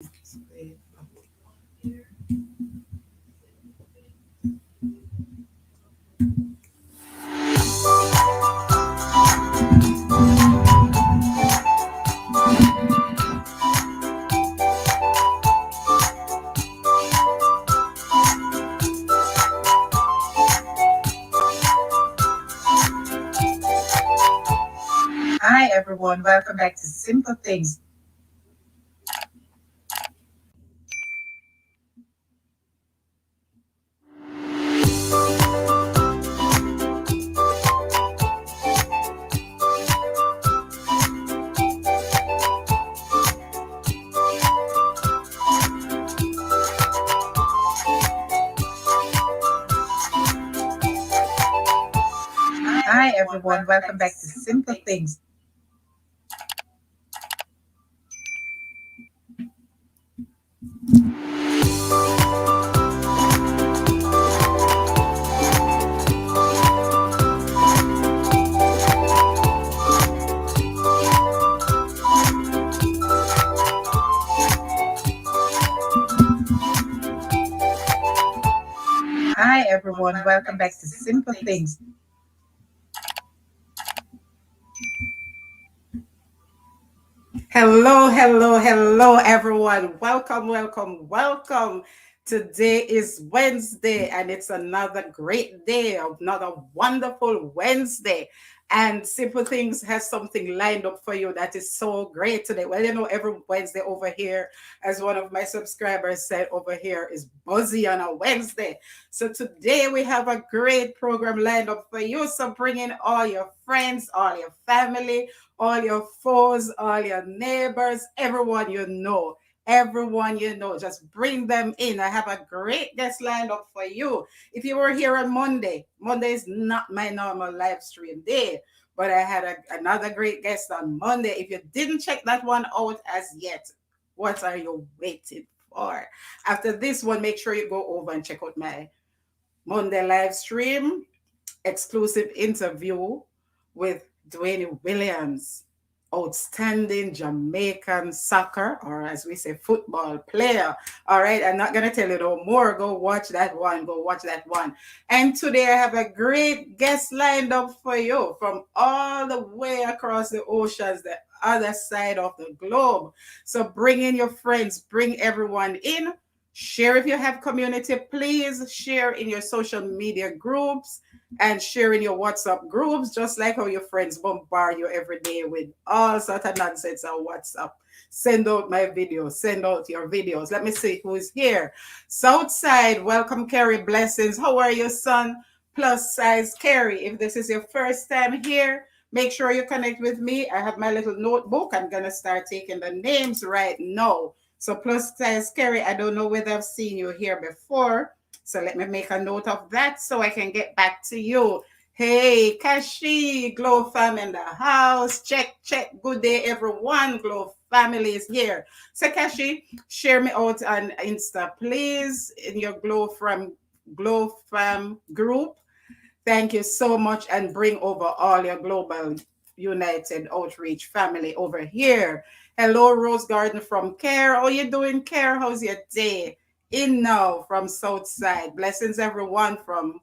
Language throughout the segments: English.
Hi, everyone. Welcome back to Simple Things. Hi, everyone. Welcome back to Simple Things. Hi, everyone. Welcome back to Simple Things. Hello, everyone. Welcome. Today is Wednesday, and it's another great day, another wonderful Wednesday. And Simple Things has something lined up for you that is so great today. Well, every Wednesday over here, as one of my subscribers said, over here is buzzy on a Wednesday. So today we have a great program lined up for you. So bring in all your friends, all your family, all your foes, all your neighbors, everyone you know, just bring them in. I have a great guest lined up for you. If you were here on Monday is not my normal live stream day, but I had another great guest on Monday. If you didn't check that one out as yet, what are you waiting for? After this one, make sure you go over and check out my Monday live stream exclusive interview with Dwayne Williams, outstanding Jamaican soccer, or as we say, football player. All right, I'm not going to tell you no more. Go watch that one. And today I have a great guest lined up for you from all the way across the oceans, the other side of the globe. So bring in your friends, bring everyone in. Share if you have community, please share in your social media groups and share in your WhatsApp groups, just like how your friends bombard you every day with all sort of nonsense on WhatsApp. Send out my videos, send out your videos. Let me see who is here. Southside, welcome, Carrie. Blessings. How are you, son? Plus size Carrie. If this is your first time here, make sure you connect with me. I have my little notebook. I'm going to start taking the names right now. So plus size Carrie, I don't know whether I've seen you here before. So let me make a note of that so I can get back to you. Hey, Kashi, Glow Fam in the house. Check. Good day, everyone. Glow family is here. So Kashi, share me out on Insta, please, in your Glow Fam group. Thank you so much, and bring over all your Global United Outreach family over here. Hello, Rose Garden from Care. How you doing, Care? How's your day? In now from Southside. Blessings, everyone from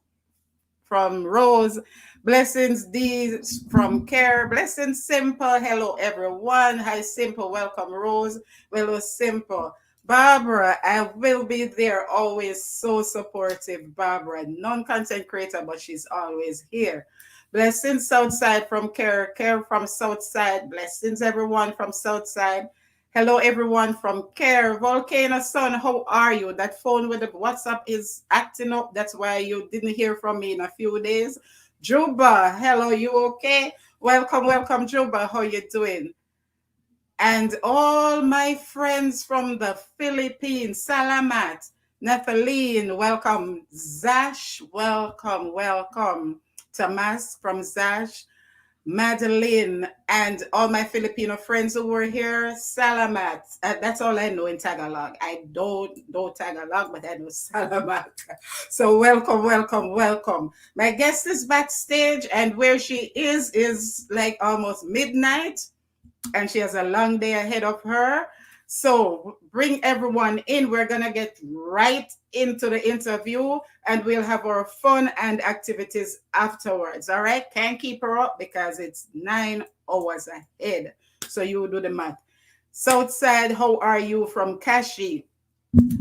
Rose. Blessings, D from Care. Blessings, Simple. Hello, everyone. Hi, Simple. Welcome, Rose. Hello, Simple. Barbara, I will be there. Always so supportive, Barbara. Non-content creator, but she's always here. Blessings, Southside from Care. Care from Southside. Blessings, everyone from Southside. Hello, everyone from Care. Volcano Son, how are you? That phone with the WhatsApp is acting up. That's why you didn't hear from me in a few days. Juba, hello, you okay? Welcome, Juba. How you doing? And all my friends from the Philippines, Salamat, Nathalie, welcome. Zash, welcome. Tomas from Zash. Madeline, and all my Filipino friends who were here, Salamat. That's all I know in Tagalog. I don't know Tagalog, but I know Salamat. So welcome. My guest is backstage, and where she is like almost midnight, and she has a long day ahead of her. So bring everyone in. We're gonna get right into the interview and we'll have our fun and activities afterwards. All right. Can't keep her up because it's 9 hours ahead. So you do the math. Southside, how are you from Kashi?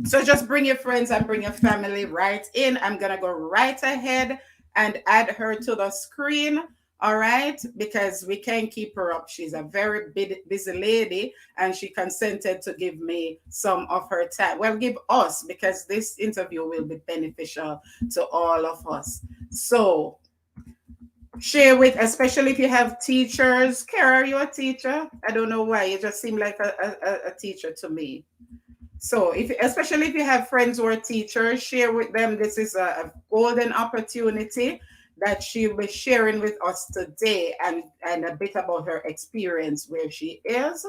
So just bring your friends and bring your family right in. I'm gonna go right ahead and add her to the screen. All right, because we can't keep her up. She's a very busy lady, and she consented to give me some of her time. Well, give us because this interview will be beneficial to all of us. So share with, especially if you have teachers. Kara, are you a teacher? I don't know why. You just seem like a teacher to me. So, if especially if you have friends who are teachers, share with them. This is a golden opportunity that she'll be sharing with us today, and a bit about her experience where she is.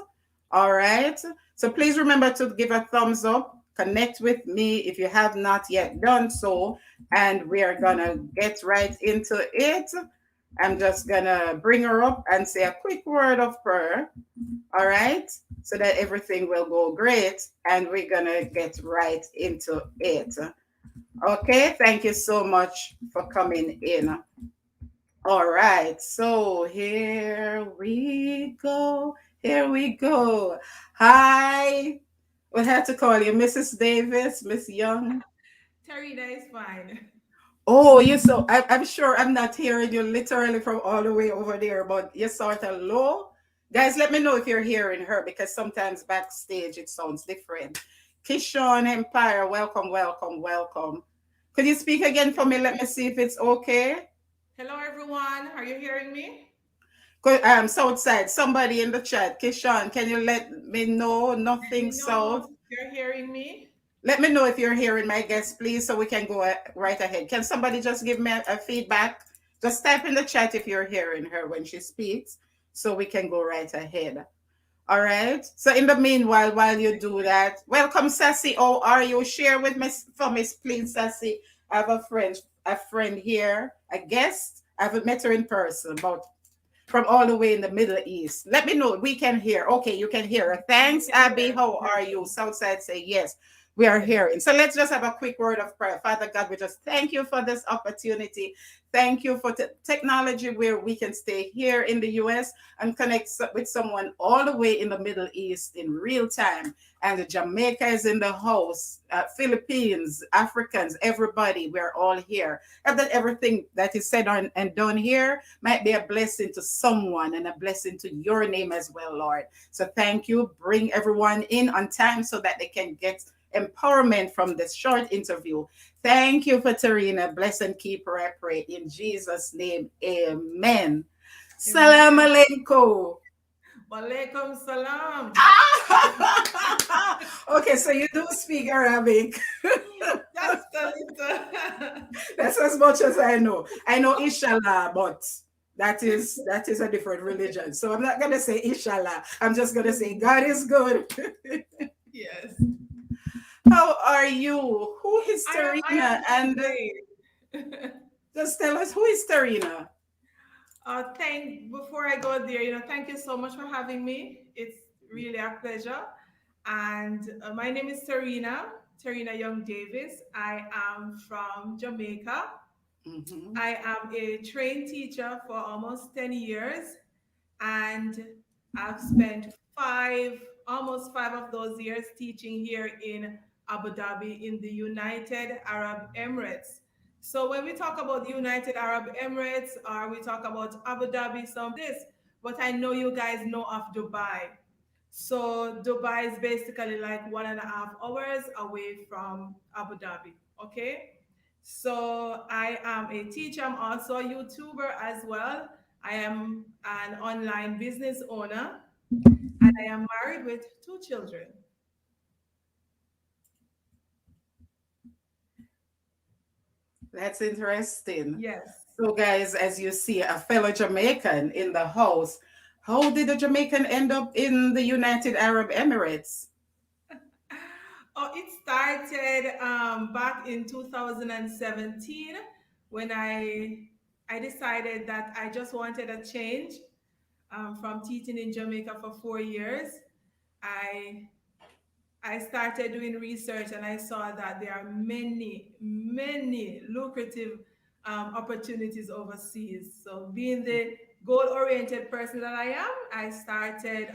All right. So please remember to give a thumbs up. Connect with me if you have not yet done so, and we are gonna get right into it. I'm just gonna bring her up and say a quick word of prayer, all right, so that everything will go great and we're gonna get right into it. Okay, thank you so much for coming in. All right, so here we go. Hi, we had to call you Mrs. Davis, Miss Young. Terrena is fine. Oh, you so I'm sure I'm not hearing you literally from all the way over there, but you're sort of low. Guys, let me know if you're hearing her because sometimes backstage it sounds different. Kishon Empire, welcome, welcome, welcome. Could you speak again for me? Let me see if it's okay. Hello, everyone. Are you hearing me? Southside, somebody in the chat. Kishon, can you let me know Let nothing me know south? if you're hearing me. Let me know if you're hearing my guest, please, so we can go right ahead. Can somebody just give me a feedback? Just type in the chat if you're hearing her when she speaks, so we can go right ahead. All right. So in the meanwhile, while you do that, welcome, Sassy. How are you? Share with me for me, please, Sassy. I have a friend here, a guest. I haven't met her in person, but from all the way in the Middle East. Let me know. We can hear. Okay, you can hear. We Thanks, can Abby. hear. How are you? Perfect. Southside say yes. We are hearing. So let's just have a quick word of prayer. Father God, we just thank you for this opportunity. Thank you for technology where we can stay here in the US and connect with someone all the way in the Middle East in real time. And Jamaica is in the house, Philippines, Africans, everybody, we're all here. And that everything that is said and done here might be a blessing to someone and a blessing to your name as well, Lord. So thank you. Bring everyone in on time so that they can get empowerment from this short interview. Thank you for Terrena. Bless and keep her, I pray. In Jesus' name, amen. Salam Amen. alaikum. Walaikum salam. Okay, so you do speak Arabic. Just a little. That's as much as I know. I know Inshallah, but that is a different religion. So I'm not gonna say Inshallah. I'm just gonna say God is good. Yes. How are you? Who is I am Terina? doing And great. just tell us, who is Terina? Before I go there, thank you so much for having me. It's really a pleasure. And my name is Terrena Young Davis. I am from Jamaica. Mhm. I am a trained teacher for almost 10 years, and I've spent almost five of those years teaching here in Abu Dhabi in the United Arab Emirates. So when we talk about the United Arab Emirates or we talk about Abu Dhabi, but I know you guys know of Dubai. So Dubai is basically like 1.5 hours away from Abu Dhabi. Okay. So I am a teacher. I'm also a YouTuber as well. I am an online business owner and I am married with two children. That's interesting. Yes. So, guys, as you see, a fellow Jamaican in the house. How did a Jamaican end up in the United Arab Emirates? Oh, it started back in 2017 when I decided that I just wanted a change from teaching in Jamaica for 4 years. I I started doing research and I saw that there are many lucrative opportunities overseas. So, being the goal oriented person that I am, I started,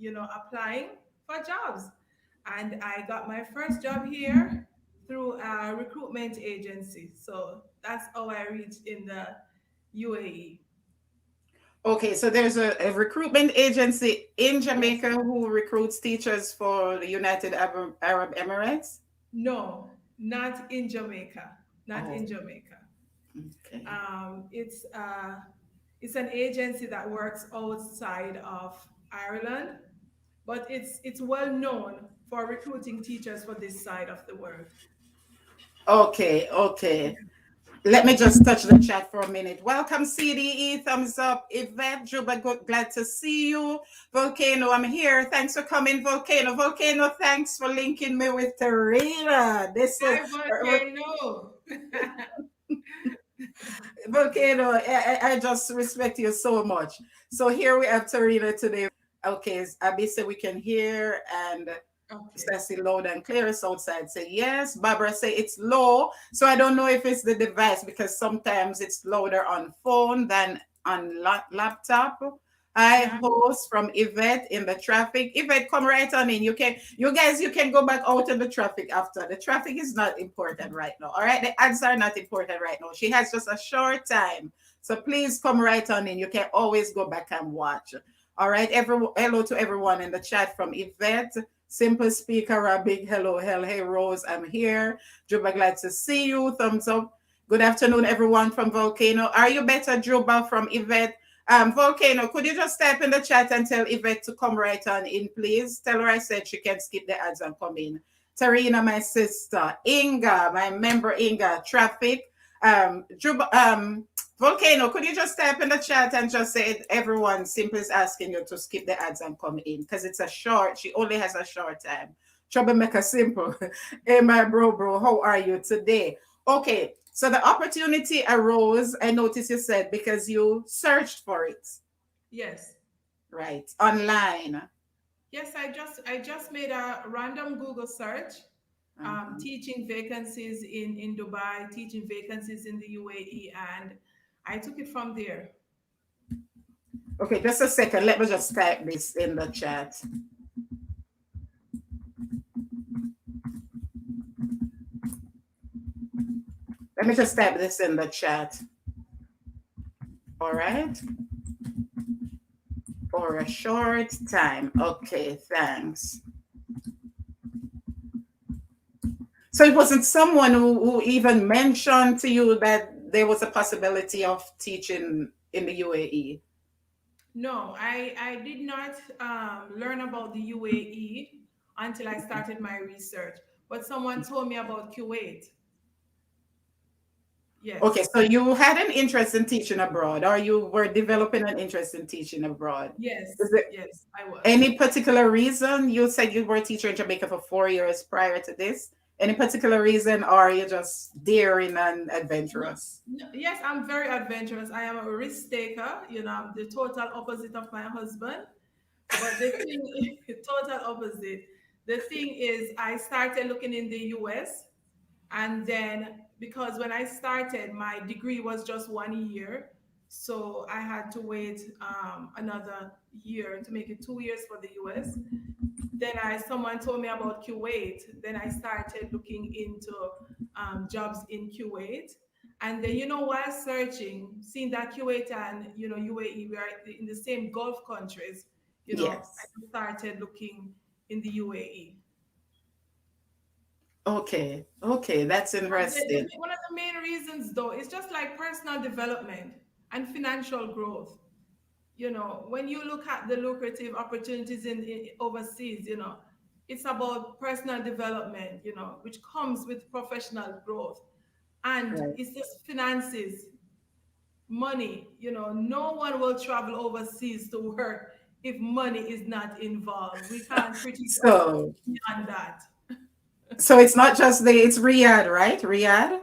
applying for jobs. And I got my first job here through a recruitment agency. So, that's how I reached in the UAE. Okay, so there's a recruitment agency in Yes. Jamaica who recruits teachers for the United Arab Emirates. No, not in Jamaica. Not Oh, in Jamaica. okay. It's an agency that works outside of Ireland, but it's well known for recruiting teachers for this side of the world. Okay, okay. Let me just touch the chat for a minute. Welcome, CDE. Thumbs up. Yvette, Juba, glad to see you. Volcano, I'm here. Thanks for coming, Volcano. Volcano, thanks for linking me with Terrena. This is Hi, Volcano. Volcano. I just respect you so much. So here we have Terrena today. Okay, Abby said we can hear, and Okay. Sassy loud and clear. Southside say yes. Barbara say it's low. So I don't know if it's the device because sometimes it's louder on phone than on laptop. I Yeah. host from Yvette in the traffic. Yvette, come right on in. You guys, you can go back out in the traffic after. The traffic is not important right now. All right. The ads are not important right now. She has just a short time. So please come right on in. You can always go back and watch. All right. Hello to everyone in the chat from Yvette. Simple speaker, a big hello, hell, hey Rose, I'm here. Juba, glad to see you. Thumbs up. Good afternoon, everyone from Volcano. Are you better, Juba from Yvette? Volcano, could you just type in the chat and tell Yvette to come right on in, please? Tell her I said she can skip the ads and come in. Terrena, my sister. Inga, my member Inga. Traffic. Juba, Volcano, could you just type in the chat and just say it, everyone simply is asking you to skip the ads and come in because it's a short, she only has a short time. Troublemaker simple. Hey, my bro, how are you today? Okay, so the opportunity arose, I noticed you said, because you searched for it, Yes. right? Online. Yes, I just made a random Google search, Uh-huh. teaching vacancies in Dubai, teaching vacancies in the UAE, and I took it from there. Okay, just a second. Let me just type this in the chat. Let me just type this in the chat. All right. For a short time. Okay, thanks. So it wasn't someone who even mentioned to you that there was a possibility of teaching in the UAE. No, I did not learn about the UAE until I started my research. But someone told me about Kuwait. Okay, Yes, so you had an interest in teaching abroad, or you were developing an interest in teaching abroad. Is yes, there yes, I was. any particular reason? You said you were a teacher in Jamaica for 4 years prior to this. Any particular reason, or are you just daring and No, adventurous? no, yes, I'm very adventurous. I am a risk taker. I'm the total opposite of my husband. But the thing is, total opposite. The thing is, I started looking in the US, and then because when I started, my degree was just 1 year. So I had to wait another year to make it 2 years for the US. Then someone told me about Kuwait. Then I started looking into jobs in Kuwait. And then, while searching, seeing that Kuwait and, UAE, we are in the same Gulf countries, I Yes. started looking in the UAE. Okay. Okay, that's But interesting. one of the main reasons, though, is just like personal development and financial growth. When you look at the lucrative opportunities in overseas, it's about personal development, which comes with professional growth. And Right. it's just finances, money. No one will travel overseas to work if money is not involved. We can't pretty go So beyond that. so it's not just it's Riyadh, right? Riyadh?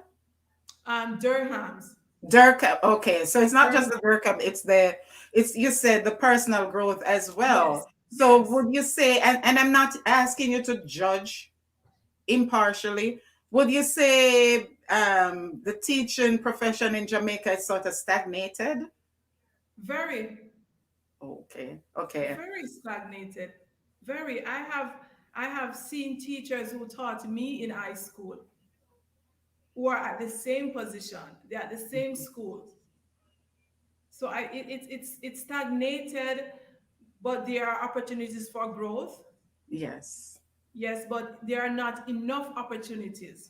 Dirhams. Dirk. Okay, so it's not just the Dirhams. Dirk, it's you said the personal growth as Yes. well. So Yes, would you say, and I'm not asking you to judge impartially, would you say the teaching profession in Jamaica is sort of stagnated? very, Okay, okay, very stagnated. Very. I have seen teachers who taught me in high school who are at the same position. They're at the same school. So it's stagnated, but there are opportunities for growth. yes. Yes, but there are not enough opportunities.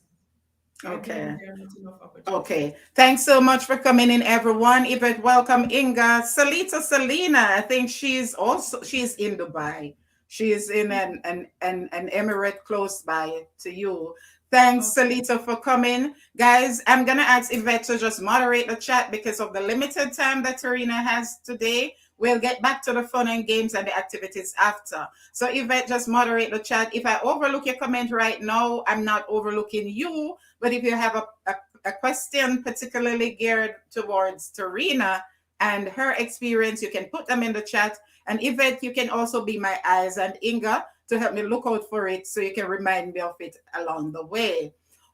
I believe Okay. there are not enough opportunities. Okay. Thanks so much for coming in, everyone. Yvette, welcome, Inga. Salita Selena, I think she's in Dubai. She's in an emirate close by to you. Thanks, Okay. Salita, for coming. Guys, I'm gonna ask Yvette to just moderate the chat because of the limited time that Terrena has today. We'll get back to the fun and games and the activities after. So Yvette, just moderate the chat. If I overlook your comment right now, I'm not overlooking you. But if you have a question particularly geared towards Terrena and her experience, you can put them in the chat. And Yvette, you can also be my eyes and Inga to help me look out for it so you can remind me of it along the way.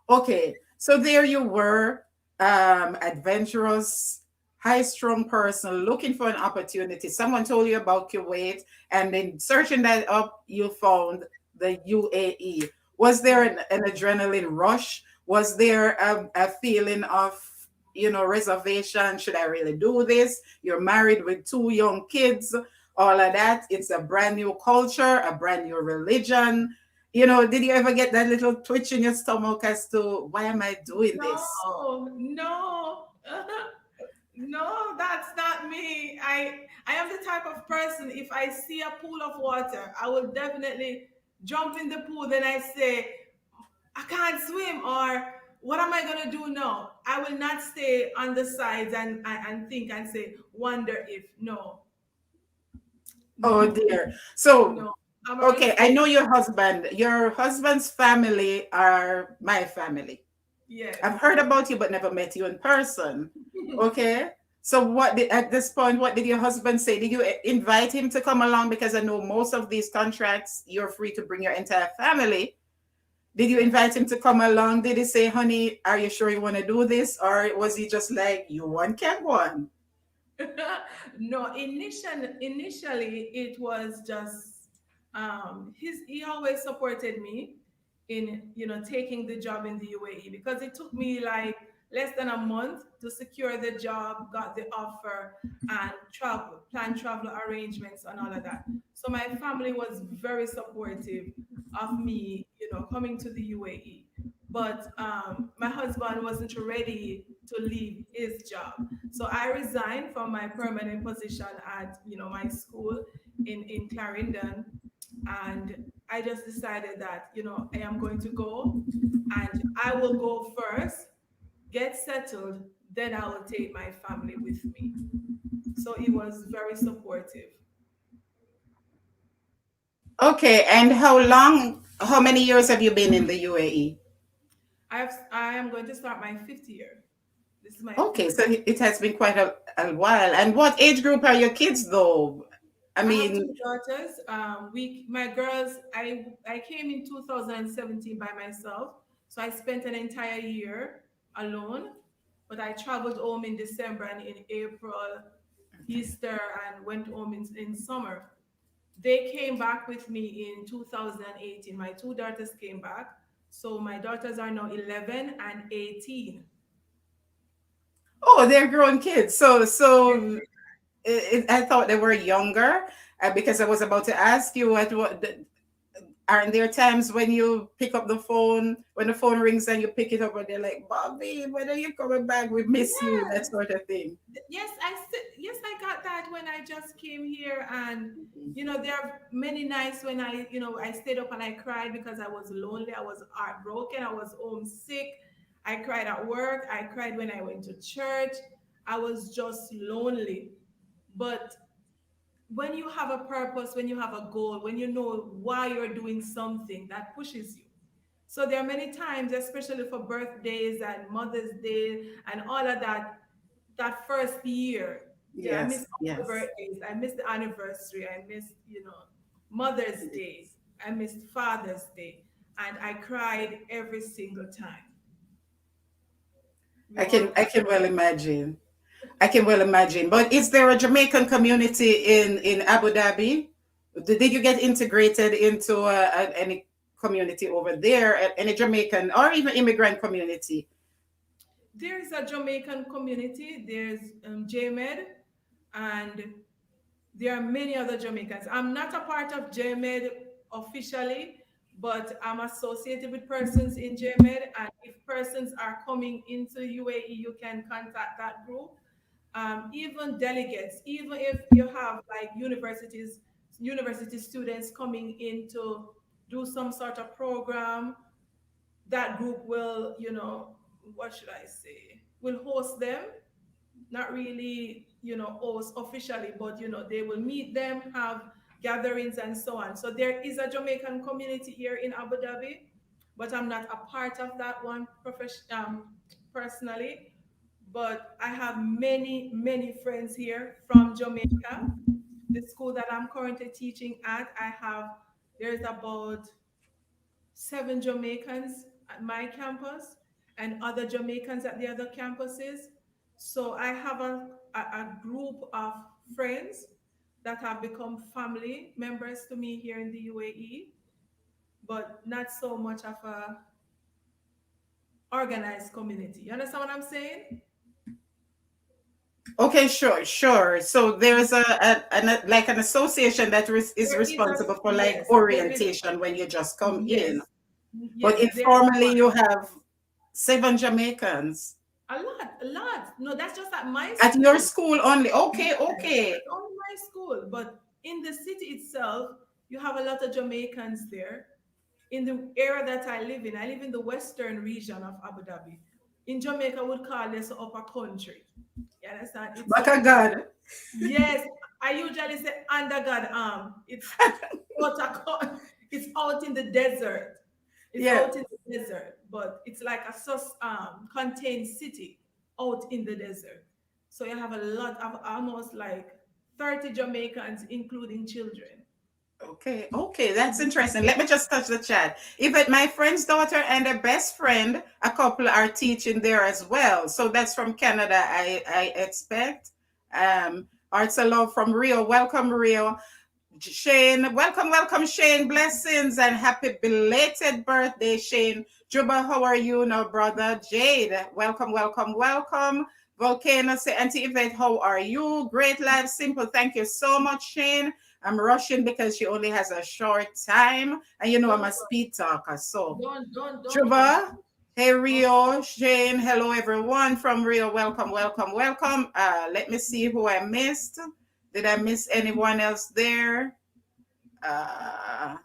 Okay, so there you were, adventurous, high-strung person looking for an opportunity. Someone told you about Kuwait, and then searching that up, you found the UAE. Was there an adrenaline rush? Was there a feeling of, reservation? Should I really do this? You're married with two young kids, all of that. It's a brand new culture, a brand new religion. Did you ever get that little twitch in your stomach as to why am I doing this? No, no, no, that's not me. I am the type of person, if I see a pool of water, I will definitely jump in the pool. Then I say, I can't swim, or what am I gonna do now? I will not stay on the sides and think and say, wonder if. No, Oh no, dear. So, no. I'm a okay, I risk know taker. your husband. Your husband's family are my family. I've Yes. heard about you but never met you in person. Okay. So at this point, what did your husband say? Did you invite him to come along? Because I know most of these contracts, you're free to bring your entire family. Did you Yes. invite him to come along? Did he say, honey, are you sure you want to do this? Or was he just like, you want, can one? No, initially it was just he always supported me in taking the job in the UAE, because it took me like less than a month to secure the job, got the offer, and travel arrangements and all of that. So my family was very supportive of me, coming to the UAE. But my husband wasn't ready to leave his job. So I resigned from my permanent position at my school in Clarendon, and I just decided that I am going to go, and I will go first, get settled, then I will take my family with me. So he was very supportive. Okay. And how many years have you been in the UAE? I am going to start my fifth year. This is my Okay. fifth So year. it has been quite a while. And what age group are your kids, though? I I have mean, two daughters. My girls. I came in 2017 by myself, so I spent an entire year alone. But I traveled home in December and in April, Easter, and went home in summer. They came back with me in 2018. My two daughters came back, so my daughters are now 11 and 18. oh, they're grown kids. So I thought they were younger because I was about to ask you aren't there times when you pick up the phone, when the phone rings and you pick it up and they're like, Bobby, when are you coming back? We miss you, that Yes, sort of thing. yes, I got that when I just came here. And there are many nights when I stayed up and I cried because I was lonely, I was heartbroken, I was homesick. I cried at work, I cried when I went to church. I was just lonely. But when you have a purpose, when you have a goal, when you know why you're doing something, that pushes you. So there are many times, especially for birthdays and Mother's Day and all of that, that first year. Yeah, I Yes, miss all the yes. birthdays. I miss the anniversary. I miss. Mother's Day. I missed Father's Day. And I cried every single time. We all I cried. can well imagine. I can well imagine. But is there a Jamaican community in Abu Dhabi? Did you get integrated into any community over there, any Jamaican or even immigrant community? There's a Jamaican community. There's JMed, and there are many other Jamaicans. I'm not a part of JMed officially, but I'm associated with persons in JMed. And if persons are coming into UAE, you can contact that group. Even delegates, even if you have like university students coming in to do some sort of program, that group will, what should I say, will host them, not really, host officially, but they will meet them, have gatherings and so on. So there is a Jamaican community here in Abu Dhabi, but I'm not a part of that one personally. But I have many, many friends here from Jamaica. The school that I'm currently teaching at, there's about 7 Jamaicans at my campus and other Jamaicans at the other campuses. So I have a group of friends that have become family members to me here in the UAE, but not so much of a organized community. You understand what I'm saying? Okay, sure, sure. So there's like an association that is There is a responsible for like yes, there is orientation when you just come in. yes, But yes, there's informally, one. you have A lot. No, that's just at my at your school. school only. Okay, Yes, okay. that's only my school. But in the city itself, you have a lot of Jamaicans there. In the area that I live in the western region of Abu Dhabi. In Jamaica, would call this upper country. You understand? It's Back a so God. yes. I usually say under God It's it's out in the desert. It's Yeah. out in the desert, but it's like a contained city out in the desert. So you have a lot of almost like 30 Jamaicans, including children. Okay, okay, that's interesting. Let me just touch the chat. Even my friend's daughter and her best friend, a couple are teaching there as well. So that's from Canada, I expect. Arts of Love from Rio. Welcome, Rio. Shane, welcome, welcome, Shane. Blessings and happy belated birthday, Shane. Juba, how are you now, brother? Jade, welcome, welcome, welcome. Volcano, say, Auntie Yvette, how are you? Great life, simple. Thank you so much, Shane. I'm rushing because she only has a short time. And you know, I'm Don't a speed talker. So, don't rush. Juba, hey, Don't Rio, Shane, hello, everyone from Rio. Welcome, welcome, welcome. Let me see who I missed. Did I miss anyone else there? Uh,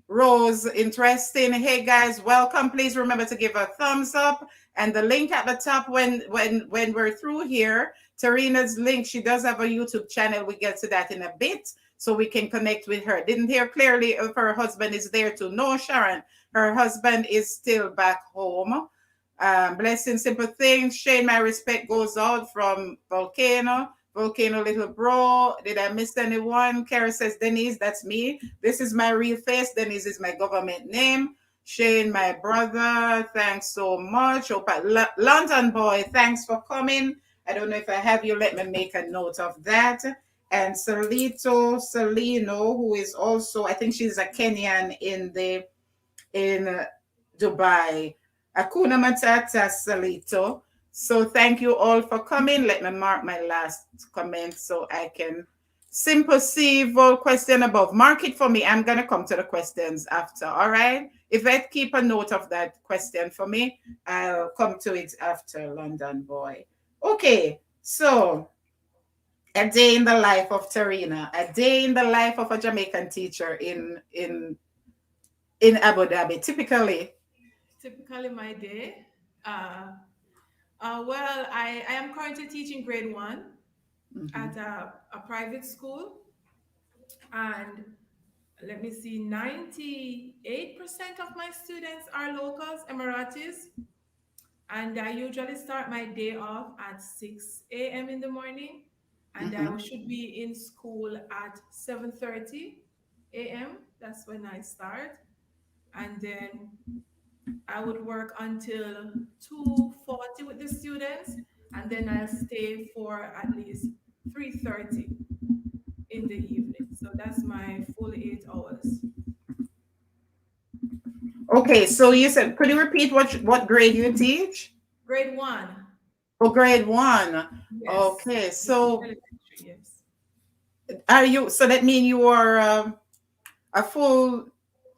Rose, interesting. Hey guys, welcome. Please remember to give a thumbs up and the link at the top when we're through here. Terrena's link. She does have a YouTube channel. We get to that in a bit, so we can connect with her. Didn't hear clearly if her husband is there too. No, Sharon. Her husband is still back home. Blessing, simple things. Shane, my respect goes out from Volcano. Volcano Little Bro. Did I miss anyone? Kara says, Denise, that's me. This is my real face. Denise is my government name. Shane, my brother, thanks so much. London boy, thanks for coming. I don't know if I have you. Let me make a note of that. And Salino, who is also, I think she's a Kenyan in Dubai. Akuna Matata Salito. So thank you all for coming. Let me mark my last comment so I can simple civil question above. Mark it for me. I'm gonna come to the questions after. All right. If I keep a note of that question for me, I'll come to it after London boy. Okay, so a day in the life of Terrena, a day in the life of a Jamaican teacher in Abu Dhabi. typically my day. Well, I am currently teaching grade 1 Mhm. at a private school, and let me see, 98% of my students are locals, Emiratis, and I usually start my day off at 6 a.m. in the morning, and I Mhm. should be in school at 7:30. a.m. That's when I start. And then I would work until 2:40 with the students. And then I'll stay for at least 3:30 in the evening. So that's my full 8 hours. Okay, so you said, could you repeat what grade you teach? Grade one. Oh, grade one. Yes. Okay, so Elementary, yes. are you? So that mean you are a full,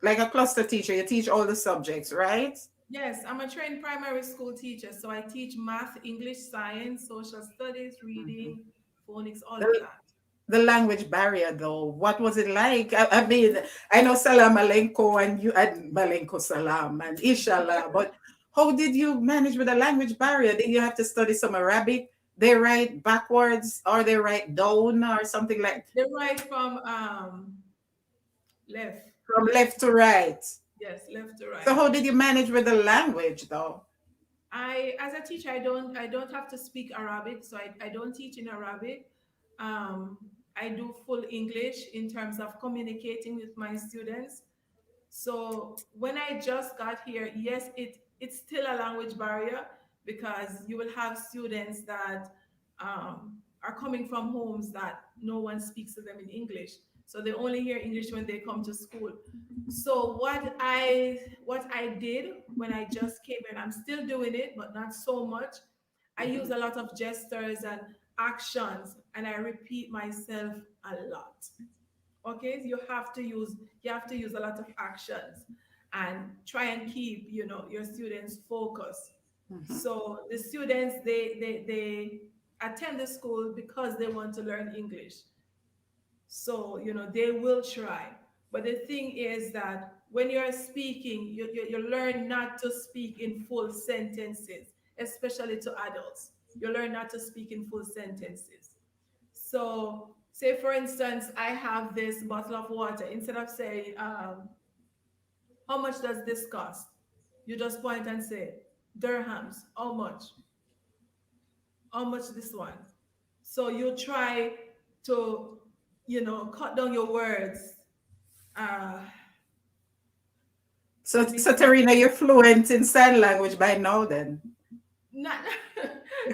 like a cluster teacher. You teach all the subjects, right? Yes, I'm a trained primary school teacher. So I teach math, English, science, social studies, Mhm. reading, phonics, all of The, that. the language barrier, though, what was it like? I mean, I know Salam Alenko and you and Malenko Salam and Inshallah, but how did you manage with the language barrier? Did you have to study some Arabic? They write backwards or they write down or something like They write from left, from left, left to right. yes, left to So right. how did you manage with the language, though? As a teacher, I don't have to speak Arabic, so I don't teach in Arabic. Um, I do full English in terms of communicating with my students. So when I just got here, yes, it's still a language barrier because you will have students that are coming from homes that no one speaks to them in English. So they only hear English when they come to school. So what I did when I just came in, I'm still doing it, but not so much. I use a lot of gestures and actions, and I repeat myself a lot. Okay, you have to use a lot of actions and try and keep your students focused. Mhm. So the students they attend the school because they want to learn English. So they will try, but the thing is that when you're speaking, you learn not to speak in full sentences, especially to adults. You learn not to speak in full sentences. So, say for instance, I have this bottle of water. Instead of saying, how much does this cost? You just point and say, dirhams, how much? How much this one? So you try to, cut down your words. Uh, So, let me so see. Terena, you're fluent in sign language by now, then. Not,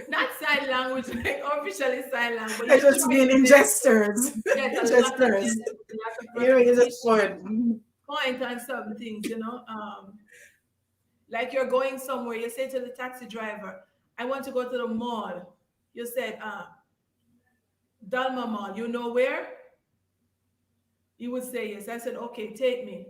not sign language, like officially sign language, but I you just try mean to in say, gestures, yes, in a lot of gestures. gestures, a lot of You really just repetition, fun. point on some things. Like you're going somewhere, you say to the taxi driver, I want to go to the mall. You said, Dalma Mall, you know where? He would say yes. I said, okay, take me.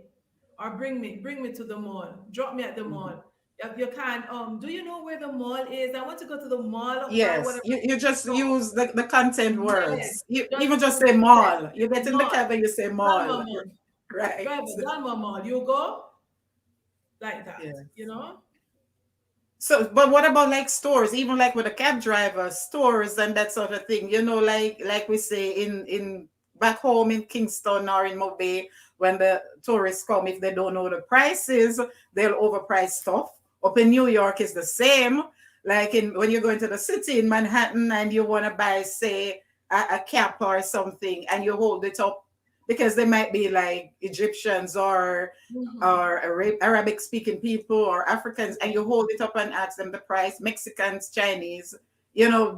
Or bring me to the mall. Drop me at the Mhm. mall. If you can't, do you know where the mall is? I want to go to the mall, buy Yes, whatever. you just No, use the content yes. words. You Just even just use say the set. mall. You get in the Mall. cab and you say Dalma mall. Mall. Right. Driver, Dalma Mall. You go like that, Yeah. you know? So, but what about like stores? Even like with a cab driver, stores and that sort of thing. Like we say in back home in Kingston or in Mobay, when the tourists come, if they don't know the prices, they'll overprice stuff. Up in New York is the same. Like in when you're going to the city in Manhattan and you want to buy, say, a cap or something, and you hold it up because they might be like Egyptians Mhm. or Arabic speaking people or Africans, and you hold it up and ask them the price, Mexicans, Chinese,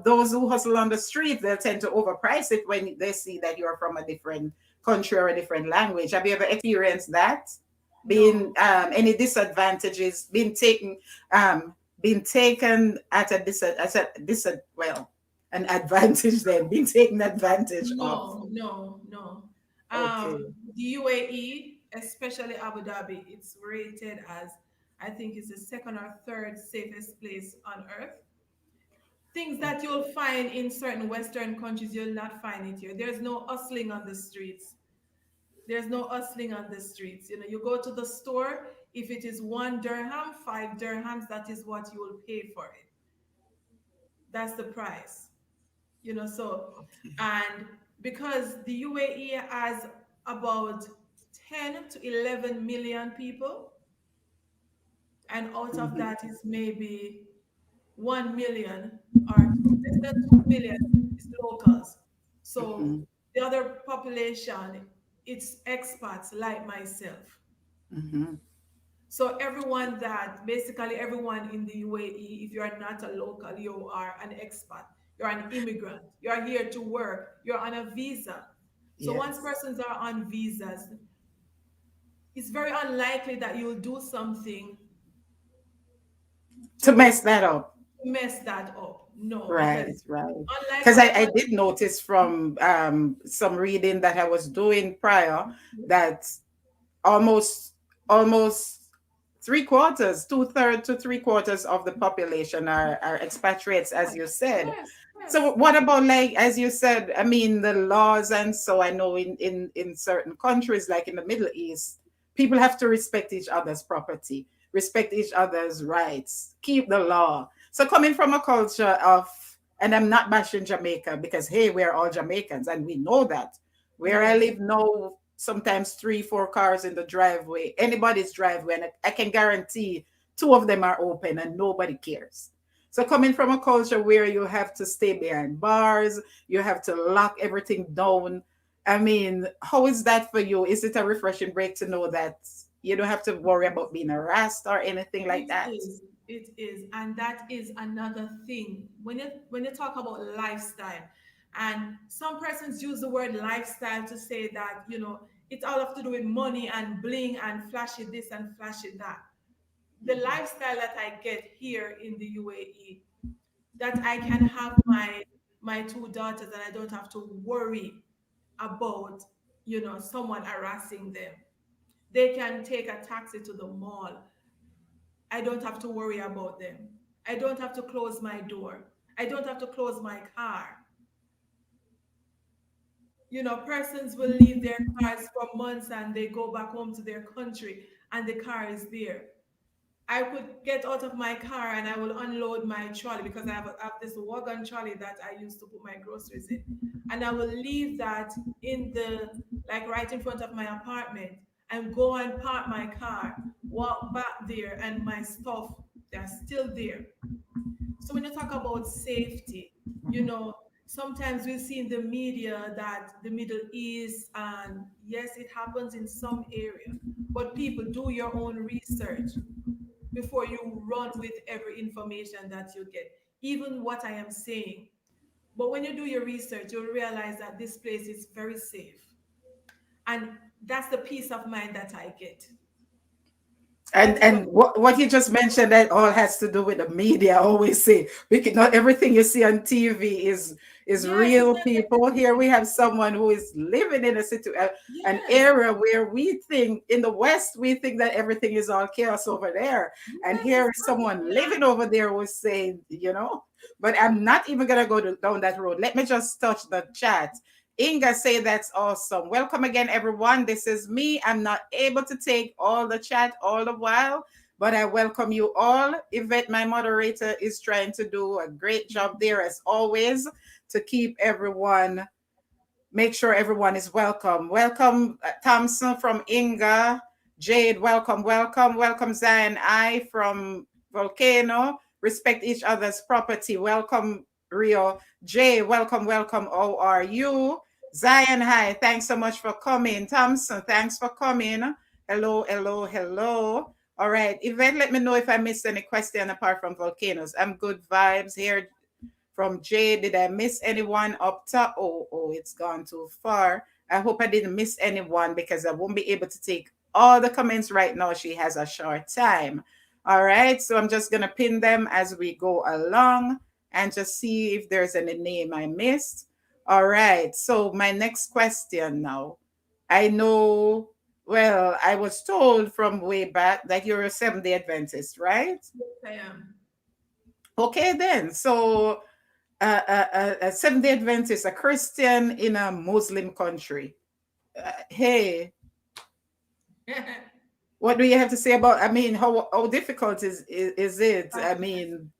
those who hustle on the street, they'll tend to overprice it when they see that you're from a different country or a different language. Have you ever experienced that? Being No. any disadvantages being taken at a well, an advantage then, being taken advantage of. No. Okay. The UAE, especially Abu Dhabi, it's rated as, I think it's the second or third safest place on earth. Things that Okay. you'll find in certain Western countries, you'll not find it here. There's no hustling on the streets. There's no hustling on the streets. You go to the store, if it is 1 dirham, 5 dirhams, that is what you will pay for it. That's the price. So Okay. and because the UAE has about 10 to 11 million people, and out of Mhm. that is maybe 1 million or less than 2 million is locals. So Mhm. the other population it's expats like myself. Mhm. So everyone that basically everyone in the UAE, if you are not a local, you are an expat, you're an immigrant, you are here to work, you're on a visa. So once Yes. persons are on visas, it's very unlikely that you'll do something To mess to that up. mess that up. No, Right, because right. unlike Because other I countries, did notice from some reading that I was doing prior that almost almost three quarters, two-thirds to three-quarters of the population are expatriates, as you yes, said. yes, So yes, what about, like, as you said, I mean, the laws, and so I know in certain countries like in the Middle East, people have to respect each other's property, respect each other's rights, keep the law. So coming from a culture of, and I'm not bashing Jamaica because hey, we're all Jamaicans and we know that. Where I yes. live now, sometimes three, four cars in the driveway, anybody's driveway, and I can guarantee two of them are open and nobody cares. So coming from a culture where you have to stay behind bars, you have to lock everything down. I mean, how is that for you? Is it a refreshing break to know that you don't have to worry about being harassed or anything like It that? is. It is. And that is another thing. When you talk about lifestyle, and some persons use the word lifestyle to say that, it's all have to do with money and bling and flashy this and flashy that. The lifestyle that I get here in the UAE, that I can have my two daughters and I don't have to worry about, someone harassing them. They can take a taxi to the mall. I don't have to worry about them. I don't have to close my door. I don't have to close my car. Persons will leave their cars for months and they go back home to their country and the car is there. I could get out of my car and I will unload my trolley because I have this wagon trolley that I use to put my groceries in. And I will leave that in like right in front of my apartment and go and park my car, walk back there, and my stuff, they're still there. So when you talk about safety, sometimes we see in the media that the Middle East, and yes, it happens in some area, but people, do your own research before you run with every information that you get, even what I am saying. But when you do your research, you'll realize that this place is very safe. And that's the peace of mind that I get. And That is and what, what you just mentioned, that all has to do with the media. I always say we can, not everything you see on TV is yes, it's real not people. Here we everything. have someone who is living in a an Yes, era where we think in the West we think that everything is all chaos over there, and yes, here it's is not. someone Yeah. living over there who's saying, But I'm not even gonna go down that road. Let me just touch the chat. Inga say that's awesome. Welcome again, everyone. This is me. I'm not able to take all the chat all the while, but I welcome you all. Yvette, my moderator, is trying to do a great job there as always to keep everyone, make sure everyone is welcome. Welcome, Thompson from Inga. Jade, welcome, welcome. Welcome, Zion I from Volcano. Respect each other's property. Welcome, Rio. Jay, welcome, welcome. How are you? Zion, hi. Thanks so much for coming. Thompson, thanks for coming. Hello, hello, hello. All right. Yvette, let me know if I missed any question apart from volcanoes. I'm good vibes here from Jay. Did I miss anyone up top? Oh, it's gone too far. I hope I didn't miss anyone because I won't be able to take all the comments right now. She has a short time. All right, so I'm just gonna pin them as we go along and just see if there's any name I missed. All right, so my next question now. I know, well, I was told from way back that you're a Seventh-day Adventist, right? Yes, I am. Okay, then. So a Seventh Day Adventist, a Christian in a Muslim country. Hey, what do you have to say about? I mean, how difficult is it? Uh, I mean,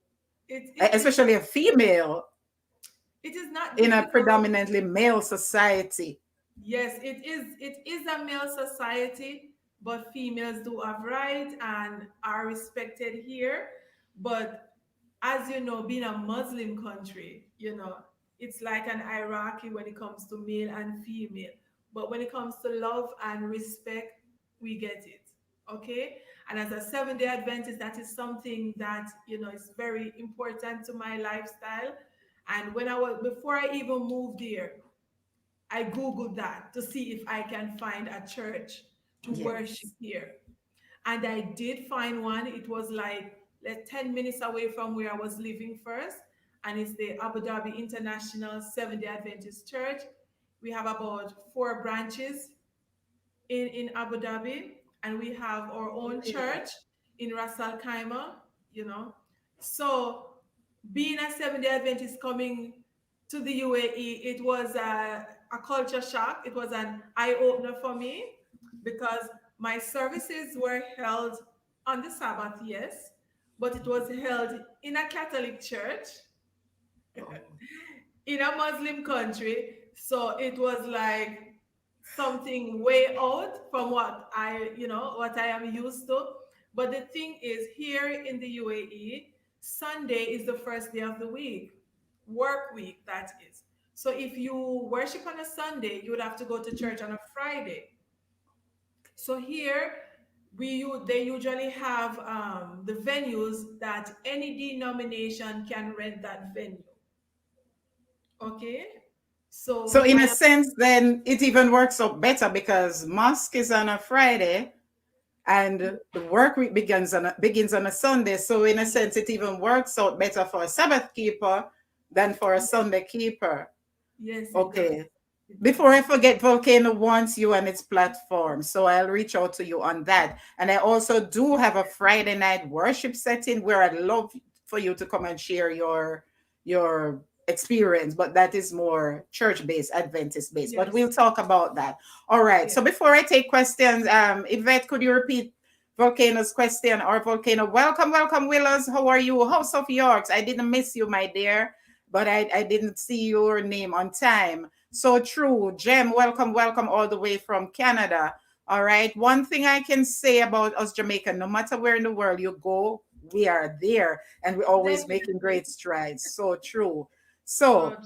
it's especially a female it is not in a difficult. predominantly male society. Yes, it is a male society, but females do have rights and are respected here. But as you know, being a Muslim country, it's like an hierarchy when it comes to male and female. but when it comes to love and respect, we get it. Okay. And as a 7 day Adventist, that is something that, is very important to my lifestyle. And when I was, before I even moved here, I Googled that to see if I can find a church to worship Yes. here. And I did find one. It was like 10 minutes away from where I was living first. And it's the Abu Dhabi International 7 Day Adventist Church. We have about 4 branches in Abu Dhabi, and we have our own church in Ras Al Khaimah. So being a 7 Day Adventist coming to the UAE, it was a culture shock. It was an eye opener for me because my services were held on the Sabbath, yes, but it was held in a Catholic church Oh. in a Muslim country. So it was like something way out from what I am used to. But the thing is, here in the UAE, Sunday is the first day of the week, work week, that is. So if you worship on a Sunday, you would have to go to church on a Friday. So here, they usually have the venues that any denomination can rent that venue. Okay, so So in a my sense, then it even works out better because mosque is on a Friday and the work week begins on a Sunday. So in a sense, it even works out better for a Sabbath keeper than for a Sunday keeper. yes, it does. Okay. It Before does. I forget, Volcano wants you on its platform, so I'll reach out to you on that. And I also do have a Friday night worship setting where I'd love for you to come and share your experience, but that is more church-based, Adventist-based. But we'll Yes, talk about that. All right. yes. So before I take questions, Yvette, could you repeat Volcano's question? Or Volcano, welcome, welcome, Willows. How are you? House of Yorks. I didn't miss you, my dear, but I didn't see your name on time. So true. Jem, welcome, welcome all the way from Canada. All right. One thing I can say about us Jamaican, no matter where in the world you go, we are there and we're always making Definitely. great strides. So true. So So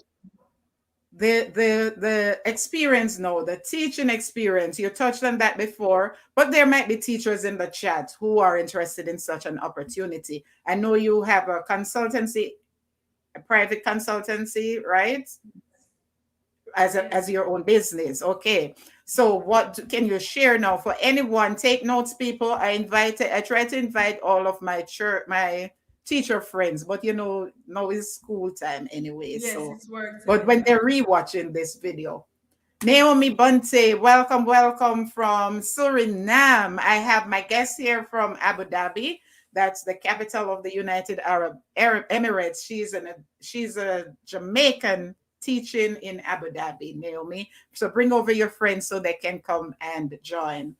the experience now, the teaching experience, you touched on that before, but there might be teachers in the chat who are interested in such an opportunity. I know you have a consultancy, a private consultancy, right? As yes. your own business. Okay. So what can you share now for anyone? Take notes, people. I try to invite all of my teacher friends, but now it's school time anyway. Yes, So it's work but time. when they're rewatching this video. Naomi Bunte, welcome, welcome from Suriname. I have my guest here from Abu Dhabi. That's the capital of the United Arab Emirates. She's a Jamaican teaching in Abu Dhabi, Naomi. So bring over your friends so they can come and join.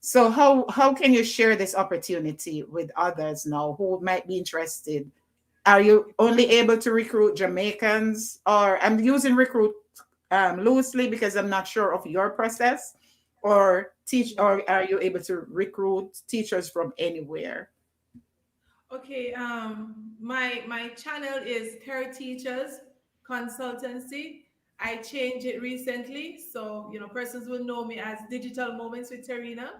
So how can you share this opportunity with others now who might be interested? Are you only able to recruit Jamaicans, or I'm using recruit loosely because I'm not sure of your process, or or are you able to recruit teachers from anywhere? Okay, my channel is Terra Teachers Consultancy. I changed it recently, so persons will know me as Digital Moments with Terrena.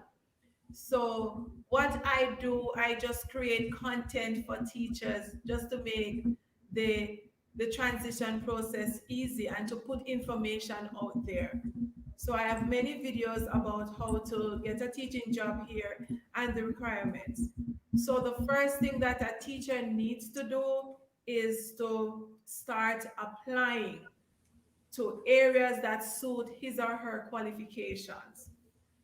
So what I do, I just create content for teachers just to make the the transition process easy and to put information out there. So I have many videos about how to get a teaching job here and the requirements. So the first thing that a teacher needs to do is to start applying to areas that suit his or her qualifications.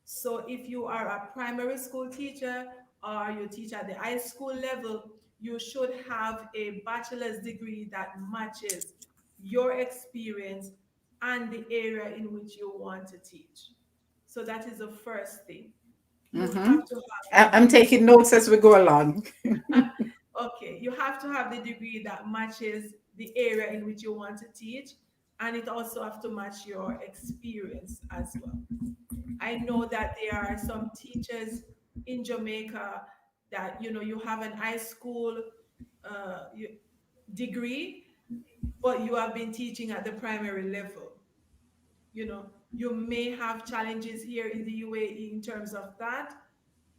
So if you are a primary school teacher or you teach at the high school level, you should have a bachelor's degree that matches your experience and the area in which you want to teach. So that is the first thing. You Mm-hmm. have to have the I'm degree. taking notes as we go along. Okay, you have to have the degree that matches the area in which you want to teach, and it also have to match your experience as well. I know that there are some teachers in Jamaica that you have an high school degree, but you have been teaching at the primary level. You know, You may have challenges here in the UAE in terms of that,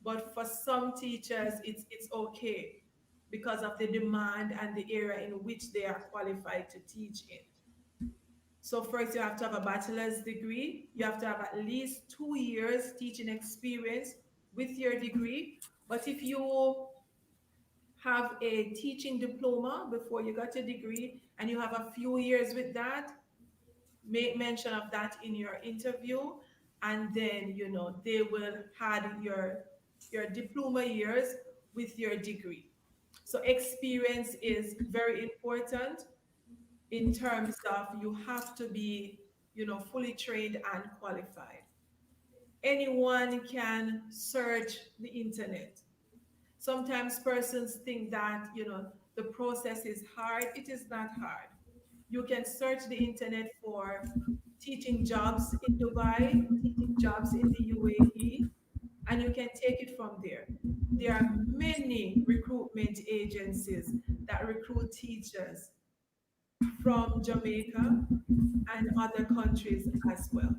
but for some teachers, it's okay because of the demand and the area in which they are qualified to teach in. So first, you have to have a bachelor's degree. You have to have at least 2 years teaching experience with your degree. But if you have a teaching diploma before you got your degree and you have a few years with that, make mention of that in your interview, and then they will add your diploma years with your degree. So experience is very important in terms of you have to be fully trained and qualified. Anyone can search the internet. Sometimes persons think that the process is hard. It is not hard. You can search the internet for teaching jobs in Dubai, teaching jobs in the UAE, and you can take it from there. There are many recruitment agencies that recruit teachers from Jamaica and other countries as well.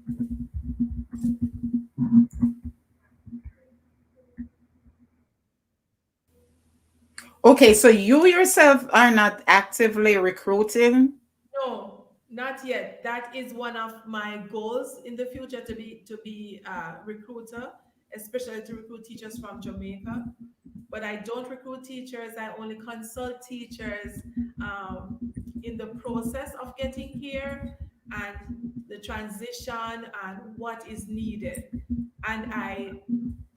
Okay, so you yourself are not actively recruiting. No, not yet. That is one of my goals in the future, to be a recruiter, especially to recruit teachers from Jamaica. But I don't recruit teachers. I only consult teachers um, in the process of getting here and the transition and what is needed. And I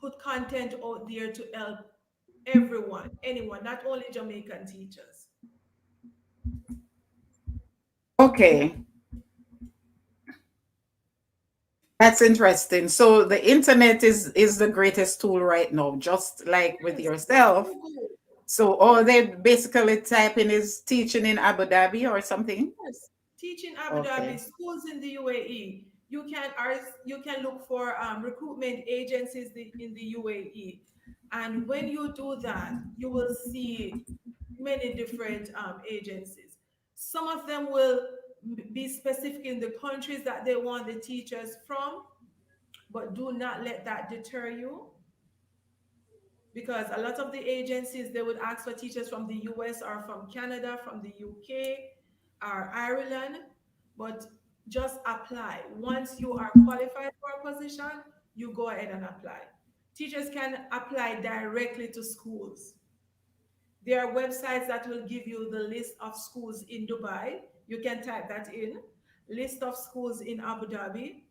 put content out there to help everyone, anyone, not only Jamaican teachers. Okay, that's interesting. So the internet is the greatest tool right now, just like with Yes, it's yourself. so good. So all they basically type in is teaching in Abu Dhabi or something. Yes, teaching Abu Dhabi, Okay. schools in the UAE. You can look for recruitment agencies in the UAE, and when you do that, you will see many different agencies. Some of them will be specific in the countries that they want the teachers from, but do not let that deter you, because a lot of the agencies, they would ask for teachers from the US or from Canada, from the UK or Ireland, but just apply. Once you are qualified for a position, you go ahead and apply. Teachers can apply directly to schools. There are websites that will give you the list of schools in Dubai. You can type that in, list of schools in Abu Dhabi.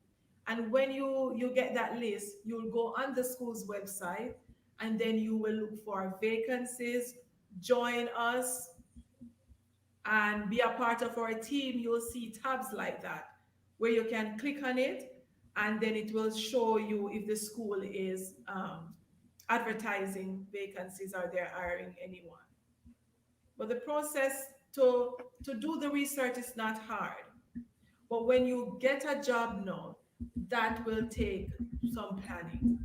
And when you get that list, you'll go on the school's website and then you will look for vacancies, join us, and be a part of our team. You'll see tabs like that where you can click on it and then it will show you if the school is advertising vacancies or they're hiring anyone. But the process to do the research is not hard. But when you get a job now, that will take some planning.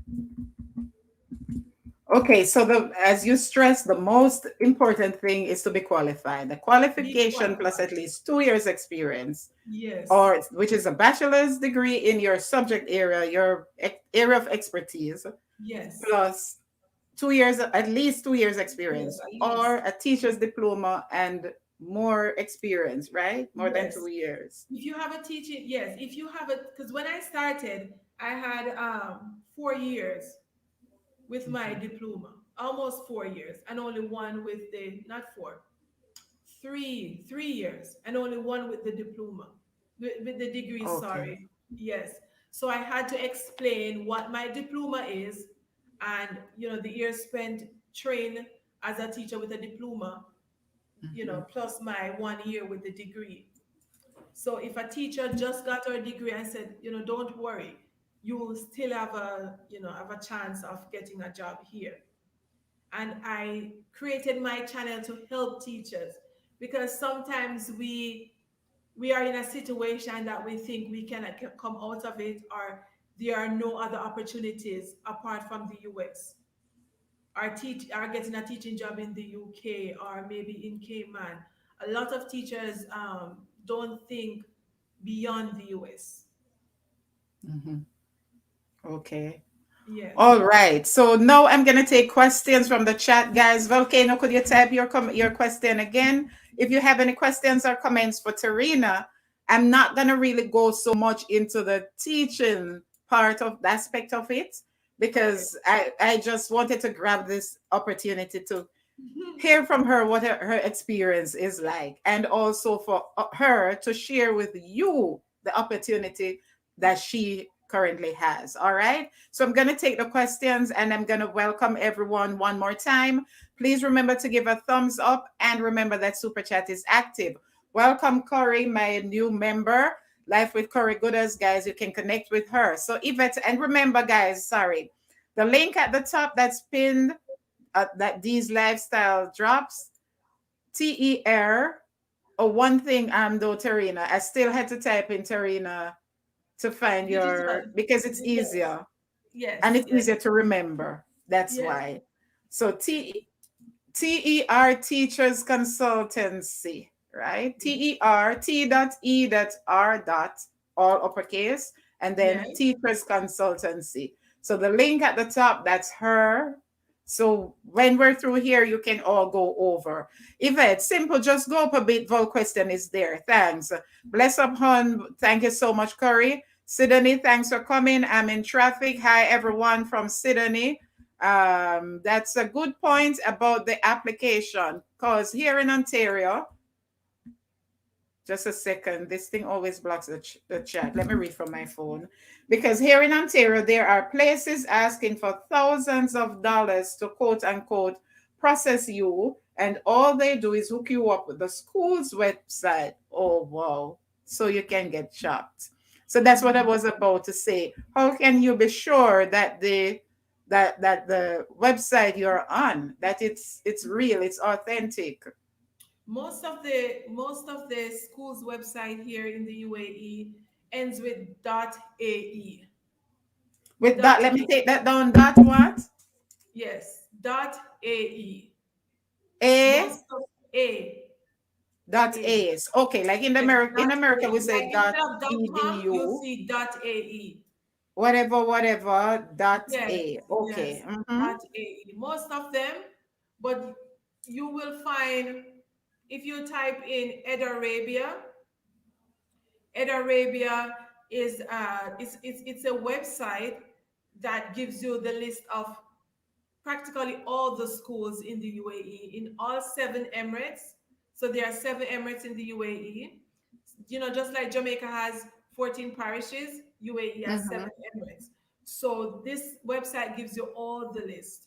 Okay, so the as you stress, the most important thing is to be qualified. The Be qualification plus qualified. at least 2 years experience, Yes. or which is a bachelor's degree in your subject area, your area of expertise, Yes. plus 2 years, at least 2 years Yes, experience, at or least. a teacher's diploma and more experience, right? More than two Yes. years. If you have a teaching, yes. If you have a, because when I started, I had 4 years with my diploma, almost 4 years, and only one with the, not four, 3 years, and only one with the diploma, with the degree, Okay. sorry. Yes. So I had to explain what my diploma is, and the years spent trained as a teacher with a diploma, Mhm. plus my 1 year with the degree. So if a teacher just got her degree and said, don't worry, you will still have a chance of getting a job here. And I created my channel to help teachers, because sometimes we are in a situation that we think we cannot come out of it, or there are no other opportunities apart from the US. Are getting a teaching job in the UK or maybe in Cayman. A lot of teachers don't think beyond the US. Mhm. Okay. Yes. All right. So now I'm gonna take questions from the chat, guys. Volcano, could you type your question again? If you have any questions or comments for Terrena, I'm not gonna really go so much into the teaching part of the aspect of it Okay. because I just wanted to grab this opportunity to hear from her what her experience is like, and also for her to share with you the opportunity that she currently has. All right. So I'm going to take the questions and I'm going to welcome everyone one more time. Please remember to give a thumbs up and remember that Super Chat is active. Welcome, Corey, my new member. Life with Corey Gooders, guys. You can connect with her. So, Yvette, and remember, guys, sorry, the link at the top that's pinned that these lifestyle drops, TER. Oh, one thing, though, Terrena, I still had to type in Terrena to find your, Digital. because it's Yes. easier and Yes. it's Yes. easier to remember. That's Yes. why. So TER Teachers Consultancy, right? TER T dot E dot R dot, all uppercase, and then Yes. Teachers Consultancy. So the link at the top, that's her. So when we're through here, you can all go over. Yvette, simple, just go up a bit. Vol question is there. Thanks. Bless up, hon. Thank you so much, Curry. Sydney, thanks for coming. I'm in traffic. Hi, everyone from Sydney. That's a good point about the application because here in Ontario, just a second, this thing always blocks the chat. Let me read from my phone. Because here in Ontario, there are places asking for thousands of dollars to quote unquote process you, and all they do is hook you up with the school's website. Oh, wow. So you can get chopped. So that's what I was about to say. How can you be sure that the website you're on, that it's real, it's authentic? Most of the school's website here in the UAE ends with .ae. With that, Dot let me A. take that down. That what? Yes. .ae. A Most of A. dot A. A's. Okay, like in Yes. America, Dot we A. say Like dot instead of .com, you'll edu, see .ae. whatever dot Yes. A. Yes. Okay. Mm-hmm. .ae. Most of them, but you will find if you type in Ed Arabia. Ed Arabia is it's a website that gives you the list of practically all the schools in the UAE in all 7 Emirates. So there are 7 Emirates in the UAE. Just like Jamaica has 14 parishes, UAE has Mm-hmm. 7 Emirates. So this website gives you all the list.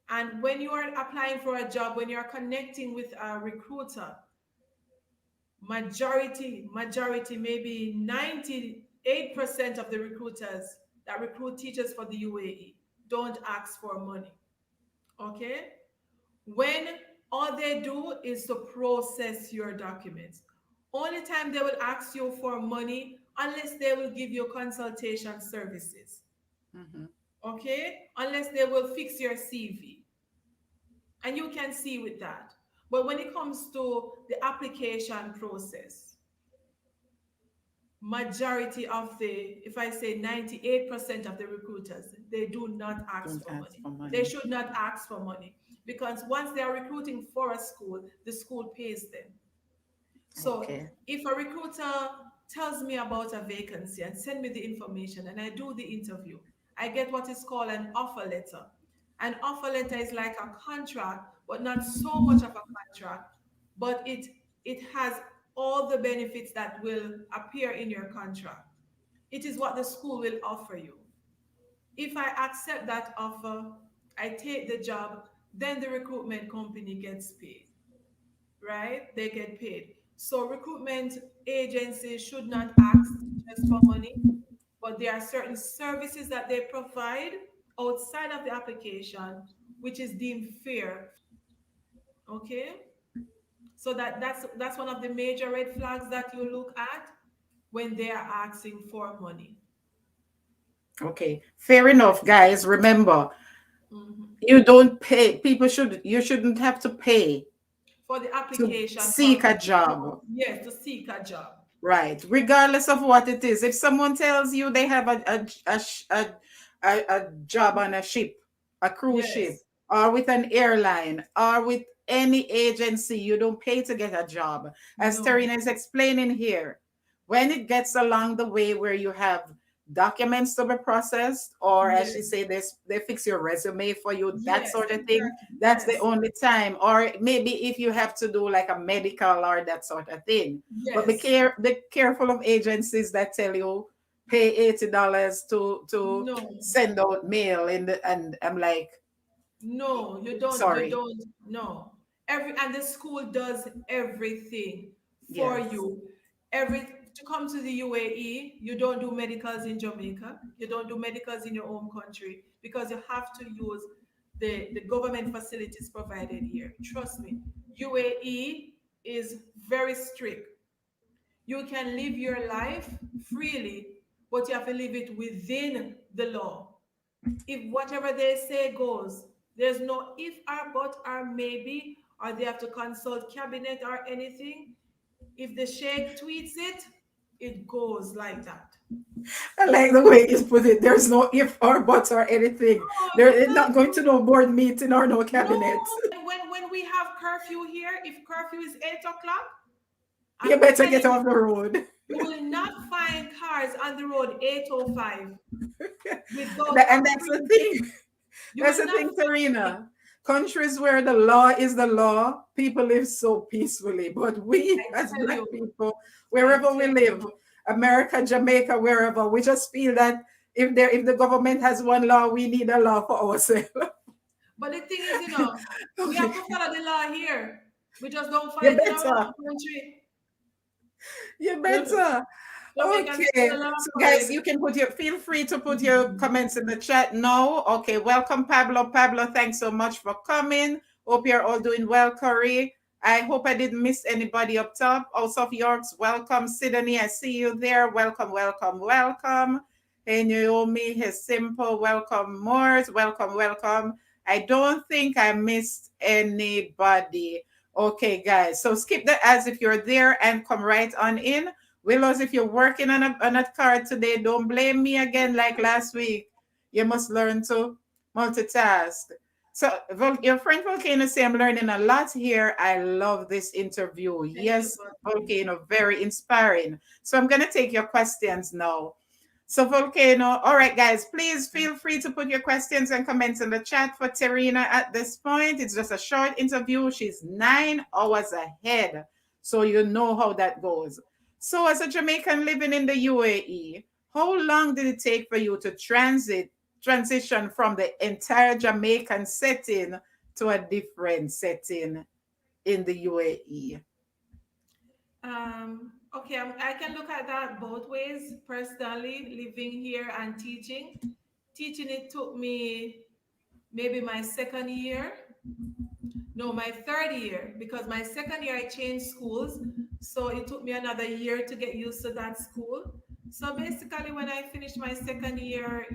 And when you are applying for a job, when you are connecting with a recruiter, majority, maybe 98% of the recruiters that recruit teachers for the UAE don't ask for money. Okay? When all they do is to process your documents. Only time they will ask you for money unless they will give you consultation services. Mm-hmm. Okay? Unless they will fix your CV. And you can see with that. But when it comes to the application process, majority of the, if I say 98% of the recruiters, they do not ask Don't for ask money. for They money. should not ask for money because once they are recruiting for a school, the school pays them. So Okay. if a recruiter tells me about a vacancy and send me the information and I do the interview, I get what is called an offer letter. An offer letter is like a contract, but not so much of a contract, but it has all the benefits that will appear in your contract. It is what the school will offer you. If I accept that offer, I take the job, then the recruitment company gets paid, right? They get paid. So recruitment agencies should not ask just for money, but there are certain services that they provide outside of the application, which is deemed fair. Okay, so that's one of the major red flags that you look at when they are asking for money. Okay. Fair enough, guys. Remember, Mhm. you don't pay. You shouldn't have to pay For the to application for seek a job. yes, to seek a job. Right. Regardless of what it is. If someone tells you they have a job on a ship, a cruise ship, Yes. or with an airline, or with any agency, you don't pay to get a job. As No. Terina is explaining here, when it gets along the way where you have documents to be processed, or as she Yes. say, they fix your resume for you, that Yes. sort of thing, Exactly. that's the Yes. only time. Or maybe if you have to do like a medical or that sort of thing. But Yes. be careful of agencies that tell you pay $80 to No. send out mail and I'm like, No, you don't. You sorry. don't. No. And the school does everything for Yes. you. Every to come to the UAE, you don't do medicals in Jamaica. You don't do medicals in your home country because you have to use the government facilities provided here. Trust me. UAE is very strict. You can live your life freely, but you have to live it within the law. If whatever they say goes, there's no if or but or maybe, or they have to consult cabinet or anything. If the sheikh tweets it, it goes like that. I like the way you put it. There's no if or buts or anything. Oh, They're not going to exactly. no board meeting or no No, cabinet. when we have curfew here, if curfew is 8 o'clock, You I'm better get telling you, off the road. you will not find cars on the road 8:05 without And a that's the pre. thing. You That's will the not thing, find it. Terina. Countries where the law is the law, people live so peacefully. But we, I as tell Black you, people, I wherever we tell live, you. America, Jamaica, wherever, we just feel that if the government has one law, we need a law for ourselves. But the thing is, we have Okay, to follow the law here. We just don't follow you it in our better. own country. You better. Jamaicans follow Okay. the law So for guys, real. you can feel free to put your comments in the chat now. Okay, welcome Pablo. Pablo, thanks so much for coming. Hope you're all doing well, Curry. I hope I didn't miss anybody up top. Also of Yorks, welcome. Sydney, I see you there. Welcome, welcome, welcome. Hey Naomi, his simple, welcome Moors, welcome, welcome. I don't think I missed anybody. Okay, guys. So skip the ads if you're there and come right on in. Willows, if you're working on a card today, don't blame me again like last week. You must learn to multitask. So your friend Volcano say I'm learning a lot here. I love this interview. Thank you, Yes, Pastor. Volcano, very inspiring. So I'm gonna take your questions now. So Volcano, all right, guys, please feel free to put your questions and comments in the chat for Terina at this point. It's just a short interview. She's 9 hours ahead. So you know how that goes. So as a Jamaican living in the UAE, how long did it take for you to transition from the entire Jamaican setting to a different setting in the UAE? Okay, I can look at that both ways. Personally, living here and teaching. Teaching, it took me maybe my second year. No, my third year, because my second year I changed schools. So it took me another year to get used to that school. So basically, when I finished my second year,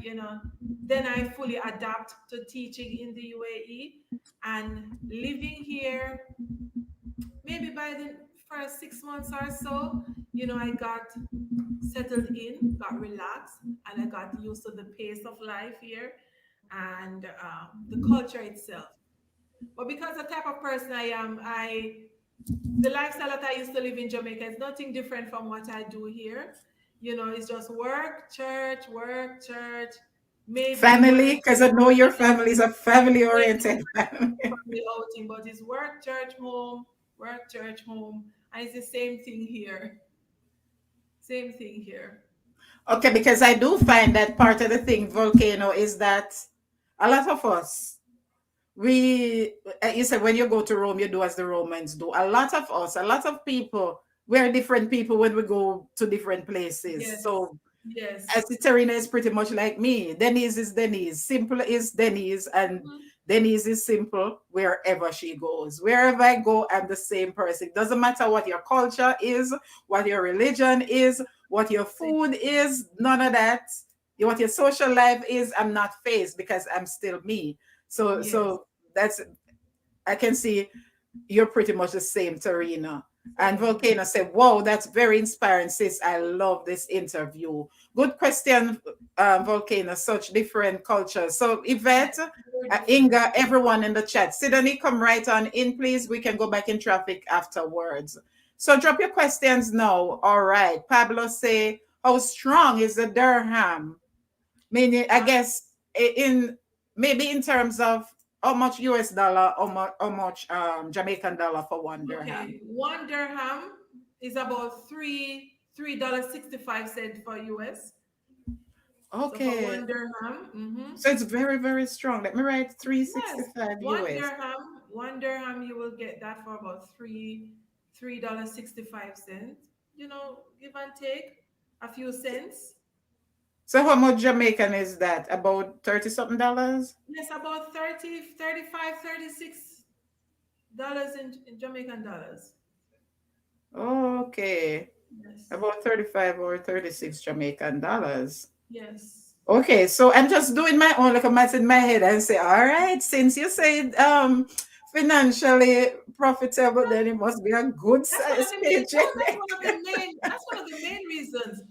then I fully adapt to teaching in the UAE and living here. Maybe by the first 6 months or so, I got settled in, got relaxed, and I got used to the pace of life here and the culture itself. But because the type of person I am, the lifestyle that I used to live in Jamaica is nothing different from what I do here. It's just work, church, maybe Family, going because I know your family is a family maybe oriented family. family outing, but it's work, church, home, and it's the same thing here. Same thing here. Okay, because I do find that part of the thing, Volcano, is that a lot of us, you said when you go to Rome, you do as the Romans do. A lot of us, a lot of people, we're different people when we go to different places. Yes, So as yes. Terina is pretty much like me. Denise is Denise. Simple is Denise. And Mhm. Denise is simple wherever she goes. Wherever I go, I'm the same person. It doesn't matter what your culture is, what your religion is, what your Same. food is, none of that. What your social life is, I'm not phased because I'm still me. So Yes. so that's I can see you're pretty much the same, Terina. And Same. Volcano said, "Wow, that's very inspiring, sis. I love this interview." Good question, Volcano. Such different cultures. So, Yes, Yvette, very different. Inga, everyone in the chat. Sidonie, come right on in, please. We can go back in traffic afterwards. So, drop your questions now. All right. Pablo say, "How strong is the dirham?" Meaning, I Uh, guess in maybe in terms of how much US dollar, how much Jamaican dollar for one dirham. okay, one dirham is about $3 $65 for US. So for Okay. one dirham, So it's very, very strong. Let me write yes, 365 US. one dirham, you will get that for about $3 $65. Give and take a few cents. So how much Jamaican is that? About 30 something dollars? Yes, about 30, 35, $36 in Jamaican dollars. Okay. Yes. About 35 or 36 Jamaican dollars. Yes. Okay, so I'm just doing my own little math in my head and say, all right, since you said financially profitable, then it must be a good That's one of size the main. paycheck. Oh, that's one of the main. That's one of the main reasons.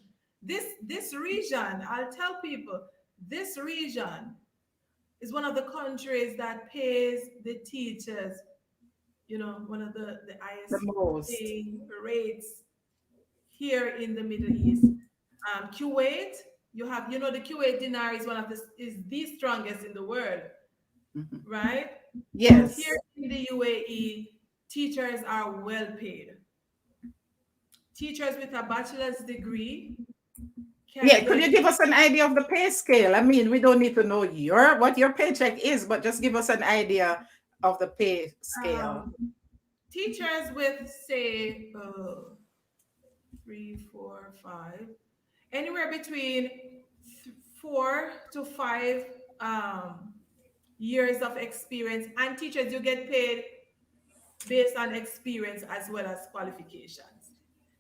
This region, I'll tell people, this region is one of the countries that pays the teachers. One of the The highest most. paying rates here in the Middle East. Kuwait, the Kuwait dinar is the strongest in the world, Mhm. right? But here Yes. in the UAE, teachers are well paid. Teachers with a bachelor's degree Yeah, can could you get give us an idea of the pay scale? I mean, we don't need to know what your paycheck is, but just give us an idea of the pay scale. um, teachers with, say, three, four, five, anywhere between 4 to 5 um, years of experience. And teachers, you get paid based on experience as well as qualifications.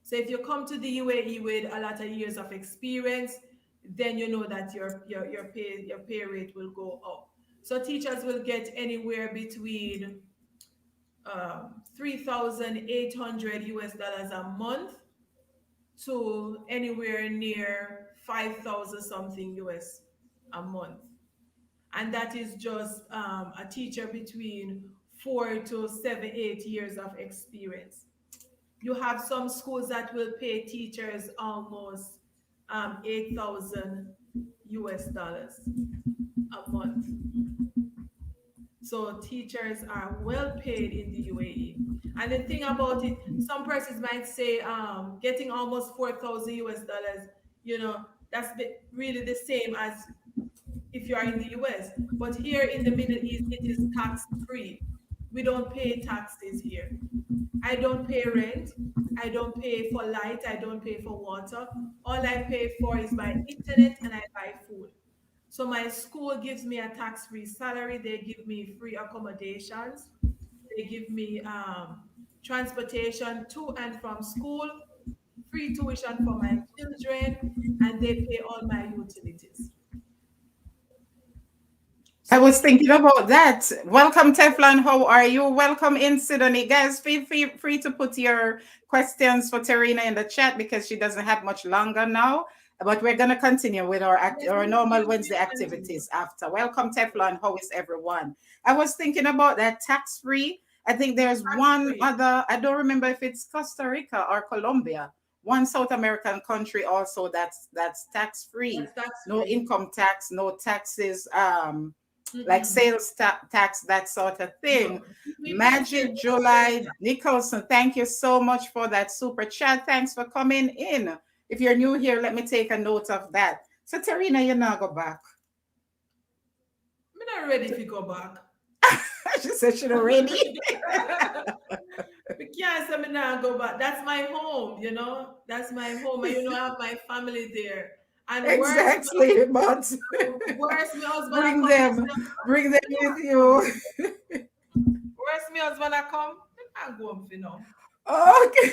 So if you come to the UAE with a lot of years of experience, then you know that your pay rate will go up. So teachers will get anywhere between 3,800 US dollars a month to anywhere near 5,000 something US a month. And that is just a teacher between 4 to 7, 8 years of experience. You have some schools that will pay teachers almost 8,000 US dollars a month. So teachers are well paid in the UAE. And the thing about it, some persons might say getting almost 4,000 US dollars, that's really the same as if you are in the US. But here in the Middle East, it is tax free. We don't pay taxes here. I don't pay rent. I don't pay for light. I don't pay for water. All I pay for is my internet and I buy food. So my school gives me a tax-free salary. They give me free accommodations. They give me transportation to and from school, free tuition for my children, and they pay all my utilities. I So was it's thinking about that. Welcome, Teflon. How are you? Welcome in, Sidonie. Guys, feel free to put your questions for Terrena in the chat because she doesn't have much longer now. But we're going to continue with yes, our normal Wednesday we'll continue. activities after. Welcome, Teflon. How is everyone? I was thinking about that tax free. I think there's Tax one free. other, I don't remember if it's Costa Rica or Colombia, one South American country also that's tax free. That's tax No free. income tax, no taxes. Like Mm-mm. sales tax, that sort of thing. No, we pay Magic sales July tax. Nicholson, thank you so much for that super chat. Thanks for coming in. If you're new here, let me take a note of that. So, Terrena, you now go back. I'm not ready if you go back. She said she's ready. We can't say me now go back. That's my home. That's my home. And I have my family there. And Exactly, but worse me husband I bring come and them, say, bring them with yeah, you. worse me husband I come, I can't go home, Okay.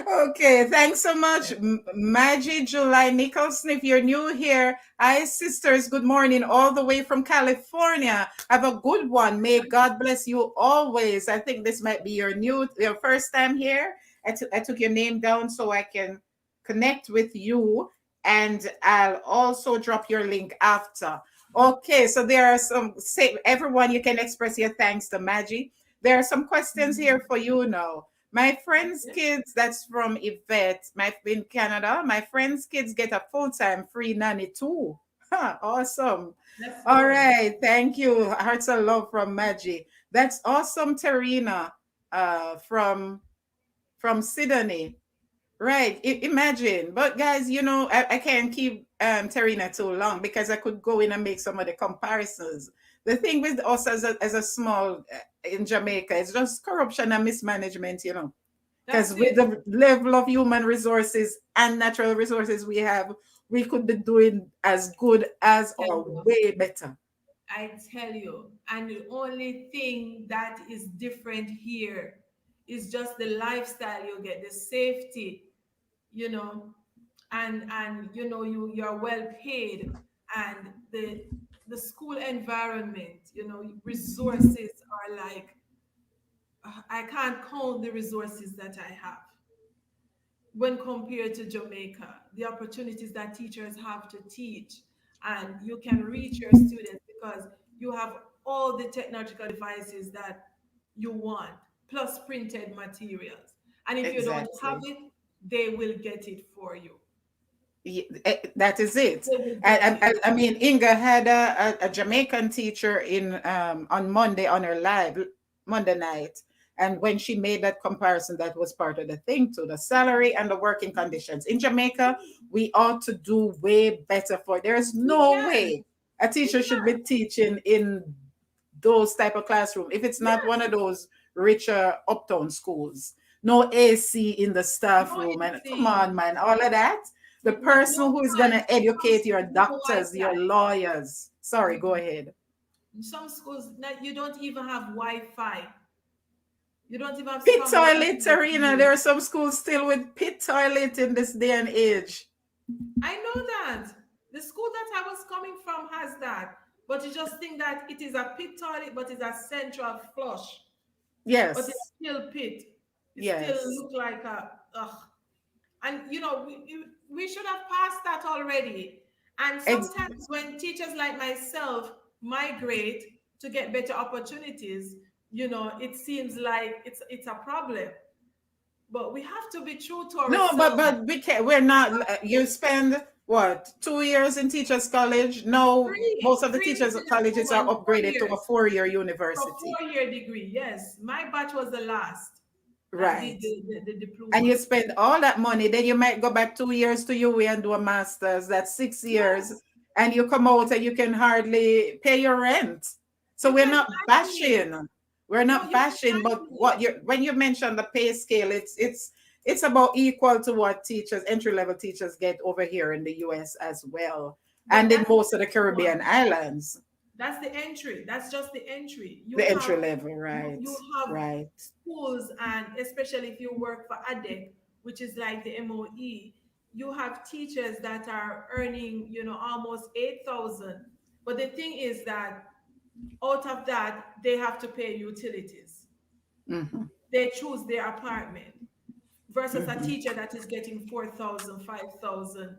Okay, thanks so much, Maggie July Nicholson. If you're new here, hi, sisters. Good morning, all the way from California. Have a good one. May God bless you always. I think this might be your first time here. I took your name down so I can connect with you, and I'll also drop your link after. Okay, so there are some, say, everyone, you can express your thanks to Maggie. There are some questions here for you now. My friend's Okay. kids, that's from Yvette, in Canada. My friend's kids get a full-time free nanny too. Huh, awesome. That's All good. right, thank you. Hearts of love from Maggie. That's awesome, Terrena, from Sydney. Right. Imagine. But guys, I can't keep Terina too long because I could go in and make some of the comparisons. The thing with us as a small in Jamaica, it's just corruption and mismanagement. Because That's with it. the level of human resources and natural resources we have, we could be doing as good as Tell or you. way better. I tell you. And the only thing that is different here is just the lifestyle you get, the safety, you know, and you're well paid, and the school environment, resources are like, I can't count the resources that I have when compared to Jamaica, the opportunities that teachers have to teach, and you can reach your students because you have all the technological devices that you want, plus printed materials. And if you don't have Exactly. it, they will get it for you. That is it. They will I, get I, it. I mean, Inga had a Jamaican teacher in on Monday on her live Monday night, and when she made that comparison, that was part of the thing too, the salary and the working conditions in Jamaica. We ought to do way better for. There's We no can. way a We teacher should be can. teaching in those type of classroom if it's not one Yes. of those richer uptown schools. No AC in the staff No room, and come on, AC. man, all of that. The person No who is going fun. to Some educate your schools, no doctors, your Wi-Fi. lawyers. Sorry, go ahead. Some schools, you don't even have Wi-Fi. You don't even have Pit strong toilet, Wi-Fi to Terina. There use. are some schools still with pit toilet in this day and age. I know that. The school that I was coming from has that. But you just think that it is a pit toilet, but it's a central flush. But it's Yes, still pit. It still yes. look like a ugh. And we should have passed that already. And Ex- sometimes when teachers like myself migrate to get better opportunities, it seems like it's a problem. But we have to be true to no, but ourselves. but we can we're not. You spend what 2 years in teachers college? No, most of the Three teachers colleges are diploma and four upgraded to a years 4-year for university. 4 year degree. Yes, my batch was the last that did Right. the And you diploma. spend all that money, then you might go back 2 years to UWE and do a master's. That's 6 years, Yes, and you come out and you can hardly pay your rent. So you we're can not imagine. bashing. We're No, not you can bashing, but imagine. when you mention the pay scale, it's about equal to what teachers, entry level teachers get over here in the US as well, But and in that's most of the the Caribbean one. islands. That's the entry. That's just the entry. You The entry have level, you right? you have Right. schools, and especially if you work for ADEC, which is like the MOE, you have teachers that are earning, almost 8,000. But the thing is that out of that, they have to pay utilities. Hmm. They choose their apartment versus a Hmm. teacher that is getting 4,000, 5,000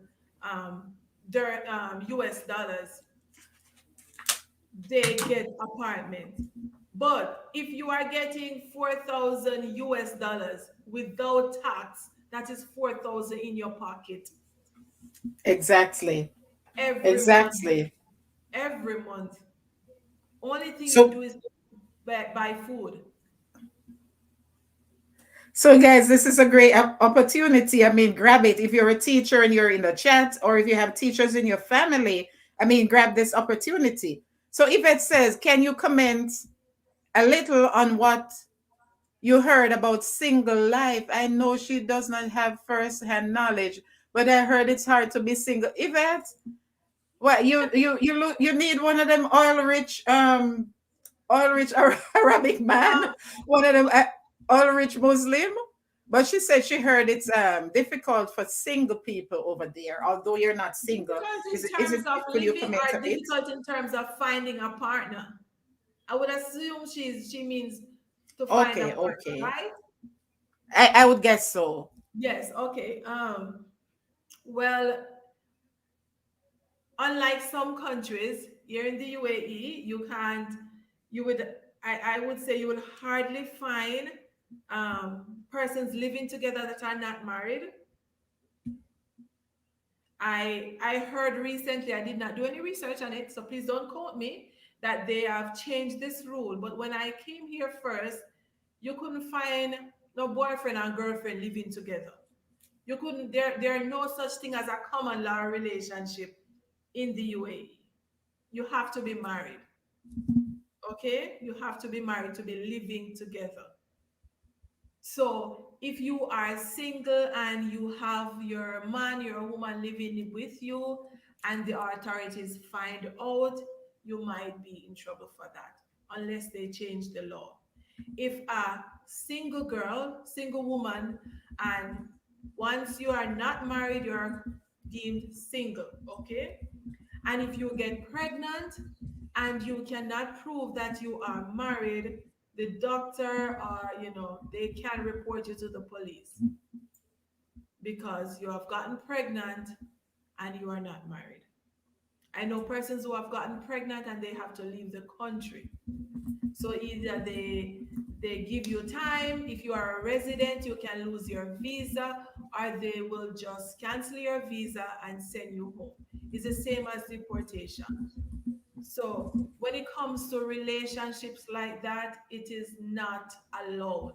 US dollars. They get apartment. But if you are getting 4,000 US dollars without tax, that is 4,000 in your pocket Exactly. every month. Exactly. Every month. Only thing you So do is buy food. So, guys, this is a great opportunity. I mean, grab it. If you're a teacher and you're in the chat, or if you have teachers in your family, I mean, grab this opportunity. So, if it says, can you comment a little on what you heard about single life? I know she does not have first-hand knowledge, but I heard it's hard to be single. Yvette, what you need one of them oil rich Arabic man, Um, one of them. all rich Muslim. But she said she heard it's difficult for single people over there. Although you're not single, Difficult is in it? Is terms it? of Could you living comment or on it? difficult in terms of finding a partner? I would assume she means to find a Okay, partner, okay. right? I would guess so. Yes, okay. Well, unlike some countries here in the UAE, you can't, you would, I would say you will hardly find persons living together that are not married. I heard recently, I did not do any research on it, so please don't quote me, that they have changed this rule. But when I came here first, you couldn't find no boyfriend and girlfriend living together. You couldn't, there are no such thing as a common law relationship in the UAE. You have to be married. Okay? You have to be married to be living together. So if you are single and you have your man, your woman living with you, and the authorities find out, you might be in trouble for that unless they change the law. If a single girl, single woman, and once you are not married, you're deemed single, okay? And if you get pregnant and you cannot prove that you are married, the doctor or they can report you to the police because you have gotten pregnant and you are not married. I know persons who have gotten pregnant and they have to leave the country. So either they give you time. If you are a resident, you can lose your visa, or they will just cancel your visa and send you home. It's the same as deportation. So when it comes to relationships like that, it is not allowed.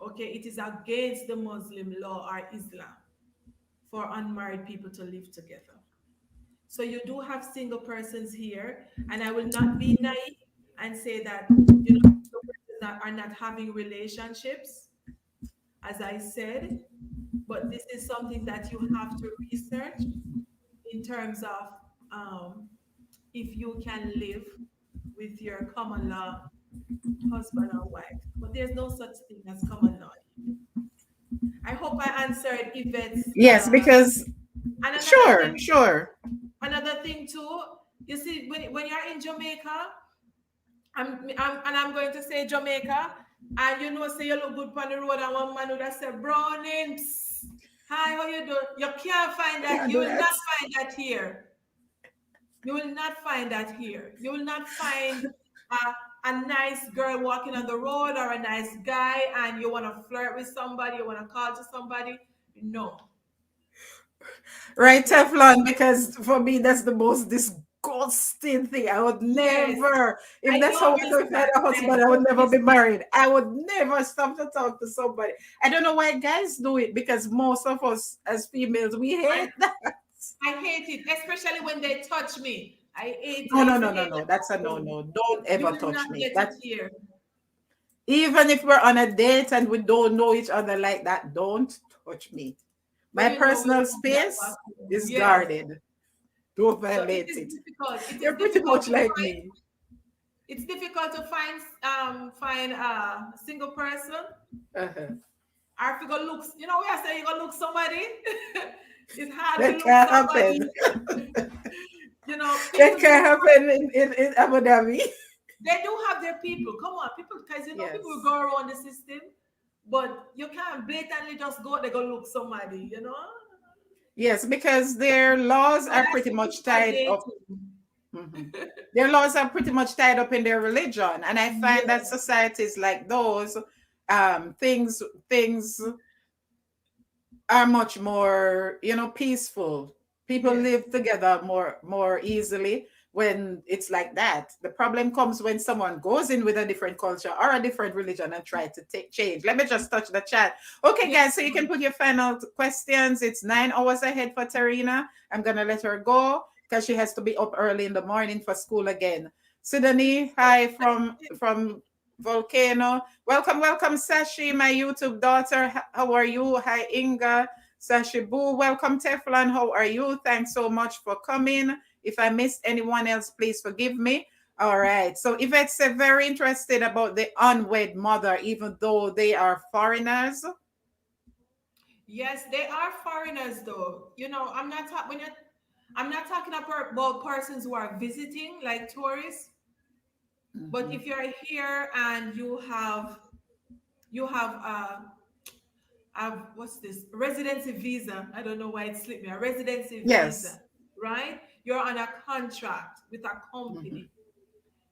Okay, it is against the Muslim law or Islam for unmarried people to live together. So you do have single persons here, and I will not be naive and say that single persons are not having relationships, as I said, but this is something that you have to research in terms of um, if you can live with your common law husband or wife. But there's no such thing as common law. I hope I answered Yvette's. Yes, because And sure, sure. another thing too. You see, when you're in Jamaica, and I'm going to say Jamaica, and say you look good on the road, and one man would have said, "Browning, psst, hi, how you doing?" You can't find that. Can't You do will that. not find that here. You will not find that here. You will not find a nice girl walking on the road or a nice guy and you want to flirt with somebody, you want to call to somebody. No. Right, Okay. Teflon, because for me that's the most disgusting thing. I would Yes. never, if I that's don't how I miss could find that. a I husband, I would don't never miss be that. married. I would never stop to talk to somebody. I don't know why guys do it because most of us as females we I, hate that. I hate it, especially when they touch me. I hate No, I no, used to no, no, hate no. that. That's a no, No. no. Don't You ever will not touch me. get it That here. even if we're on a date and we don't know each other like that, don't touch me. When My you know we personal have that space vacuum. is Yes. guarded. Don't So it violate is it. difficult. It is You're pretty difficult much to like find. me. It's difficult to find a single person. Uh-huh. Or if you go look, we are saying you go look somebody. It's hard to That look can't happen. somebody. People That do can't happen in Abu Dhabi. they do have their people. Come on, people, because people will Yes. go around the system, but you can't blatantly just go. They go look somebody. Yes, because their laws So are that's pretty much typical tied up. dating. Mhm. Their laws are pretty much tied up in their religion. And I find that Yes, societies like those, things are much more, peaceful. People yes, live together more easily when it's like that. The problem comes when someone goes in with a different culture or a different religion and try to take change. Let me just touch the chat. Okay, yes. guys, so you can put your final questions. It's 9 hours ahead for Terrena. I'm gonna let her go because she has to be up early in the morning for school again. Sidonie, hi from Volcano. Welcome, welcome, Sashi, my YouTube daughter. How are you? Hi, Inga. Sashi Boo. Welcome, Teflon. How are you? Thanks so much for coming. If I missed anyone else, please forgive me. All right. So Yvette's very interested about the unwed mother, even though they are foreigners. Yes, they are foreigners though. I'm not talking when you're I'm not talking about persons who are visiting like tourists, but Mhm. if you're here and you have what's this residency visa. I don't know why it slipped me. A residency Yes. visa, right? You're on a contract with a Mhm. company.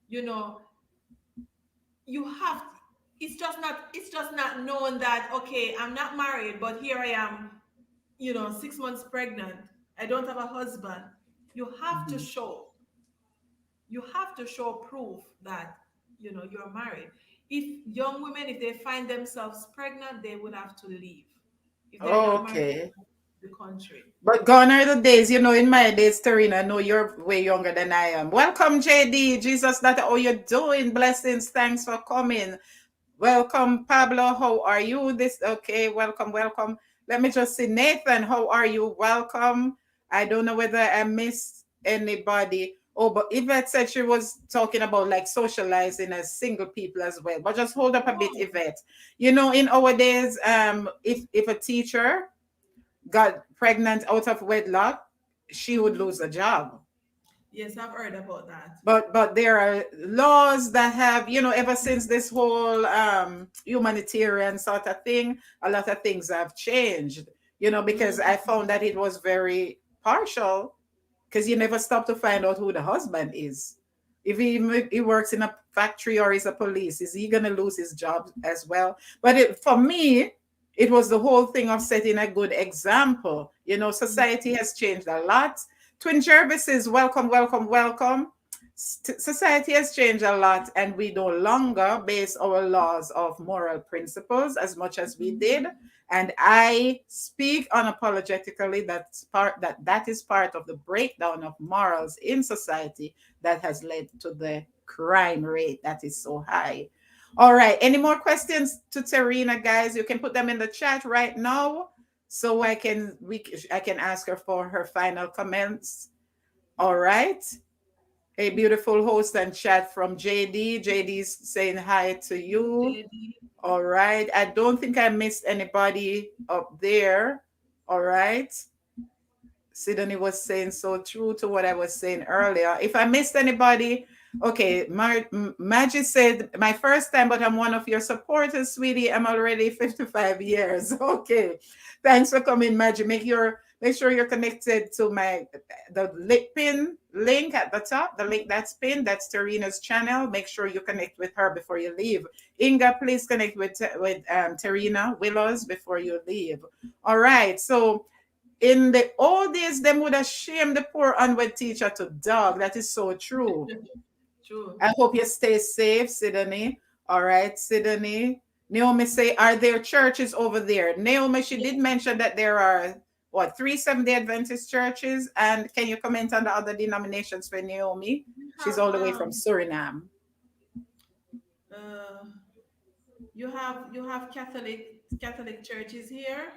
You know, you have it's just not known that okay, I'm not married, but here I am, 6 months pregnant. I don't have a husband. You have to Mhm. show you have to show proof that you're married. If young women, if they find themselves pregnant, they would have to leave. If they're not married, Okay. the country. But gone are the days, in my days, Terrena, I know you're way younger than I am. Welcome, JD. Jesus, that how you doing? Blessings. Thanks for coming. Welcome, Pablo. How are you? Okay, welcome, welcome. Let me just see. Nathan, how are you? Welcome. I don't know whether I missed anybody. Oh, but Yvette said she was talking about like socializing as single people as well. But just hold up a bit, Oh, Yvette. In our days, if a teacher got pregnant out of wedlock, she would hmm, lose a job. yes, I've heard about that. But there are laws that have, ever since this whole humanitarian sort of thing, a lot of things have changed, because I Mm, found that it was very partial, because you never stop to find out who the husband is. If he works in a factory or is a police, is he going to lose his job as well? But for me, it was the whole thing of setting a good example. mm, Society has changed a lot. Twin Jervises, welcome, welcome, welcome. Society has changed a lot, and we no longer base our laws of moral principles as much as we did. mhm, And I speak unapologetically that is part of the breakdown of morals in society that has led to the crime rate that is so high. All right. Any more questions to Terrena, guys? You can put them in the chat right now, so I can ask her for her final comments. All right. A beautiful host and chat from JD. JD's saying hi to you. JD. All right. I don't think I missed anybody up there. All right. Sydney was saying so true to what I was saying earlier. If I missed anybody, okay. Maggie said, my first time, but I'm one of your supporters, sweetie. I'm already 55 years. Okay. Thanks for coming, Maggie. Make sure you're connected to the pin link at the top, the link that's pinned. That's Terrena's channel. Make sure you connect with her before you leave. Inga, please connect with Terrena Willows before you leave. All right. So in the old days, them would have shamed the poor unwed teacher to dog. That is so true. True. I hope you stay safe, Sydney. All right, Sydney. Naomi say, are there churches over there? Naomi, she did Yes. mention that there are what, 3 Seventh-day Adventist churches. And can you comment on the other denominations for Naomi? You She's have all the way from Suriname. uh you have Catholic churches here,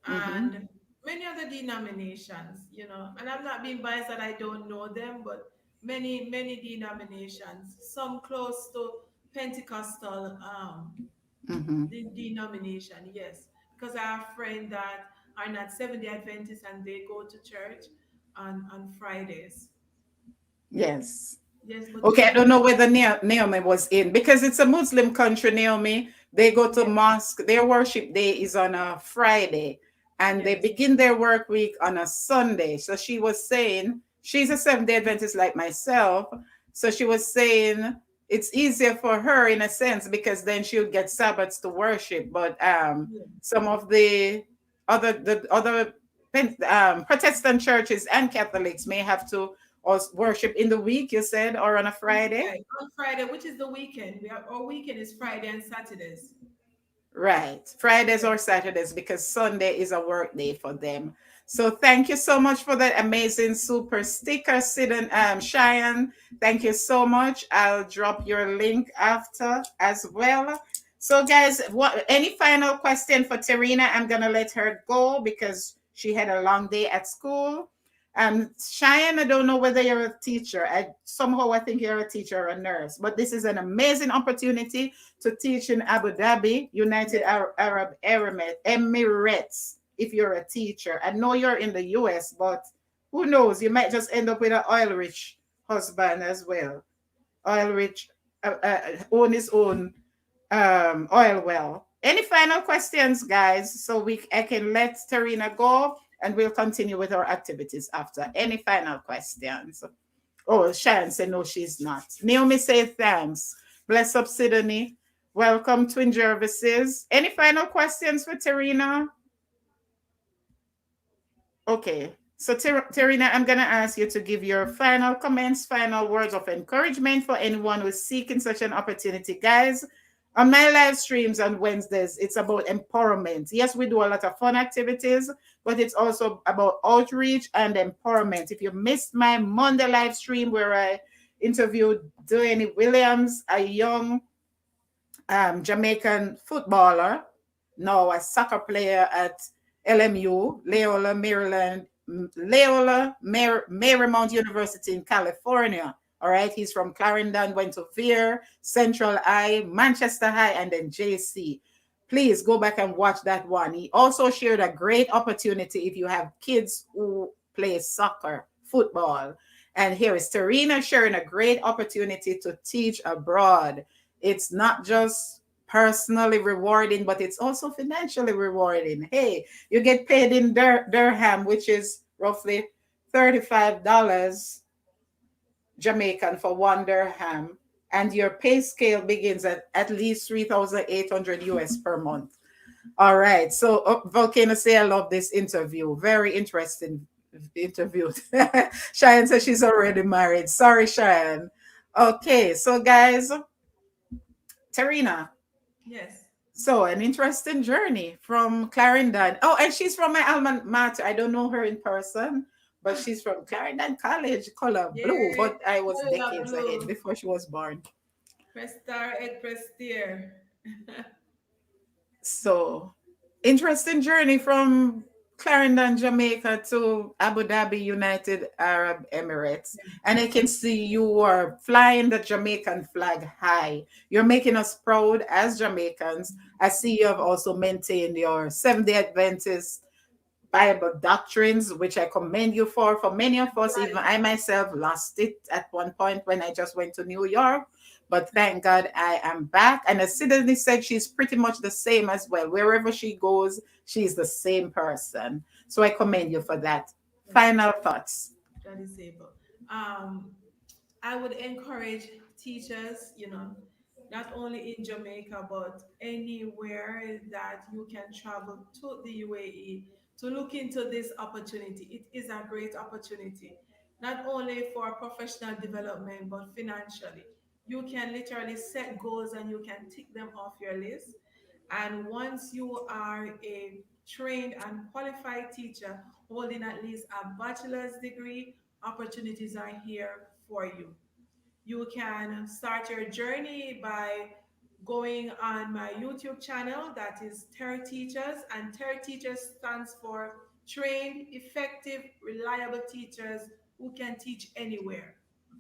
Mm-hmm. and many other denominations, and I'm not being biased that I don't know them, but many denominations, some close to Pentecostal Mm-hmm. denomination, yes, because I have friends that are not Seventh-day Adventists and they go to church on Fridays. Yes. Yes, but Okay, I don't you know whether Naomi was in because it's a Muslim country, Naomi. They go to yes, mosque. Their worship day is on a Friday and they yes, begin their work week on a Sunday. So she was saying, she's a Seventh-day Adventist like myself. So she was saying it's easier for her in a sense because then she would get Sabbaths to worship. But yes. some of the other Protestant churches and Catholics may have to or worship in the week, you said, or on a Friday? Right. On Friday, which is the weekend. Our weekend is Friday and Saturdays. Right. Fridays Yes. or Saturdays because Sunday is a work day for them. So thank you so much for that amazing super sticker, Sid and Cheyenne. Thank you so much. I'll drop your link after as well. So guys, what any final question for Terrena? I'm gonna let her go because she had a long day at school. Cheyenne, I don't know whether you're a teacher. I think you're a teacher or a nurse, but this is an amazing opportunity to teach in Abu Dhabi, United Yes. Arab Emirates. If you're a teacher, I know you're in the US, but who knows? You might just end up with an oil rich husband as well. Oil rich, own his own oil well. Any final questions, guys? So I can let Terrena go and we'll continue with our activities after. Any final questions? Oh, Sharon said no, she's not. Naomi said thanks. Bless up, Sydney. Welcome, Twin Jervises. Any final questions for Terrena? Okay. So, Terrena, I'm going to ask you to give your final comments, final words of encouragement for anyone who's seeking such an opportunity. Guys, on my live streams on Wednesdays, it's about empowerment. Yes, we do a lot of fun activities, but it's also about outreach and empowerment. If you missed my Monday live stream where I interviewed Delaney Williams, a young Jamaican footballer, now a soccer player at LMU, Marymount University in California. All right, he's from Clarendon, went to Veer, Central I, Manchester High, and then JC. Please go back and watch that one. He also shared a great opportunity if you have kids who play soccer, football. And here is Terrena sharing a great opportunity to teach abroad. It's not just personally rewarding, but it's also financially rewarding. Hey, you get paid in dirham, which is roughly $35 Jamaican for one dirham, and your pay scale begins at least 3,800 US per month. All right. So, Volcano say, I love this interview. Very interesting interview. Cheyenne says she's already married. Sorry, Cheyenne. Okay. So, guys, Terrena. Yes. So, an interesting journey from Clarendon. Oh, and she's from my alma mater. I don't know her in person, but she's from Clarendon College, color blue. Yay. But I was Color decades ahead blue. before she was born. Press star, egg, press steer. So, interesting journey from Clarendon, Jamaica to Abu Dhabi, United Arab Emirates. And I can see you are flying the Jamaican flag high. You're making us proud as Jamaicans. I see you have also maintained your Seventh-day Adventist Bible doctrines, which I commend you for. For many of us, even I myself lost it at one point when I just went to New York. But thank God I am back. And as Sydney said, she's pretty much the same as well. Wherever she goes, she's the same person. So I commend you for that. Final thoughts. That is able. Um, I would encourage teachers, not only in Jamaica, but anywhere that you can travel to the UAE to look into this opportunity. It is a great opportunity, not only for professional development, but financially. You can literally set goals and you can tick them off your list. And once you are a trained and qualified teacher holding at least a bachelor's degree, opportunities are here for you. You can start your journey by going on my YouTube channel, that is Terra Teachers, and Terra Teachers stands for Trained, Effective, Reliable Teachers who can teach anywhere.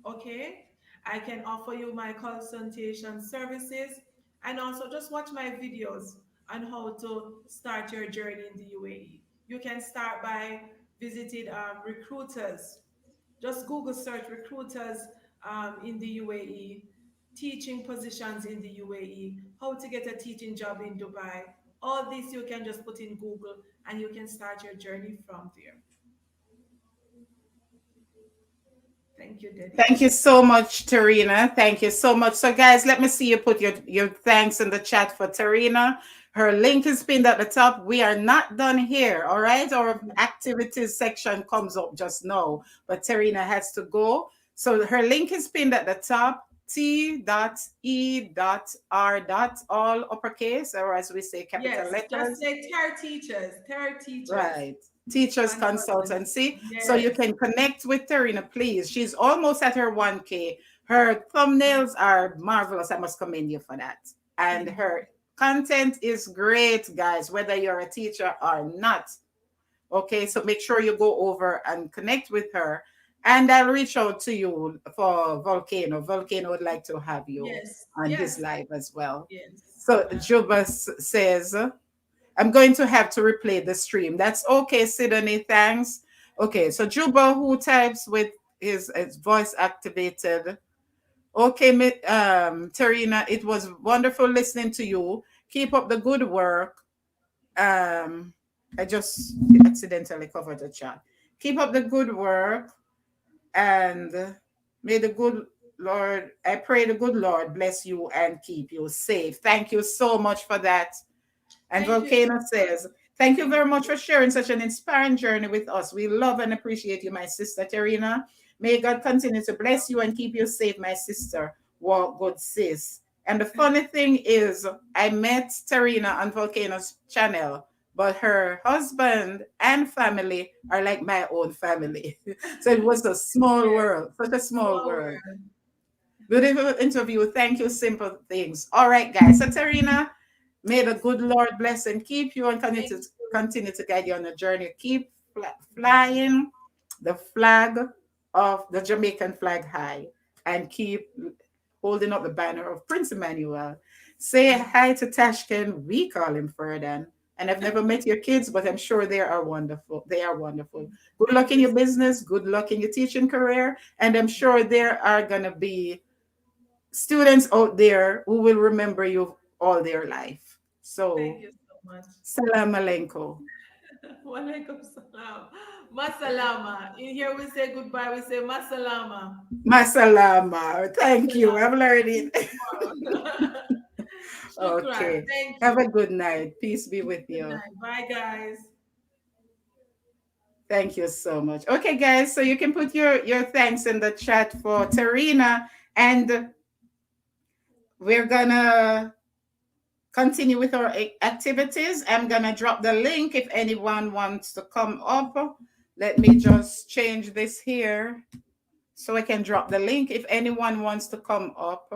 Okay? I can offer you my consultation services and also just watch my videos on how to start your journey in the UAE. You can start by visiting recruiters. Just Google search recruiters in the UAE, teaching positions in the UAE, how to get a teaching job in Dubai. All this you can just put in Google and you can start your journey from there. Thank you, Daddy. Thank you so much, Terrena. Thank you so much. So, guys, let me see you put your thanks in the chat for Terrena. Her link is pinned at the top. We are not done here, all right? Our activities section comes up just now, but Terrena has to go. So, her link is pinned at the top. T.E.R. all uppercase, or as we say, capital Yes, just letters. say Terra Teachers, Terra Teachers. Right. Teachers Consultancy. Consultancy. So you Yes. can connect with Terrena, please. She's almost at her 1K. Her thumbnails are marvelous. I must commend you for that. And her content is great, guys, whether you're a teacher or not. Okay, so make sure you go over and connect with her. And I'll reach out to you for Volcano. Volcano would like to have you Yes, on his yes, live as well. yes. So Juba says, I'm going to have to replay the stream. That's okay, Sidonie. Thanks. Okay, so Juba, who types with his voice activated. Okay, Terrena, it was wonderful listening to you. Keep up the good work. Um, I just accidentally covered the chat. Keep up the good work, and may the good Lord, I pray the good Lord bless you and keep you safe. Thank you so much for that. And Thank you so Volcano much. says, thank you Thank very much you. for sharing such an inspiring journey with us. We love and appreciate you, my sister Terrena. May God continue to bless you and keep you safe, my sister. Walk good, sis. And the funny thing is, I met Terrena on Volcano's channel, but her husband and family are like my own family. So it was a small Yes, world, such a small small world. world. Beautiful interview. Thank you, Simple Things. All right, guys. So, Terrena, may the good Lord bless and keep you and Thank you. continue to guide you on the journey. Keep flying the flag of the Jamaican flag high and keep holding up the banner of Prince Emmanuel. Say hi to Tashken. We call him Ferdinand. And I've never met your kids, but I'm sure they are wonderful. They are wonderful. Good Thank luck in you. your business. Good luck in your teaching career. And I'm sure there are going to be students out there who will remember you all their life. Thank So, you so much. salam alenko. Walaikum salam. Masalama. In here we say goodbye. We say masalama. Masalama. Thank you. Masalama. I'm learning. Wow. Shukran. Okay. Thank Have a you. good night. Peace be with Good you. night. Bye, guys. Thank you so much. Okay, guys. So you can put your thanks in the chat for Terrena, and we're gonna continue with our activities. I'm gonna drop the link if anyone wants to come up. Let me just change this here so I can drop the link. If anyone wants to come up,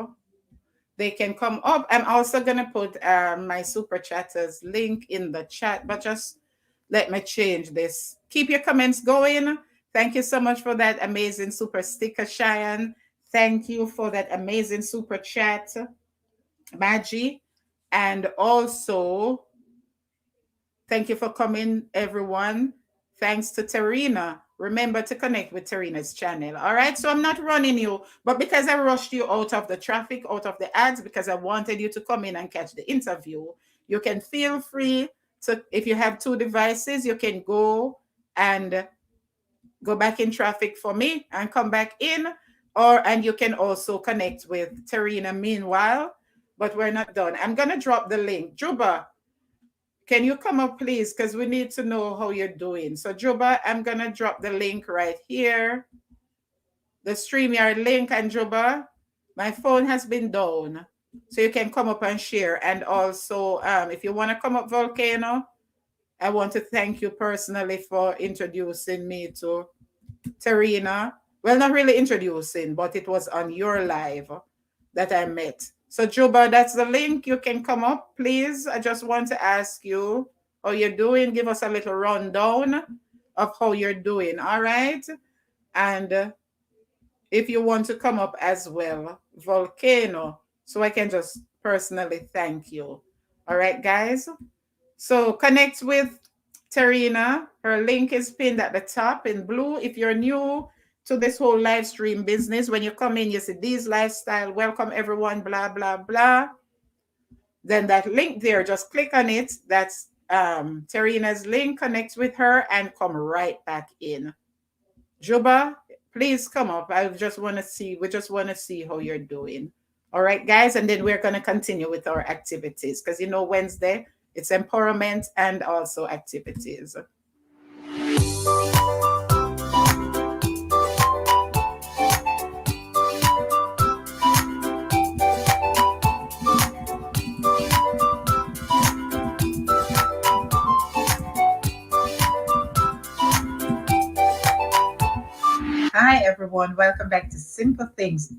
they can come up. I'm also gonna put my super chatters link in the chat, but just let me change this. Keep your comments going. Thank you so much for that amazing super sticker, Cheyenne. Thank you for that amazing super chat, Maggie. And also, thank you for coming, everyone. Thanks to Terrena. Remember to connect with Terena's channel. All right. So I'm not running you, but because I rushed you out of the traffic, out of the ads, because I wanted you to come in and catch the interview, you can feel free to, if you have two devices, you can and go back in traffic for me and come back in. And you can also connect with Terrena meanwhile. But we're not done. I'm gonna drop the link. Juba, can you come up, please? Because we need to know how you're doing. So, Juba, I'm going to drop the link right here, the StreamYard link. And Juba, my phone has been down. So you can come up and share. And also, if you want to come up, Volcano, I want to thank you personally for introducing me to Terrena. Well, not really introducing, but it was on your live that I met. So, Juba, that's the link. You can come up, please. I just want to ask you how you're doing. Give us a little rundown of how you're doing. All right. And if you want to come up as well, Volcano, so I can just personally thank you. All right, guys. So connect with Terrena. Her link is pinned at the top in blue. If you're new to this whole live stream business, when you come in, you see these lifestyle, welcome everyone, blah, blah, blah. Then that link there, just click on it. That's Terrena's link. Connect with her and come right back in. Juba, please come up. We just want to see how you're doing. All right, guys. And then we're going to continue with our activities because, Wednesday, it's empowerment and also activities. Hi, everyone. Welcome back to Simple Things.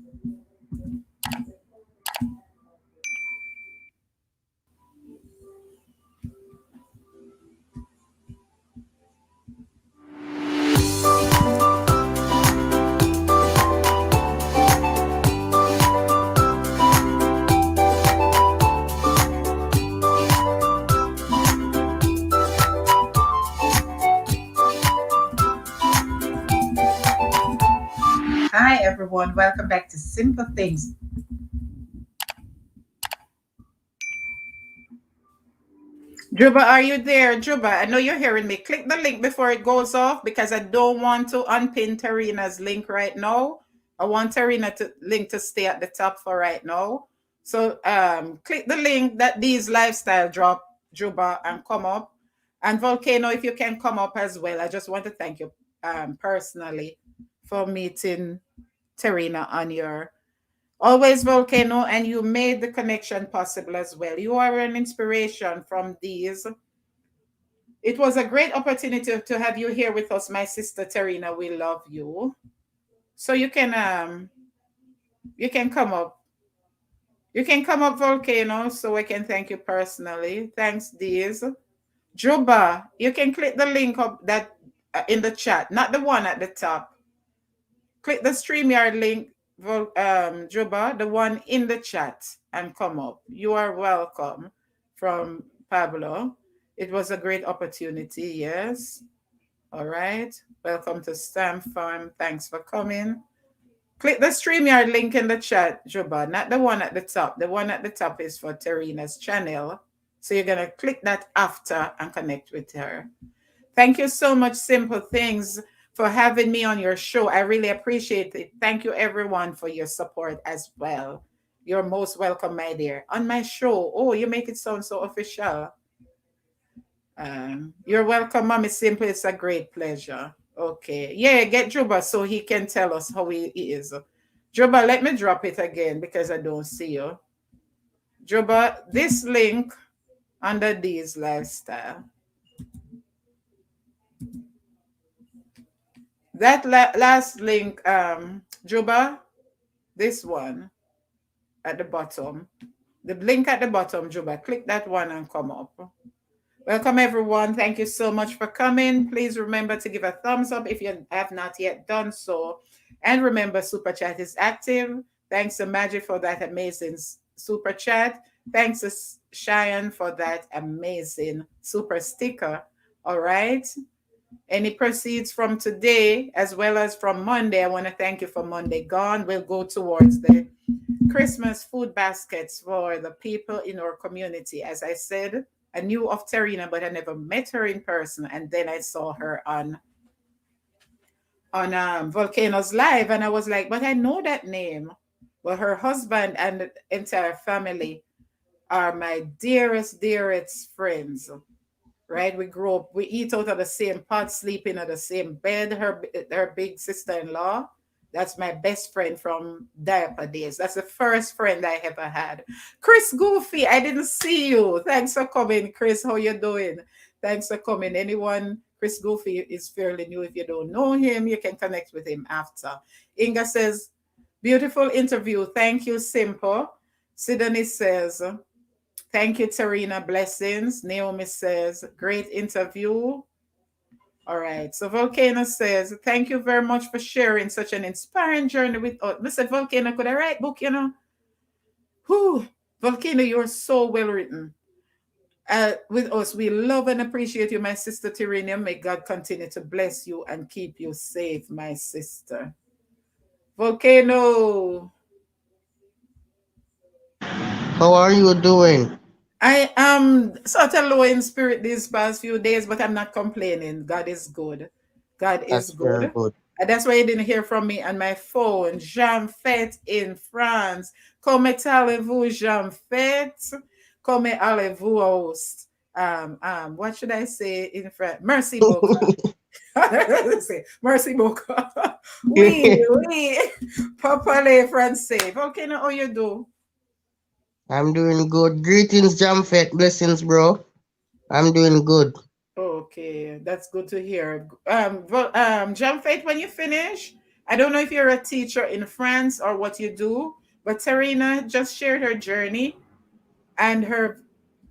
everyone. Welcome back to Simple Things. Juba, are you there? Juba, I know you're hearing me. Click the link before it goes off because I don't want to unpin Terrena's link right now. I want Terrena to link to stay at the top for right now. So click the link that these lifestyle drop, Juba, and come up. And Volcano, if you can come up as well. I just want to thank you personally for meeting Terrena on your always Volcano, and you made the connection possible as well. You are an inspiration from these. It was a great opportunity to have you here with us, my sister Terrena. We love you. So you can come up. You can come up, Volcano, so I can thank you personally. Thanks, Deez. Juba, you can click the link up that in the chat, not the one at the top. Click the StreamYard link, Juba, the one in the chat, and come up. You are welcome from Pablo. It was a great opportunity, yes. All right. Welcome to Stamp Farm. Thanks for coming. Click the StreamYard link in the chat, Juba, not the one at the top. The one at the top is for Terrena's channel. So you're going to click that after and connect with her. Thank you so much, Simple Things, for having me on your show. I really appreciate it. Thank you, everyone, for your support as well. You're most welcome, my dear. On my show. Oh, you make it sound so official. You're welcome, Mommy Simple. It's a great pleasure. Okay. Yeah, get Juba so he can tell us how he is. Juba, let me drop it again because I don't see you. Juba, this link under these lifestyle. That last link, Juba, this one at the bottom. The link at the bottom, Juba, click that one and come up. Welcome, everyone. Thank you so much for coming. Please remember to give a thumbs up if you have not yet done so. And remember, Super Chat is active. Thanks to Magic for that amazing Super Chat. Thanks to Cheyenne for that amazing super sticker. All right. Any proceeds from today as well as from Monday, I want to thank you for Monday Gone, will go towards the Christmas food baskets for the people in our community. As I said, I knew of Terrena, but I never met her in person. And then I saw her on Volcanoes Live, and I was like, but I know that name. Well, her husband and the entire family are my dearest, dearest friends. Right? We grew up, we eat out of the same pot, sleeping at the same bed. Her big sister-in-law, that's my best friend from diaper days. That's the first friend I ever had. Chris Goofy, I didn't see you. Thanks for coming, Chris. How you doing? Thanks for coming. Anyone, Chris Goofy is fairly new. If you don't know him, you can connect with him after. Inga says, beautiful interview. Thank you, Simple. Sidonie says, thank you, Terrena. Blessings. Naomi says, great interview. All right. So Volcano says, thank you very much for sharing such an inspiring journey with us. Listen, Volcano, could I write book, you know? Whew. Volcano, you're so well written. With us, we love and appreciate you, my sister Terrena. May God continue to bless you and keep you safe, my sister. Volcano. How are you doing? I am sort of low in spirit these past few days, but I'm not complaining. God is good. God is That's very good. good. And that's why you didn't hear from me on my phone. Jean Fête in France. Comment allez-vous, Jean Fête? Comment allez-vous, host? What should I say in French? Merci beaucoup. Merci beaucoup. Oui, oui. Papa le français. Okay, now how you do? I'm doing good. Greetings, Jamfet. Blessings, bro. I'm doing good. Okay, that's good to hear. John Faith, when you finish, I don't know if you're a teacher in France or what you do, but Terrena just shared her journey and her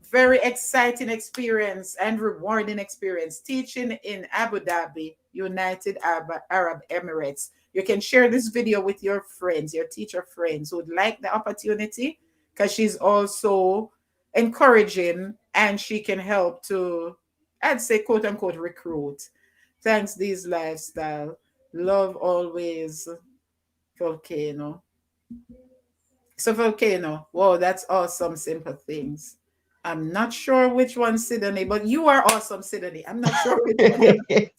very exciting experience and rewarding experience teaching in Abu Dhabi, United Arab Emirates. You can share this video with your friends, your teacher friends who would like the opportunity because she's also encouraging and she can help to, I'd say, quote unquote, recruit. Thanks, these lifestyle. Love always. Volcano. So volcano. Whoa, that's awesome. Simple things. I'm not sure which one Sydney, but you are awesome, Sydney. I'm not sure which one you're.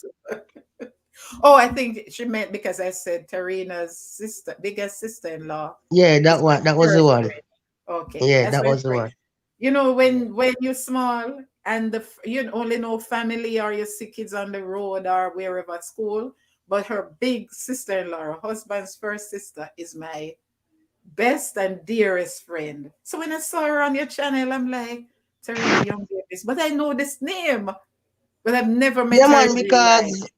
Oh, I think she meant because I said Terrena's sister, biggest sister-in-law, Yeah, is that one. That was her the one. friend. Okay, Yeah, that's that my was the friend. one. You know, when you're small and you only know family or you see kids on the road or wherever at school, but her big sister-in-law, her husband's first sister, is my best and dearest friend. So when I saw her on your channel, I'm like, Terrena Young Davis, but I know this name, but I've never met Yeah, her in man, real life. because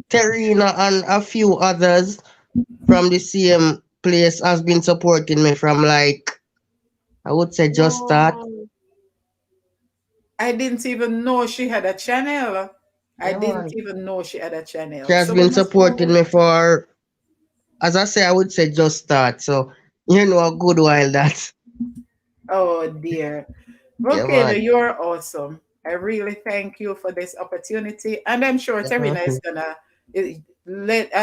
Terrena and a few others from the same place has been supporting me from like I would say just start. Whoa. I didn't even know she had a channel. I Yeah, didn't man. even know she had a She channel. has So been when I supporting saw, me for, as I say, I would say just start. So you know a good while that. oh dear. Yeah, Okay, no, man. you're awesome. I really thank you for this opportunity. And I'm sure Terina is Definitely. gonna let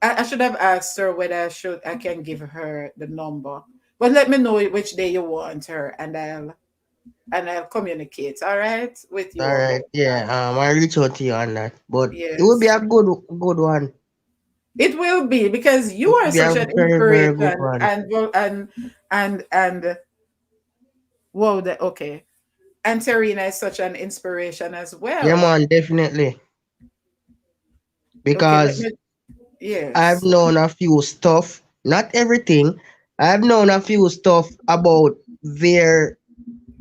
I should have asked her whether I can give her the number. But let me know which day you want her and I'll communicate, all right, with you All right. about Yeah. that. I'll reach out to you on that. But it would be Yes. a good one. It will be because you It are would be a such an very good inspiration one. and whoa the okay. And Terina is such an inspiration as Yeah, well. man. Definitely. Okay, let Because me I've yes. known a few stuff, not everything. I've known a few stuff about their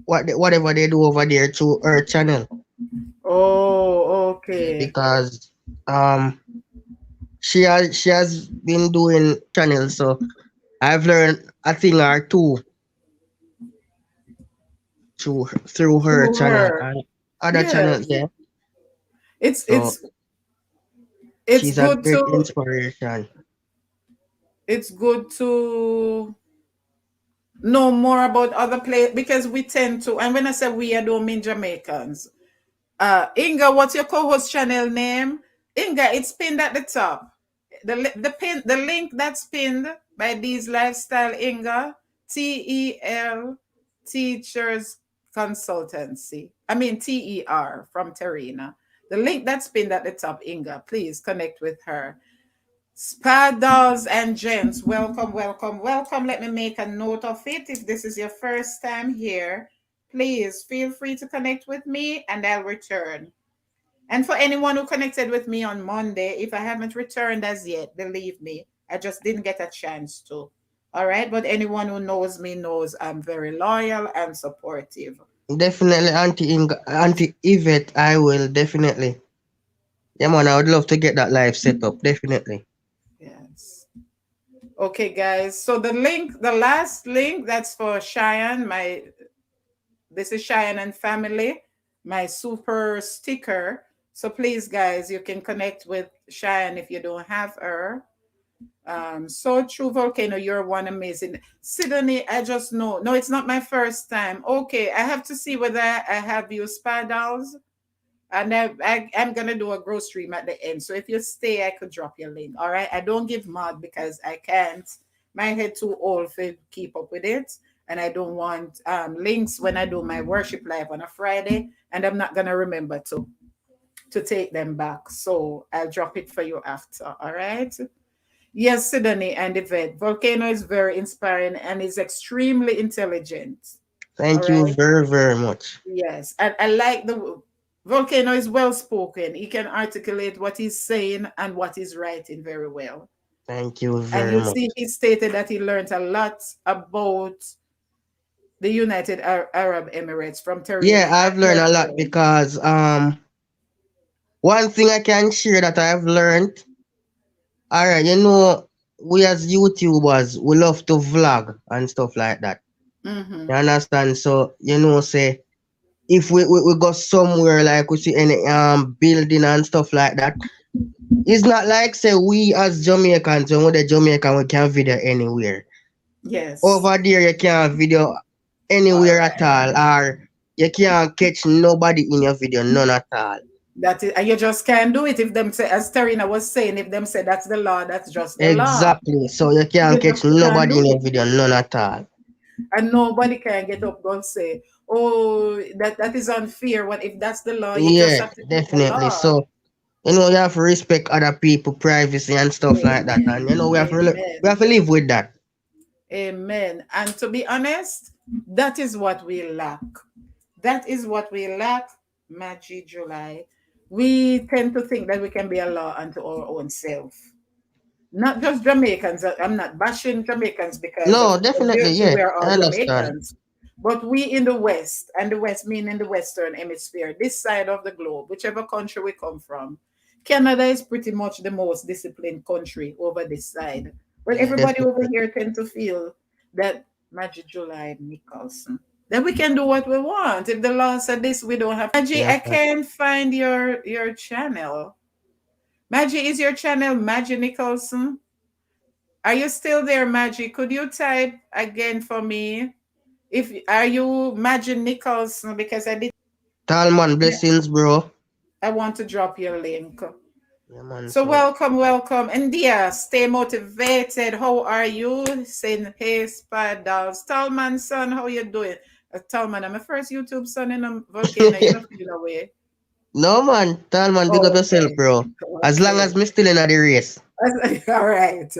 whatever they do over there through her channel. Oh, Yeah, okay. because um she has been doing channels, so I've learned a thing or two through her Through channel her. and other channels. Yes. Yeah, It's so it's it's she's a good great to inspiration. it's good to know more about other places because we tend to, and when I say we, I don't mean Jamaicans. Inga, what's your co-host channel name? Inga, it's pinned at the top. The link that's pinned by these lifestyle Inga, TEL Teachers Consultancy. I mean TER from Terrena. The link that's pinned at the top, Inga, please connect with her. Spadas and gents, welcome, welcome, welcome. Let me make a note of it. If this is your first time here, please feel free to connect with me and I'll return. And for anyone who connected with me on Monday, if I haven't returned as yet, believe me, I just didn't get a chance to. All right. But anyone who knows me knows I'm very loyal and supportive. Definitely, Auntie Yvette, I will definitely. Yeah, man, I would love to get that live set up. Definitely. Yes. Okay, guys. So the link, the last link, that's for Cheyenne, my this is Cheyenne and family, my super sticker. So please, guys, you can connect with Cheyenne if you don't have her. So true, Volcano, you're one amazing. Sydney, I just know. No, it's not my first time. Okay, I have to see whether I have you spa dolls. And I'm gonna do a grow stream at the end. So if you stay, I could drop your link. All right. I don't give mod because I can't. My head too old for keep up with it. And I don't want links when I do my worship live on a Friday. And I'm not gonna remember to take them back. So I'll drop it for you after. All right. Yes, Sydney and Yvette. Volcano is very inspiring and is extremely intelligent. All Thank you right. very much. Yes, and I like the Volcano is well spoken. He can articulate what he's saying and what he's writing very well. Thank you And very you much. see, he stated that he learned a lot about the United Arab Emirates from Yeah, Terrena I've and learned her a lot friend. because one thing I can share that I've learned. All right, we as YouTubers we love to vlog and stuff like that. Mm-hmm. You understand? So say if we go somewhere like we see any building and stuff like that, it's not like say we as Jamaicans when we're the Jamaican we can video anywhere. Yes. Over there you can't video All anywhere at right. all, or you can't catch nobody in your video, none at all. That is, and you just can't do it if them say, as Terrena was saying, if them say that's the law, that's just the law. Exactly. So you can't You catch just can't nobody do in a it. video, none at all. And nobody can get up and say, oh, that is unfair. What if that's the law? You just Yeah, have to keep the definitely. law. So you have to respect other people privacy and stuff like that. And Amen. we have Amen. to live with that. Amen. And to be honest, that is what we lack. That is what we lack, Maggie July. We tend to think that we can be a law unto our own self. Not just Jamaicans. I'm not bashing Jamaicans because No, of definitely, obviously yeah. we are I all understand. Jamaicans. But we in the West, and the West meaning the Western Hemisphere, this side of the globe, whichever country we come from, Canada is pretty much the most disciplined country over this side. But Yeah, everybody over definitely. here tend to feel that Magic July Nicholson. That we can do what we want. If the law said this, we don't have. Maggie, Yeah. I can't find your channel. Maggie, is your channel Maggie Nicholson? Are you still there, Maggie? Could you type again for me? If are you Maggie Nicholson? Because Talman, blessings, bro. I want to drop your link. Yeah, man. So So welcome, welcome. India, stay motivated. How are you? Saying hey Spadals. Talman son, how you doing? Talman, I'm my first YouTube son in a volcano. You know feel away. no man, Talman, big up yourself, Okay. bro. As long Okay. as me still in the race. All right.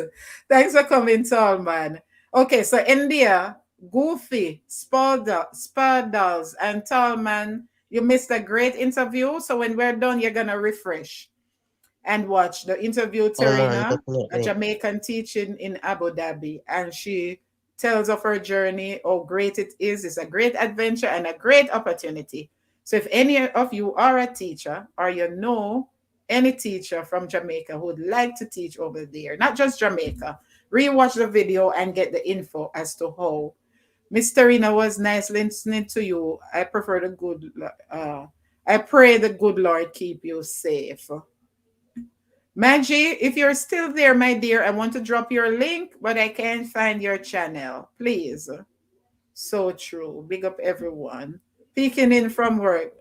Thanks for coming, tall man. Okay, so India, Goofy, Spadals, and Tall Man, you missed a great interview. So when we're done, you're gonna refresh and watch the interview Oh man, Terrena, a definitely. Jamaican teaching in Abu Dhabi, and she tells of her journey, how great it is. It's a great adventure and a great opportunity. So if any of you are a teacher or you know any teacher from Jamaica who would like to teach over there, not just Jamaica, rewatch the video and get the info as to how. Miss Terrena, was nice listening to you. I prefer the good. I pray the good Lord keep you safe. Maggie, if you're still there, my dear, I want to drop your link, but I can't find your channel. Please. So true. Big up everyone. Peeking in from work.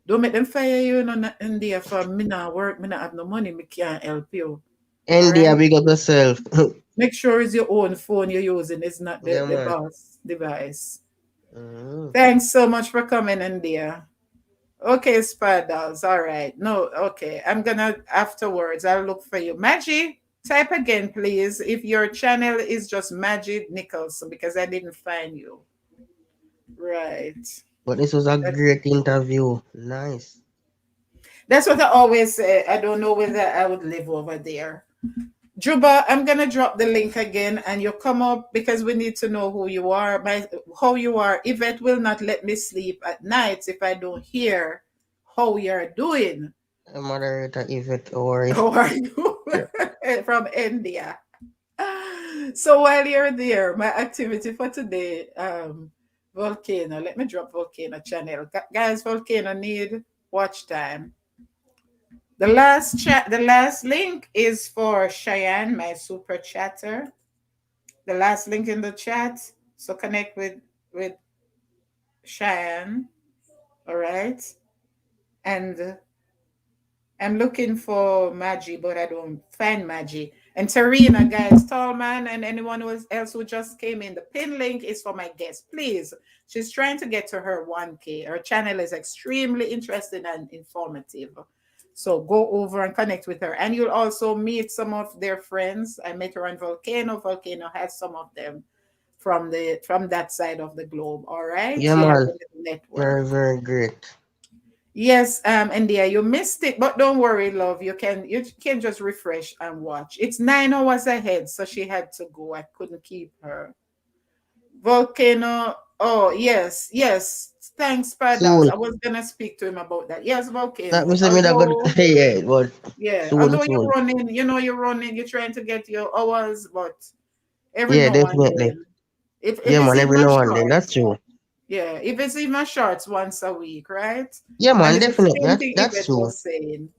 Don't make them fire you in there for me not work. Me not have no money. Me can't help you. All India, right. big up yourself. Make sure it's your own phone you're using. It's not Yeah, the man. boss device. Mm-hmm. Thanks so much for coming, India. Okay, Spadals. All right. No, okay. I'm gonna afterwards. I'll look for you. Maggie, type again, please. If your channel is just Maggie Nicholson, because I didn't find you. Right. But this was a That, great interview. Nice. that's what I always say. I don't know whether I would live over there. Juba, I'm gonna drop the link again, and you come up because we need to know who you are. How you are. Yvette will not let me sleep at night if I don't hear how you're doing. Moderator Yvette, or How are you? From India. So while you're there, my activity for today, Volcano. Let me drop Volcano channel. Guys, Volcano need watch time. The last link is for Cheyenne, my super chatter. The last link in the chat. So connect with Cheyenne. All right. And I'm looking for Maggie, but I don't find Maggie. And Terrena, guys, Tallman, and anyone else who just came in, the pin link is for my guest. Please, she's trying to get to her 1K. Her channel is extremely interesting and informative. So go over and connect with her. And you'll also meet some of their friends. I met her on Volcano. Volcano has some of them from that side of the globe. All right. yeah, You have man. a little Very, network. very great. Yes, India, you missed it, but don't worry, love. You can just refresh and watch. It's 9 hours ahead, so she had to go. I couldn't keep her. Volcano. Oh, yes, yes. Thanks, Spadals. Soon. I was gonna speak to him about that. Yes, That Volcano. was me that got Although, yeah, but yeah, soon, although you're soon. running, you're trying to get your hours, but every Yeah, now and definitely. then, if Yeah, it's man, even every a now and then. short, That's true. yeah, if it's even shorts once a week, right? Yeah, And man, it's the definitely. same thing That's Yvette true. was saying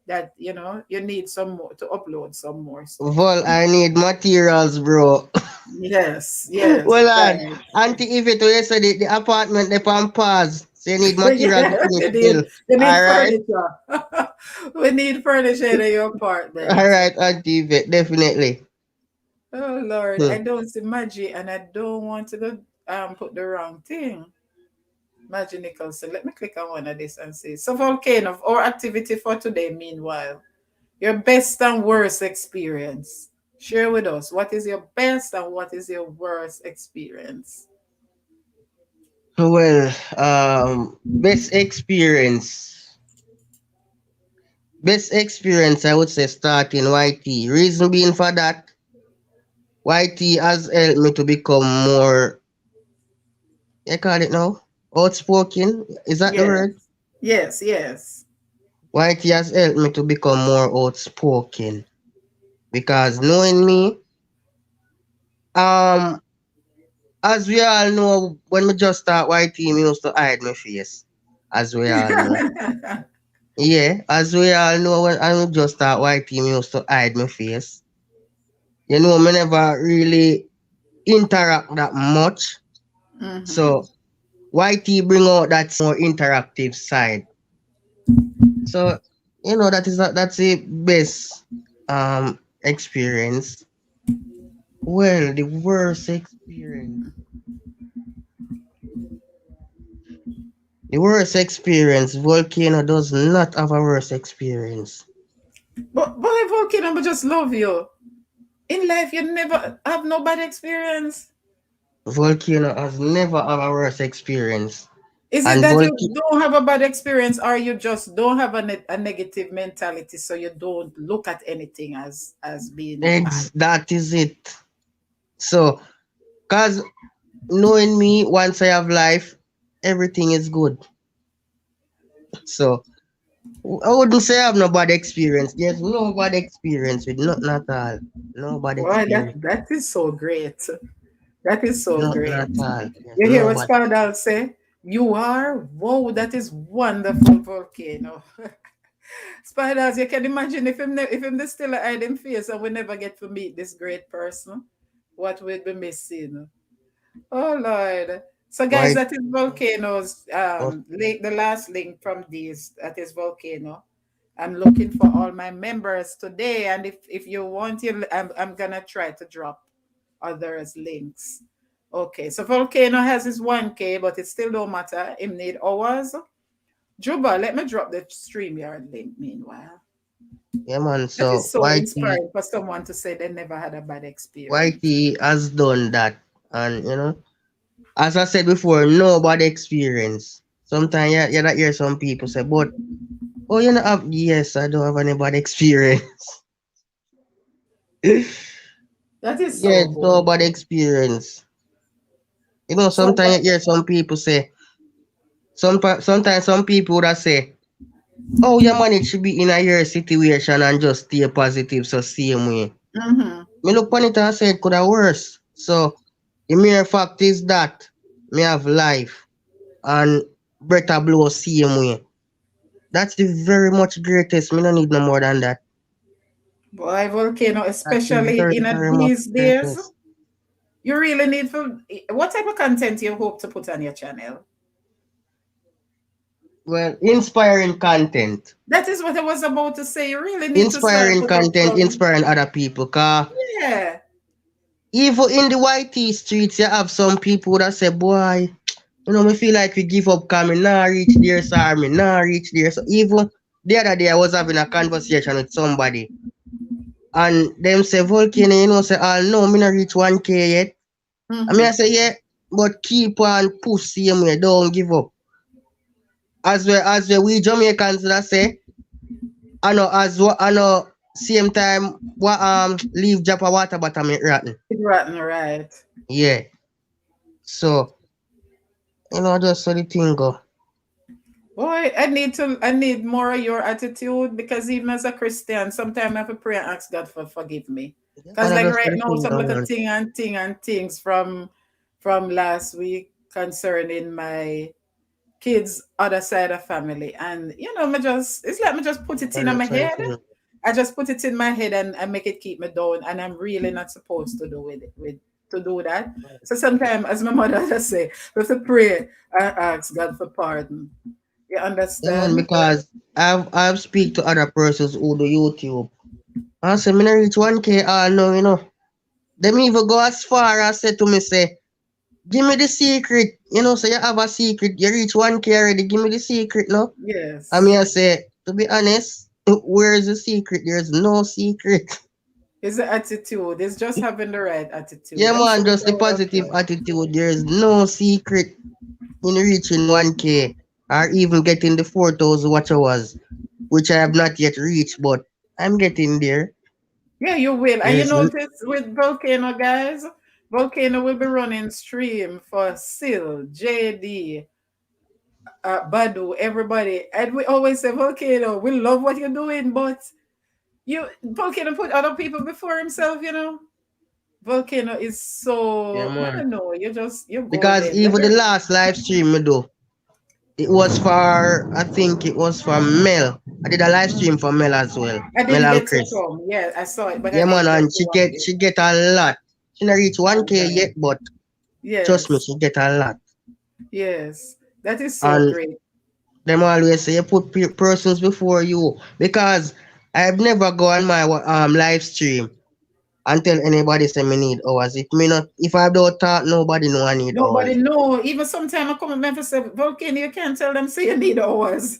that you need some more to upload some more stuff. Well, I need materials, bro. Yes, yes, Well, on. right. Auntie Yvette, you said the apartment, they on pause. So you need material to Yeah, finish bill. you need All right? furniture. We need furniture in your All apartment. right, Auntie Yvette, definitely. Oh Lord, I Hmm. don't see Maggie and I don't want to go put the wrong thing. Maggie Nicholson. Let me click on one of this and see. So volcano, our activity for today, meanwhile. Your best and worst experience. Share with us. What is your best and what is your worst experience? Well, best experience. Best experience, I would say, starting YT. Reason being for that, YT has helped me to become more, I call it now, outspoken. Is that the Yes. word? Yes, yes. YT has helped me to become more outspoken. Because knowing me, um, as we all know, when we just start YT, me used to hide my face. As we all know. Yeah, as we all know, when I just start YT, me used to hide my face. Me never really interact that much. Mm-hmm. So YT bring out that more interactive side. So that's the best experience. Well, the worst experience. The worst experience. Volcano does not have a worst experience. But if volcano but just love you. In life you never have no bad experience. Volcano has never had a worst experience. Is it And that you Volcano don't have a bad experience or you just don't have a negative mentality so you don't look at anything as being bad? that is it. So, cause knowing me, once I have life, everything is good. So I wouldn't say I have no bad experience. There's no bad experience with nothing at all. No bad Boy, experience. that is so great. That is so Nothing great. at all. There's You hear no what bad. Spadal say? You are? Whoa, that is wonderful, volcano. Spiders, you can imagine if him still hide him face and we never get to meet this great person, what we'd be missing. Oh Lord. So guys, Why? that is volcanoes. Oh, Link the last link from this, that is volcano. I'm looking for all my members today, and if you want you, I'm gonna try to drop others links. Okay, so volcano has his 1K, but it still don't matter. Him need hours. Juba, let me drop the StreamYard link meanwhile. yeah, man. That So is so inspiring for someone to say they never had a bad experience. YT has done that, and as I said before, no bad experience. Sometimes you that hear some people say, but oh, you know, yes, I don't have any bad experience. That is Yeah, so it's no good. bad experience. So Sometimes you hear some people say, sometimes some people that say, oh, your man, it should be in a your situation and just stay positive, so same way. mhm. Me look on it and say it could have worse. So the mere fact is that me have life and better blow same way. That's the very much greatest. Me no need no more than that. Boy, volcano, That's the especially very, in very much these days, greatest. you really need for what type of content you hope to put on your channel? Well, inspiring content. That is what I was about to say. You really need to start Inspiring put up content, some. inspiring other people. Cause Yeah. even in the YT streets, you have some people that say, boy, me feel like we give up cause me nah reach there, sir, me nah reach there. So even the other day I was having a conversation with somebody and them say, Volcano, say, oh no, me not reach 1K yet. I mean, I Mm-hmm. say, yeah, but keep on push same way, don't give up. We Jamaicans that say, I know same time what leave drop of water bottom it rotten. It's rotten, right. Yeah. So, just so the thing go. Boy, I need more of your attitude because even as a Christian, sometimes I have to pray and ask God for forgive me. Yeah, Because man, I like just so right the now, thing some go, little man. things from last week concerning my kids' other side of family. And me just it's like me just put Yeah, it man, in my just so the head. thing. I just put it in my head and make it keep me down. And I'm really not supposed to do with to do that. So sometimes, as my mother just say, we have to pray and ask God for pardon. You Yeah, man, understand? because I've speak to other persons who do YouTube. I say me not reach 1K all now, you know. Them even go as far as say to me say, give me the secret. You know, so you have a secret, you reach 1K already, give me the secret no. I Yes. mean I say, to be honest, where's the secret? There's no secret. It's the attitude. It's just having the right Yeah attitude. I'm man, so just the proud of positive you. attitude. There's no secret in reaching 1K or even getting the 4,000 watch hours, which I have not yet reached, but I'm getting there. Yeah, you will. And you There's notice with Volcano, guys, Volcano will be running stream for Sil, JD, Badu, everybody. And we always say, Volcano, we love what you're doing, but Volcano put other people before himself, you know. Volcano is yeah so, I man. don't know, you're Because golden. even the last live stream me do, it was for I think it was for Mel. I did a live stream for Mel as well. I Mel didn't and get to Chris. come. Yeah, I saw it, but I Yeah man, didn't get and to watch it. she get a lot. She not reach All 1K right. yet, but trust me, Yes, she get a lot. yes. That is so And great. them always say you put persons before you because I've never go on my live stream and tell anybody say me need hours. If I don't talk, nobody know I need Nobody hours. know. Even sometime I come in Memphis say, Volcano, you can't tell them say you need hours.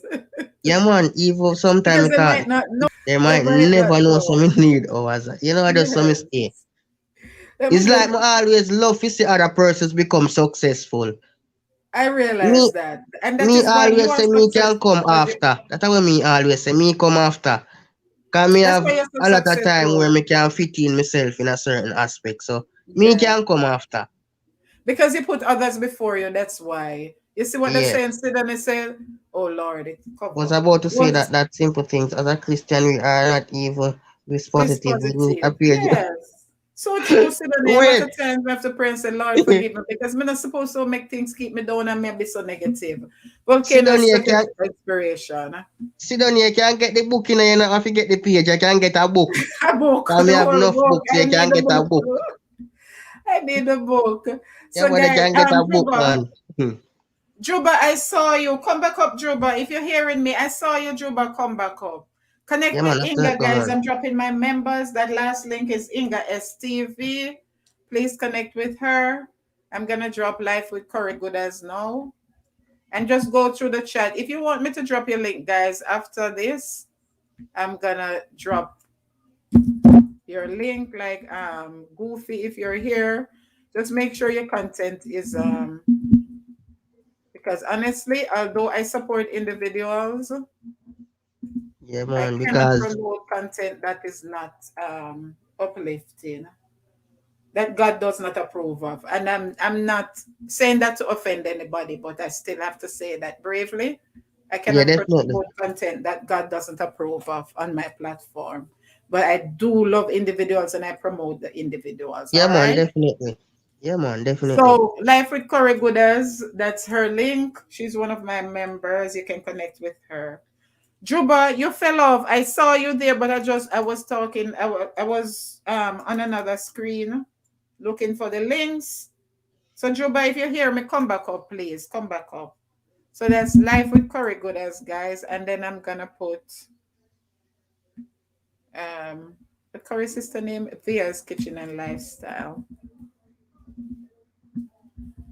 Yeah man, even sometime Because I they talk, might not know. they They might might not never know some know. need hours. You know I just some say. Yes. Let me It's like do me always love to see other persons become successful. I Me realize that. And that me is why you always are say me can successful come because after. That's what me always say me come after. Cause me that's have why you're so a lot of time where successful. me can fit in myself in a certain aspect. So me Yeah. can come after. Because you put others before you, that's why. You see what they're Yeah. saying? Sit and they say, oh Lord, it Was cover. about to say Don't that simple things as a Christian we are not evil. We're Please positive. We positive. appear. Yes. So true, Sidonia. A lot Wait. of times I have to pray and say, Lord, forgive me, because I'm not supposed to make things keep me down and me be so negative. Sit Volcano down is here, such an inspiration. sit down here, can get the book in you know, if you get the page, I can get a book. A book, Can me the have whole enough book. books, I you need can a get a book. book. I need a book. Yeah, So, but you guys, can get a book, Juba, man. Hmm. Juba, I saw you. Come back up, Juba. If you're hearing me, I saw you, Juba. Come back up. Connect Yeah, with man, after Inga, that, go, guys. man. I'm dropping my members. That last link is Inga STV. Please connect with her. I'm gonna drop Life with Corey Goodas now. And just go through the chat. If you want me to drop your link, guys, after this, I'm gonna drop your link like Goofy if you're here. Just make sure your content is because honestly, although I support individuals, Yeah, I man, cannot because promote content that is not uplifting, that God does not approve of. And I'm not saying that to offend anybody, but I still have to say that bravely. I yeah, cannot definitely. promote content that God doesn't approve of on my platform. But I do love individuals and I promote the individuals. Yeah, All man, right. definitely. Yeah, man, definitely. So Life with Corey Goodas, that's her link. She's one of my members. You can connect with her. Juba, you fell off. I saw you there, but I was talking. I was on another screen looking for the links. So Juba, if you hear me, come back up, please. Come back up. So that's Life with Corey Goodas, guys. And then I'm gonna put um the Corey sister name, Thea's Kitchen and Lifestyle.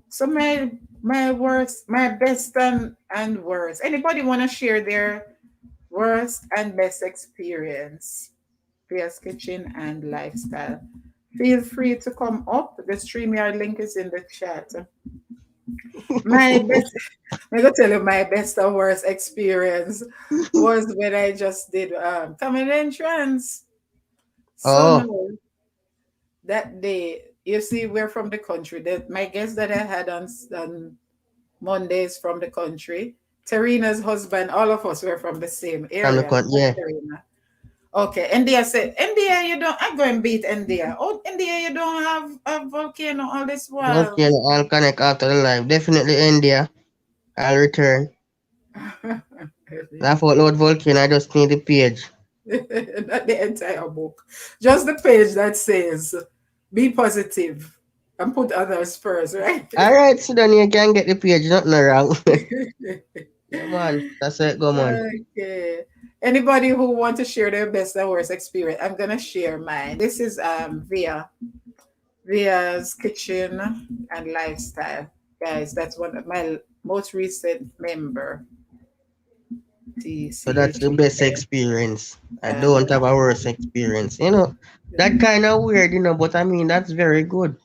So my worst, my best and worst. Anybody want to share their worst and best experience? Priya's Kitchen and Lifestyle. Feel free to come up. The StreamYard link is in the chat. My best, I'm gonna tell you my best and worst experience was when I just did common entrance. So Oh, no, that day, you see, we're from the country. That my guest that I had on Mondays from the country. Terrena's husband, all of us were from the same from the area. con, Not yeah. Terrena. Okay, India said, India, you don't, I'm going to beat India. Oh, India, you don't have a volcano all this while. Okay, I'll connect after the live. Definitely India. I'll return. Laugh out loud volcano, I just need the page. Not the entire book, just the page that says, be positive and put others first, right? Alright, so then you can get the page, nothing wrong. man. That's it, go man. Okay. Anybody who want to share their best and worst experience, I'm gonna share mine. This is Via's kitchen and lifestyle. Guys, that's one of my most recent member. So that's the best TCHES. experience. I Uh-huh. don't have a worse experience. That kind of weird, but I mean, that's very good.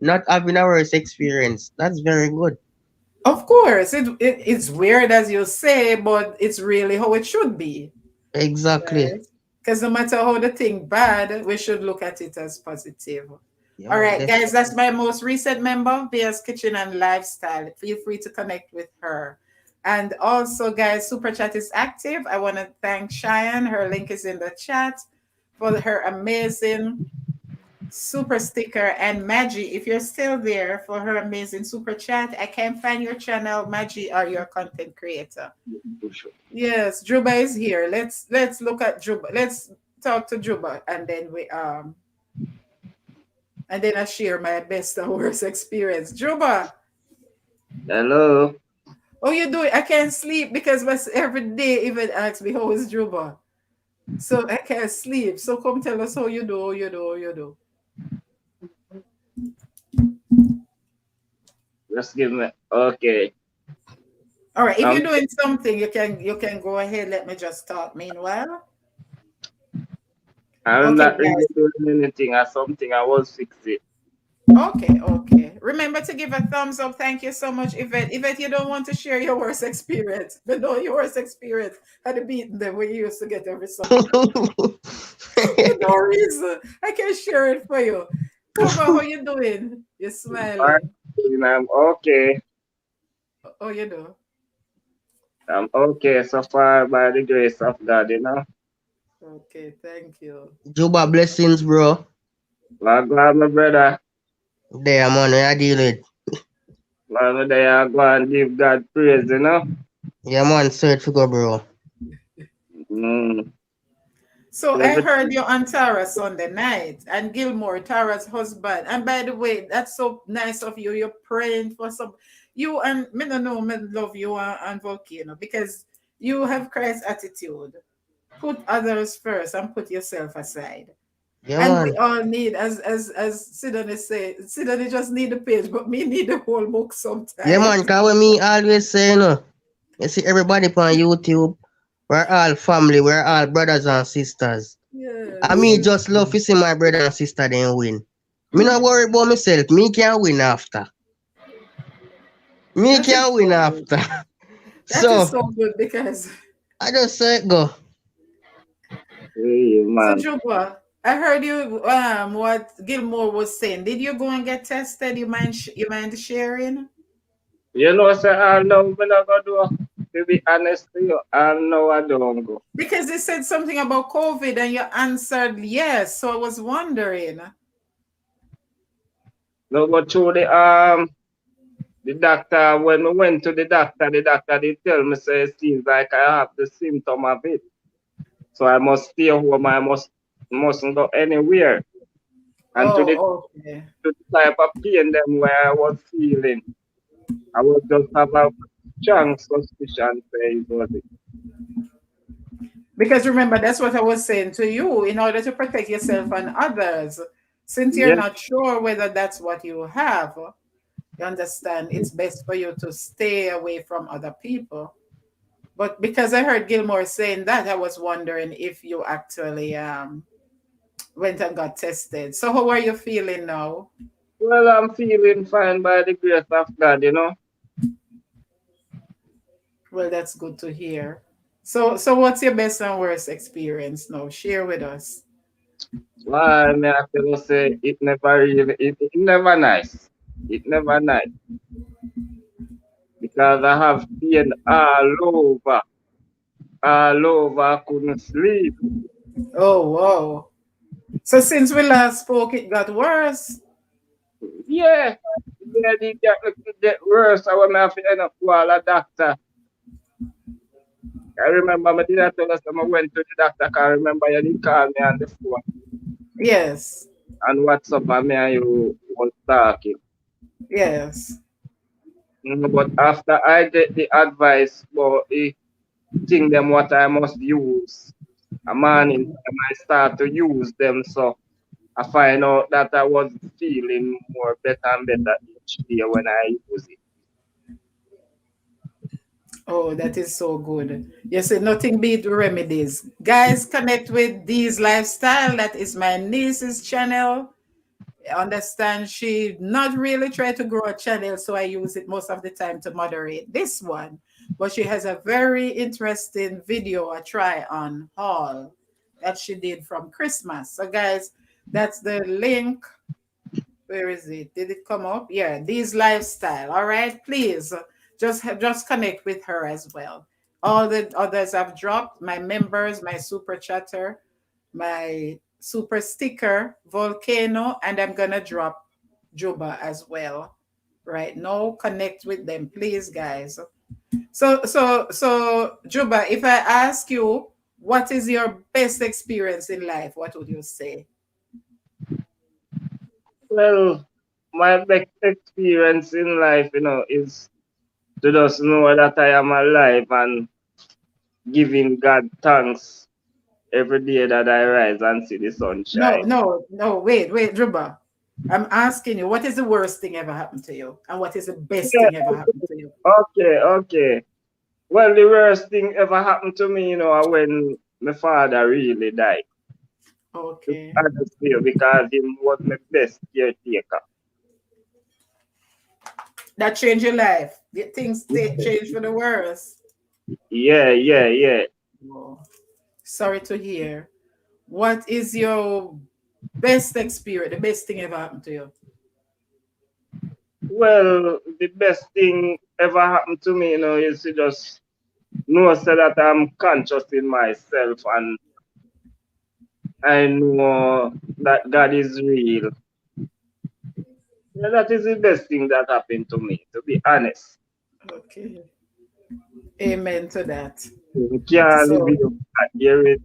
Not having a worse experience. That's very good. Of course, it's weird as you say, but it's really how it should be. Exactly. Right? Because no matter how the thing bad, we should look at it as positive. Yeah, All man, right, guys, that's definitely. my most recent member, Bea's Kitchen and Lifestyle. Feel free to connect with her. And also, guys, Super Chat is active. I want to thank Cheyenne. Her link is in the chat for her amazing super sticker, and Maggie, if you're still there, for her amazing super chat. I can't find your channel, Maggie, or your content creator. Yes, Juba is here. Let's look at Juba. Let's talk to Juba, and then I share my best and worst experience. Juba, Hello. how you doing? I can't sleep because every day even asks me how is Juba. So I can't sleep. So come tell us how you do, how you do, how you do. Just give me. Okay. All right. If Um, you're doing something, you can go ahead. Let me just talk. Meanwhile, I'm okay, not really guys. doing anything or something. I was fixing. Okay. Remember to give a thumbs up. Thank you so much, Yvette. Yvette, you don't want to share your worst experience, but no, your worst experience had to beat them when you used to get every Sunday. For no reason. I can share it for you. Come on, how you doing? You're Alright, smiling. I'm okay. Oh, you do. I'm okay so far by the grace of God. Okay, thank you. Juba blessings, bro. Lord God, my brother. There, man, I deal with. Lord, my day I go and give God praise. Yeah, man, search for go, bro. Mm. So I Every, heard you on Tara Sunday night and Gilmore, Tara's husband. And by the way, that's so nice of you. You're praying for some you and me no know me love you and Volcano because you have Christ's attitude. Put others first and put yourself aside. Yeah, And we man. all need, as Sidonie say, Sidonie just need the page, but me need the whole book Yeah, man, sometimes. cause when me always say, you see everybody on YouTube, we're all family, we're all brothers and sisters. I Yes. me just love to see my brother and sister then win. Me not worry about myself, me can win after. Me That is can win so good. after. That is So, so good because I just say go. hey, so man. Juba, I heard you what Gilmore was saying. Did you go and get tested? You mind sharing? Say I know me not gonna do. To be honest to you, I know I don't go. Because they said something about COVID and you answered yes. So I was wondering. No, but through the doctor, when we went to the doctor did tell me say it seems like I have the symptom of it. So I must stay home. I mustn't go anywhere. And Oh, okay. to the type of pain them where I was feeling, I was just have a strong suspicion say it was it. Because remember, that's what I was saying to you. In order to protect yourself and others, since you're Yeah, not sure whether that's what you have, you understand, it's best for you to stay away from other people. But because I heard Gilmore saying that, I was wondering if you actually went and got tested. So how are you feeling now? well, I'm feeling fine by the grace of God. Well, that's good to hear. So what's your best and worst experience now? Share with us. Why me I tell you say it never really it never nice. It never nice because I have pain all over. I couldn't sleep. Oh, wow. So since we last spoke, it got worse. Yeah, yeah, it get worse. I when I have to end up to all a doctor. I remember my did I tell us I went to the doctor. I can remember you did call me on the phone Yes. and WhatsApp and me and you was talking. Yes. But after I get the advice about the thing them what I must use, a morning Mhm. time I start to use them. So I find out that I was feeling more better and better each day when I use it. Oh, that is so good. You say nothing beat remedies. Guys, connect with Dee's Lifestyle. That is my niece's channel. Understand she not really try to grow a channel, so I use it most of the time to moderate this one. But she has a very interesting video, a try on haul that she did from Christmas. So guys, that's the link. Where is it? Did it come up? Yeah, These Lifestyle. All right, please just connect with her as well. All the others I've dropped, my members, my super chatter, my super sticker, Volcano, and I'm gonna drop Juba as well. Right now, connect with them, please, guys. So Juba, if I ask you what is your best experience in life, what would you say? Well, my best experience in life, is to just know that I am alive and giving God thanks every day that I rise and see the No, sunshine. no, no, wait, Juba. I'm asking you, what is the worst thing ever happened to you? And what is the best Yeah, thing ever happened to you? okay, okay. Well, the worst thing ever happened to me, when my father really died. Okay. Honestly, because he was my best caretaker. That changed your life. Things change for the worse. Yeah, yeah, yeah. Oh, sorry to hear. What is your best experience, the best thing ever happened to you? Well, the best thing ever happened to me, is to just know so that I'm conscious in myself and I know that God is real. Yeah, that is the best thing that happened to me, to be honest. Okay. Amen to that. You can't live So without God. There is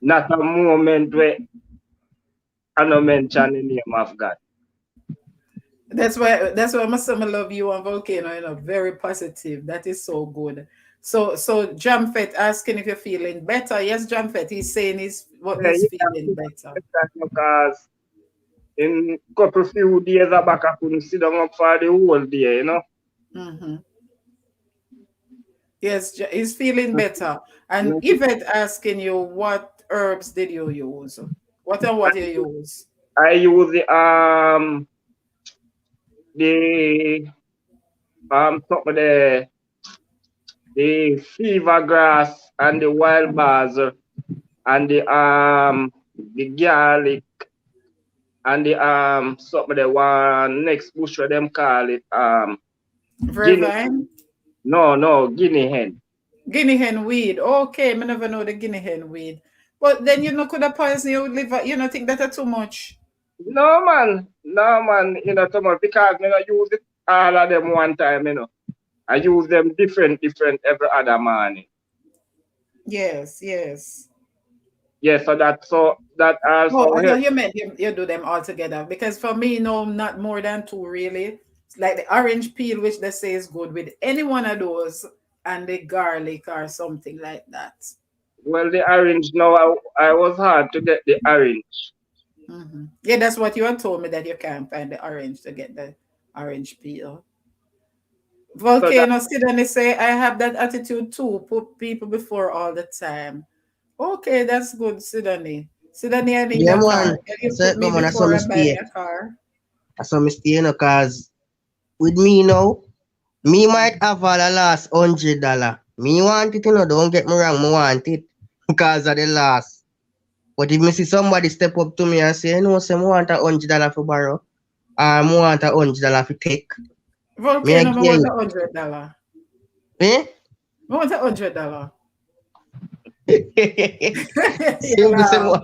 not a moment where I don't mention the name of God. that's why my son love you and Volcano, very positive. That is so good. So Jamfet asking if you're feeling better. Yes, Jamfet, he's saying Yeah, he's yeah, feeling better. because in couple few days back I couldn't sit down up for the whole day. Hmm. Yes, he's feeling better. And Yvette asking you what herbs did you use? What and what you use? I use the some of the fever grass and the wild basil and the garlic and the some of the one next bush where them call it guinea Vervine? guinea hen. Guinea hen weed. Okay, I never know the guinea hen weed. But then could have poison your liver. You know, think that are too much. No man, too much because me not use it all of them one time. I use them different every other morning. Yes, yes. Yeah, so that Oh, also I know help. you meant you do them all together. Because for me, no, not more than two really. It's like the orange peel, which they say is good with any one of those, and the garlic or something like that. Well, the orange now I was hard to get the orange. Yeah, that's what you had told me, that you can't find the orange to get the orange peel. So that Volcano Sydney say, I have that attitude too. Put people before all the time. Okay, that's good, Sydney. Sydney, I need Yeah, a car. man. Can you So put no me man, I saw before me I buy me stay. a car? I saw me stay, cause with me now, me might have all the last $100. Me want it, don't get me wrong, me want it. Because of the last. But if me see somebody step up to me and say, say me want $100 for borrow, or me want $100 for take, me I Volcano, I give want you. $100. Eh? I want $100. You You me say, laugh.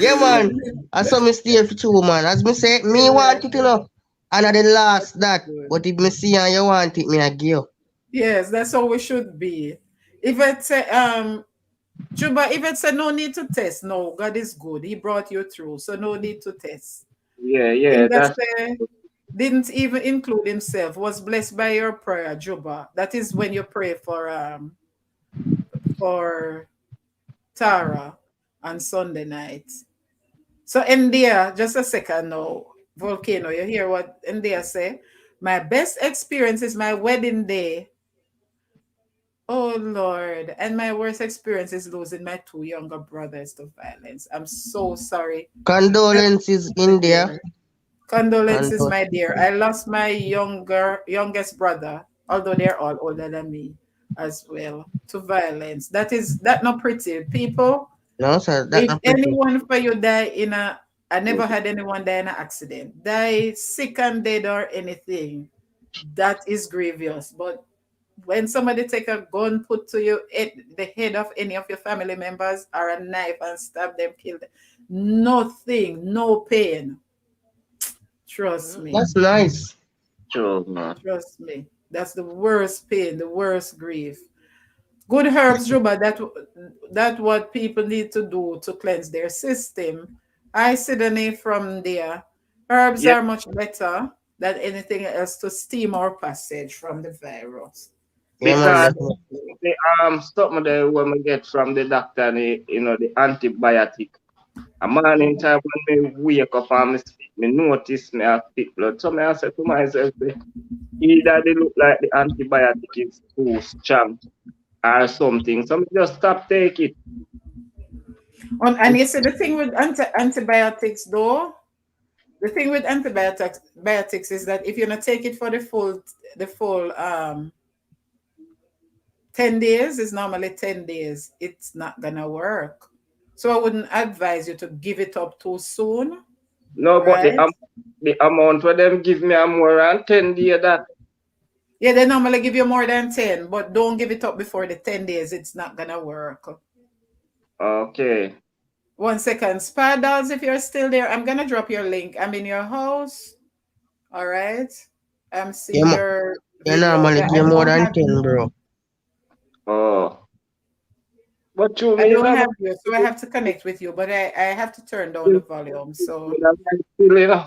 yeah, man. I saw me stay for two, man. As me say, me want it, And at the last that. Good. But if me see and you want it, me I give you. Yes, that's how we should be. If it's Juba, if it's a no need to test, no, God is good. He brought you through, so no need to test. yeah, Thing yeah, that's that's the didn't even include himself, was blessed by your prayer, Juba. That is when you pray for Tara on Sunday night. So India, just a second now, Volcano, you hear what India say? My best experience is my wedding day. Oh Lord. And my worst experience is losing my two younger brothers to violence. I'm so sorry. That's Condolences, my India. dear. Condolences, Condol- my dear. I lost my youngest brother, although they're all older than me as well, to violence. That not pretty. People, no, sir, that's if not pretty. anyone for you die in a I never had anyone die in an accident. Die sick and dead or anything. That is grievous. But when somebody take a gun, put to you the head of any of your family members or a knife and stab them, kill them, nothing, no pain. Trust Mm. me. That's nice. True, man. Trust me. That's the worst pain, the worst grief. Good herbs, Juba, that what people need to do to cleanse their system. I see the name from there. Herbs Yeah, are much better than anything else to steam our passage from the virus. Yeah, man, because definitely. the something that when we get from the doctor, the antibiotic. A morning Mhm. time when me wake up and me speak, me notice me have thick blood. So me I say to myself, say, either they look like the antibiotic is too strong or something. So me just stop take it. And you see the thing with antibiotics though, the thing with antibiotics is that if you not take it for the full 10 days, is normally 10 days, it's not gonna work. So I wouldn't advise you to give it up too soon, No, but right? the amount where them give me a more than 10 days that. Yeah, they normally give you more than 10, but don't give it up before the 10 days. It's not gonna work. Okay. 1 second. Spa dolls, if you're still there, I'm gonna drop your link. I'm in your house. All right. I'm Yeah, seeing your you video. normally I give more don't than have 10, you. bro. Oh. But you I mean don't I'm have you, so I have to connect with you, but I have to turn down the volume. So still, you know.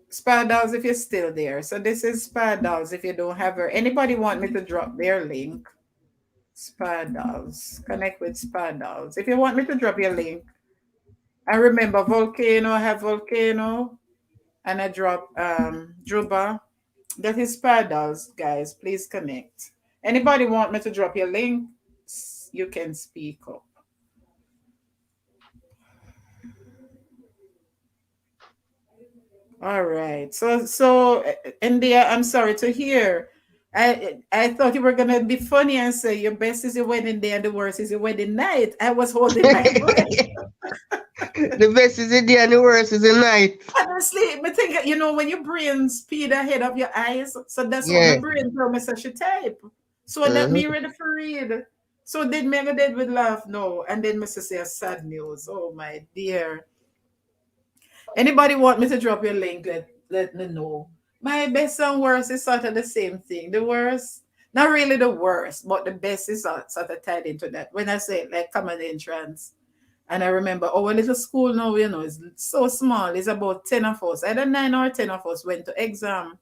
Spa dolls, if you're still there. So this is Spa dolls. If you don't have her, anybody want me to drop their link? Spa dolls. Connect with Spa dolls. If you want me to drop your link, I remember Volcano. I have Volcano, and I drop Juba. That is Spa dolls, guys. Please connect. Anybody want me to drop your link? You can speak up. All right. India, I'm sorry to hear. I thought you were gonna be funny and say your best is your wedding day and the worst is your wedding night. I was holding my breath. The best is the day and the worst is the night. Honestly, but think when your brain speed ahead of your eyes, so that's what my Yeah. brain told me such a type. So that Mm-hmm. me ready for read. So did me ever did with laugh? No. And then Mr. say sad news. Oh my dear. Anybody want me to drop your link? Let me know. My best and worst is sort of the same thing. The worst, not really the worst, but the best is sort of tied into that. When I say like common entrance, and I remember our little school now, is so small. It's about 10 of us. Either 9 or 10 of us went to exam,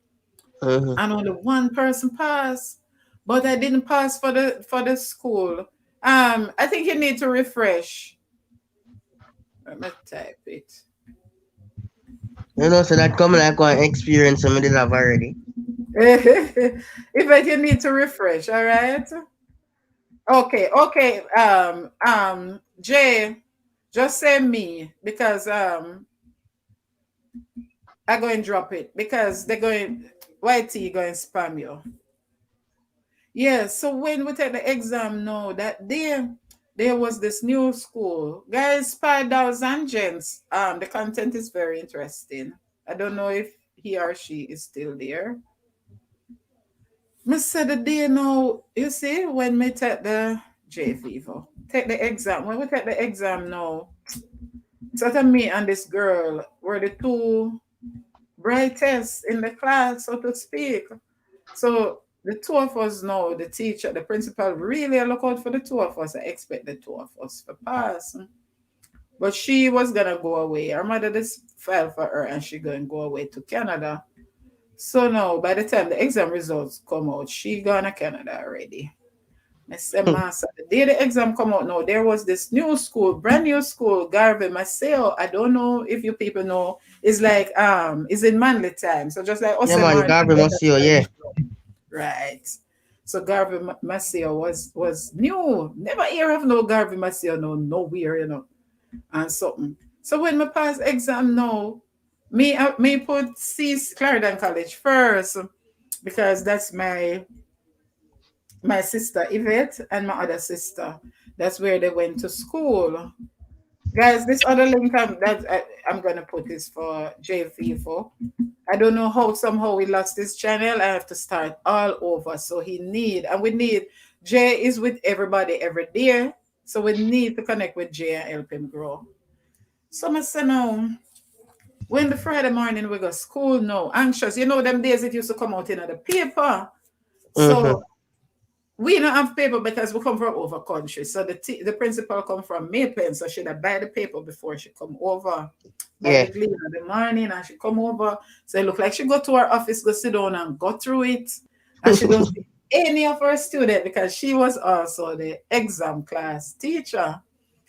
Mm-hmm. and only one person passed. But I didn't pass for the school. I think you need to refresh. Let me type it. So that come like one experience I did have already. If I you need to refresh, all right. Okay. Jay, just say me because I go and drop it because they're going YT going spam you. Yeah, so when we take the exam now, that day there was this new school. Guys, spiders and gents. The content is very interesting. I don't know if he or she is still there. I said the day now, you see, when we take the J Vivo, take the exam. When we take the exam now, sort of me and this girl were the two brightest in the class, so to speak. So the two of us know the teacher, the principal really look out for the two of us. I expect the two of us to pass. But she was gonna go away. Her mother just fell for her and she gonna go away to Canada. So now by the time the exam results come out, she gone to Canada already. I said, Master, the day the exam come out now, there was this new school, brand new school, Garvey Maceo. I don't know if you people know. It's like it's in Manly time. So just like Yeah, us man, Martin Garvey must see you, yeah. right. So Garvey Maceo was new. Never hear of no Garvey Maceo, no nowhere, and something. So when my pass exam now, me put C Clarendon College first because that's my sister Yvette and my other sister. That's where they went to school. Guys, this other link I'm gonna put is for J Vivo. I don't know how somehow we lost this channel. I have to start all over. So we need Jay is with everybody every day. So we need to connect with Jay and help him grow. So I say now, when the Friday morning we go school now, anxious. You know them days it used to come out in the paper. Mm-hmm. So we don't have paper because we come from over country. So the principal come from Maypen, so she'd have buy the paper before she come over. By Yeah. the gleam in the morning and she come over. So it look like she go to her office, go sit down and go through it. And she don't see any of her students because she was also the exam class teacher.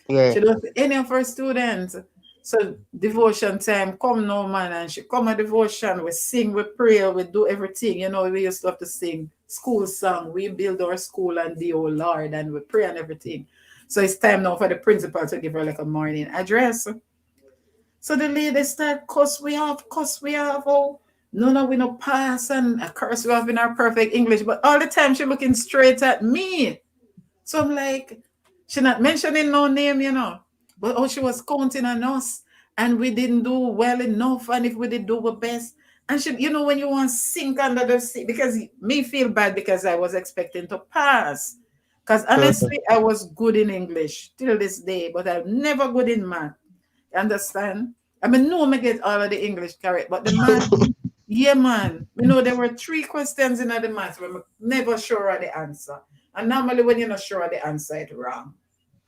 Yeah. She don't see any of her students. So devotion time come now, man, and she come at devotion. We sing, we pray, we do everything. We used to have to sing school song. We build our school and the oh Lord, and we pray and everything. So it's time now for the principal to give her like a morning address. So the lady start cuss we have, oh, no, we no pass and a curse we have in our perfect English. But all the time she looking straight at me. So I'm like, she not mentioning no name, but she was counting on us and we didn't do well enough. And if we did do our best, and she, when you want to sink under the sea, because me feel bad because I was expecting to pass. Because honestly, I was good in English till this day, but I'm never good in math. You understand? I mean, no, I get all of the English correct, but the math, yeah, man. There were 3 questions in the math where I'm never sure of the answer. And normally when you're not sure of the answer, it's wrong.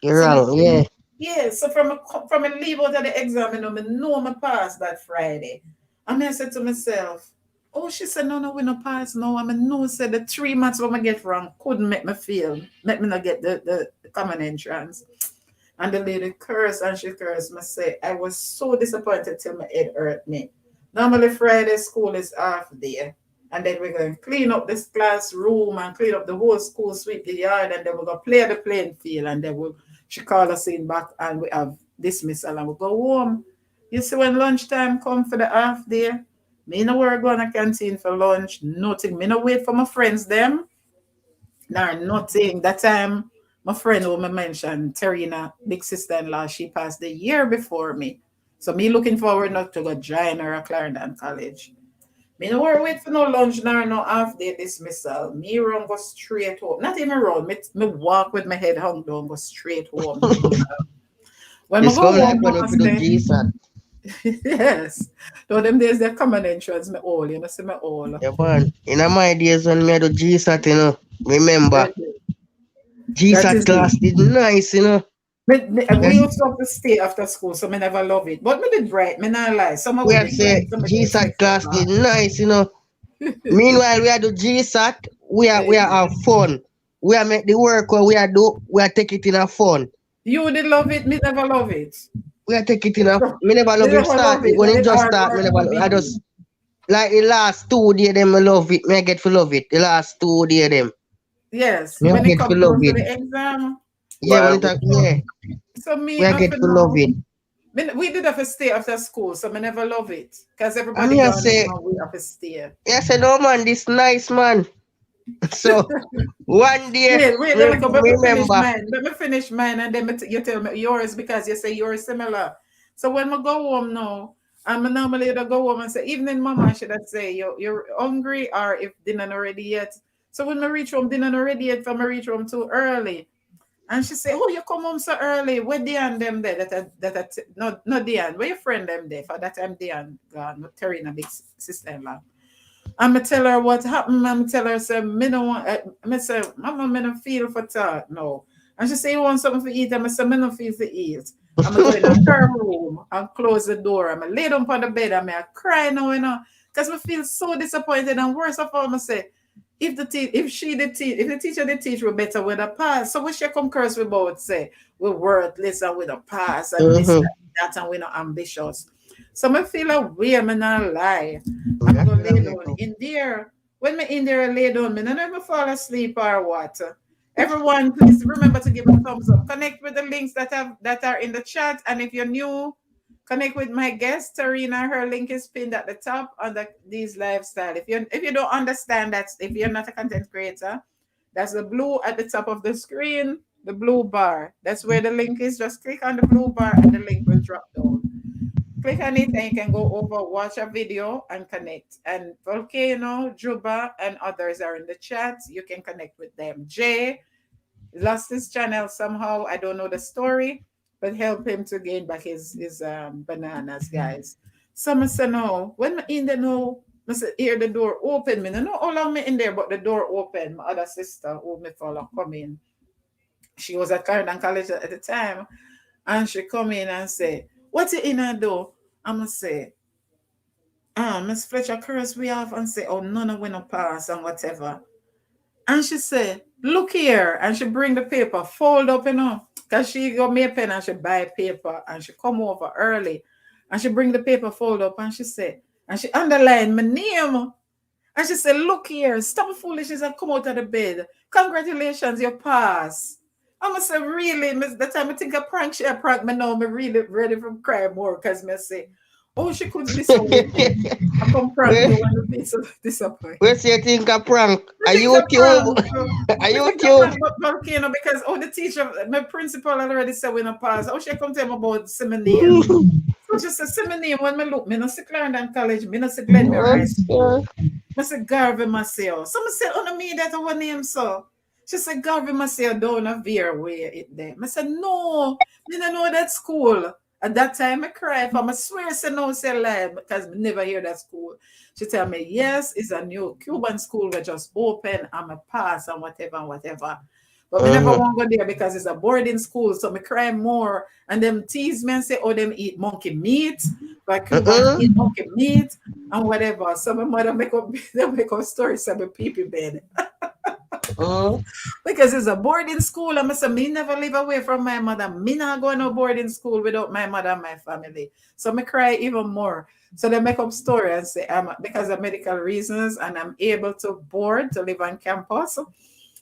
You're So wrong, yeah. yeah, so from a leave out of the exam, I know I passed that Friday. And I said to myself, oh, she said, no, we no pass. No, said the 3 maths what I get wrong couldn't make me fail, make me not get the common entrance. And the lady cursed and she cursed me. Say, I was so disappointed till my head hurt me. Normally Friday school is half day. And then we're going to clean up this classroom and clean up the whole school, sweep the yard, and then we're going to play the playing field. And then she call us in back and we have dismissal and we go home. You see, when lunchtime come for the half day, me no work going to canteen for lunch, nothing. Me no wait for my friends them. Nah, nothing. That time, my friend who I mentioned, Terrena, big sister-in-law, she passed the year before me. So me looking forward not to go join her at Clarendon College. Me no worry wait for no lunch nor no half day dismissal. Me run go straight home. Not even run. Me walk with my head hung down, go straight home. When I It's go come like home, when I you do say, GSAT. yes. Though them days they common entrance, me all, see me all. Yeah, man. In my days when me do GSAT, remember, That GSAT is it. class did nice, We Yes. used to have to stay after school, so me never love it. But me did bright, me not lie. Some of We we had did bright, say some of it GSAT expected class hard. did nice, Meanwhile, we are do GSAT, we are have fun. We are make the work where we are do, we are take it in a fun. You did love it, me never love it. We are take it in a, me never Me love it never start love it. it. When When it it just hard start, work to I be. just, like the last 2 days, them I love it. Me I get to love it. The last 2 days, them. Yes, Me I when it get to come love down to it. the exam. Yeah, when Well, it, yeah, So me we I get after to love now, it. we did have to stay after school, so me never love it. Because And everybody me I gone say, home and we have to stay. no man, this nice man. So, one day, Wait, let me go. Let me finish remember, mine. Let me finish mine, and then you tell me yours because you say yours similar. So when we go home now, I'm normally to go home and say, evening, mama, should I say you're hungry or if dinner not ready yet. So when I reach home, dinner not ready yet, if I reach home too early. And she say, oh, you come home so early. Where Diane them there? Not Diane. Where your friend them there? For that time Diane gone. Not Terrena, big sister-in-law. I'm tell her what happened. I'm tell her say me no want. Me say mama me no feel for talk no. And she say you want something to eat. I say me no feel to eat. I'm going to go in her room and close the door. I'm going to lay down on the bed and I cry now, because I feel so disappointed. And worst of all, I say, if the teacher they teach we better with a pass. So what she come curse about say we're worthless and with a pass and this Mm-hmm. that and we're not ambitious. So I feel a way, I'm not lie. I'm That's gonna what lay I'm down like. in there. When me in there lay down, me not ever fall asleep or what. Everyone, please remember to give a thumbs up. Connect with the links that are in the chat. And if you're new, connect with my guest, Terrena. Her link is pinned at the top under these lifestyle. If you don't understand that, if you're not a content creator, that's the blue at the top of the screen, the blue bar. That's where the link is. Just click on the blue bar and the link will drop down. Click on it and you can go over, watch a video and connect. And Volcano, Juba, and others are in the chat. You can connect with them. Jay lost his channel somehow. I don't know the story, but help him to gain back his bananas, guys. Some say no. When me in there no, I say hear the door open. Me no know how long me in there, but the door open. My other sister who me follow come in. She was at Carolina College at the time, and she come in and say, "What you in a do?" I'ma say, Miss Fletcher curse we off and say, "Oh, none of we no pass and whatever." And she said, "Look here." And she bring the paper, fold up, because she got me a pen and she buy paper and she come over early. And she bring the paper, fold up, and she said, and she underline my name. And she said, "Look here, stop foolishness and come out of the bed. Congratulations, you pass." I'm going to say, really, miss, the time I think a prank, she a prank me now, me really ready for cry more because me say, oh, she could be so wicked. I come prank where, you and be so disappointed. where say you think a prank? I Are think a YouTube? prank. Are I think a YouTube? prank, but volcano because the teacher, my principal already said we not pass. Oh, she come tell me about seminary. So she said seminary when me look, me no see Clarendon College, me no see Glenmere High School. I said Garvey Maceo. Someone said, "Oh, no, me that our name so." She said, "Garvey Maceo down a Veer way it there." I said, "No, me don't know that school." At that time, I cried for I swear, I said, "No, say lie," because I never hear that school. She tell me, "Yes, it's a new Cuban school that just open. I'm a pass and whatever and whatever." But me never Mm-hmm. want to go there because it's a boarding school. So me cry more. And them tease me and say, "Oh, them eat monkey meat. But Cubans eat Mm-hmm. monkey meat and whatever." So my mother make up they make up stories about pee bed. Mm-hmm. Because it's a boarding school. I say, me never live away from my mother. Me not go no boarding school without my mother and my family. So me cry even more. So they make up story and say, because of medical reasons and I'm able to board to live on campus. So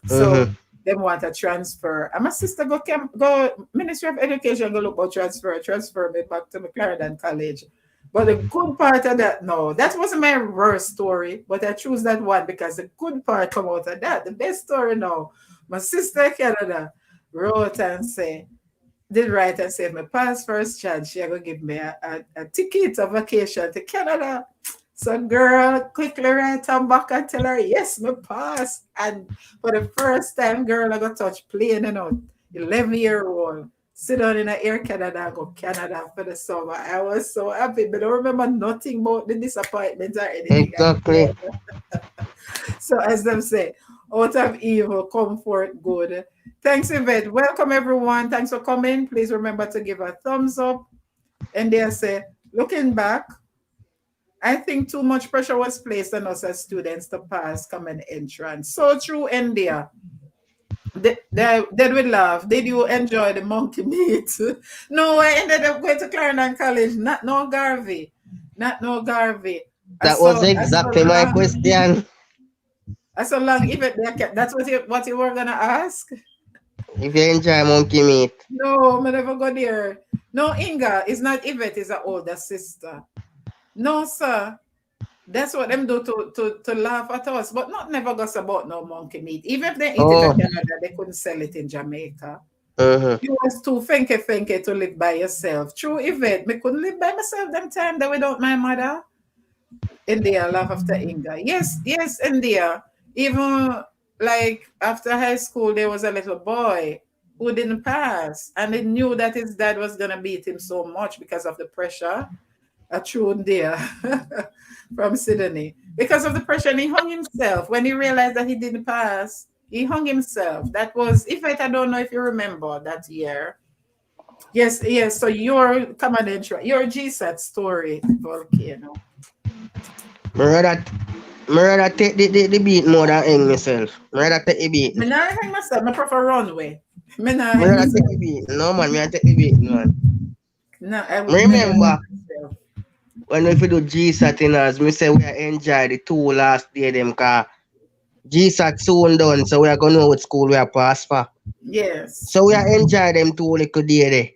Mm-hmm. them want a transfer. And my sister go Ministry of Education go look about transfer me back to McClaren College. But the good part of that, no, that wasn't my worst story, but I choose that one because the good part come out of that. The best story now, my sister in Canada wrote and say, did write and say, if my pass first chance, she gonna give me a ticket, a vacation to Canada. So girl quickly write and back and tell her, yes, my pass. And for the first time, girl, I got touch plane, 11-year-old. Sit down in Air Canada, go Canada for the summer. I was so happy, but I don't remember nothing about the disappointment or anything. Exactly. So as them say, out of evil, come forth good. Thanks, Yvette. Welcome, everyone. Thanks for coming. Please remember to give a thumbs up. And they say, looking back, I think too much pressure was placed on us as students to pass common entrance. So true, India. Did we laugh? Did you enjoy the monkey meat? No, I ended up going to Clarendon College. Not no Garvey. Not no Garvey. That was I saw exactly my long. question. I saw long. Even that's what you were gonna ask. If you enjoy monkey meat. No, I never go there. No, Inga is not Yvette. Is her older sister. No, sir. That's what them do to laugh at us. But not never goes about no monkey meat. Even if they eat it in Oh. Canada, they couldn't sell it in Jamaica. Mm-hmm. You was too finky to live by yourself. True, Yvette. Me couldn't live by myself them time that without my mother. India, laugh after Inga. Yes, India. Even like after high school, there was a little boy who didn't pass, and he knew that his dad was gonna beat him so much because of the pressure. A true India from Sydney. Because of the pressure, and he hung himself when he realized that he didn't pass. He hung himself. That was, if I don't know if you remember that year. Yes, yes. So your command entry, your GSAT story, volcano. Me rather, me rather take the beat more than hang myself. Me rather take the beat. Me not hang myself. Me prefer runway. Me not Me hang rather take myself. the beat. No man, me rather take the beat, man. No, I Me would never remember hang myself. when we do GSAT in us, me say we enjoy the 2 last day them car GSAT soon done, so we are gonna know what school we are pass for. Yes. So we are enjoy them 2 little day there.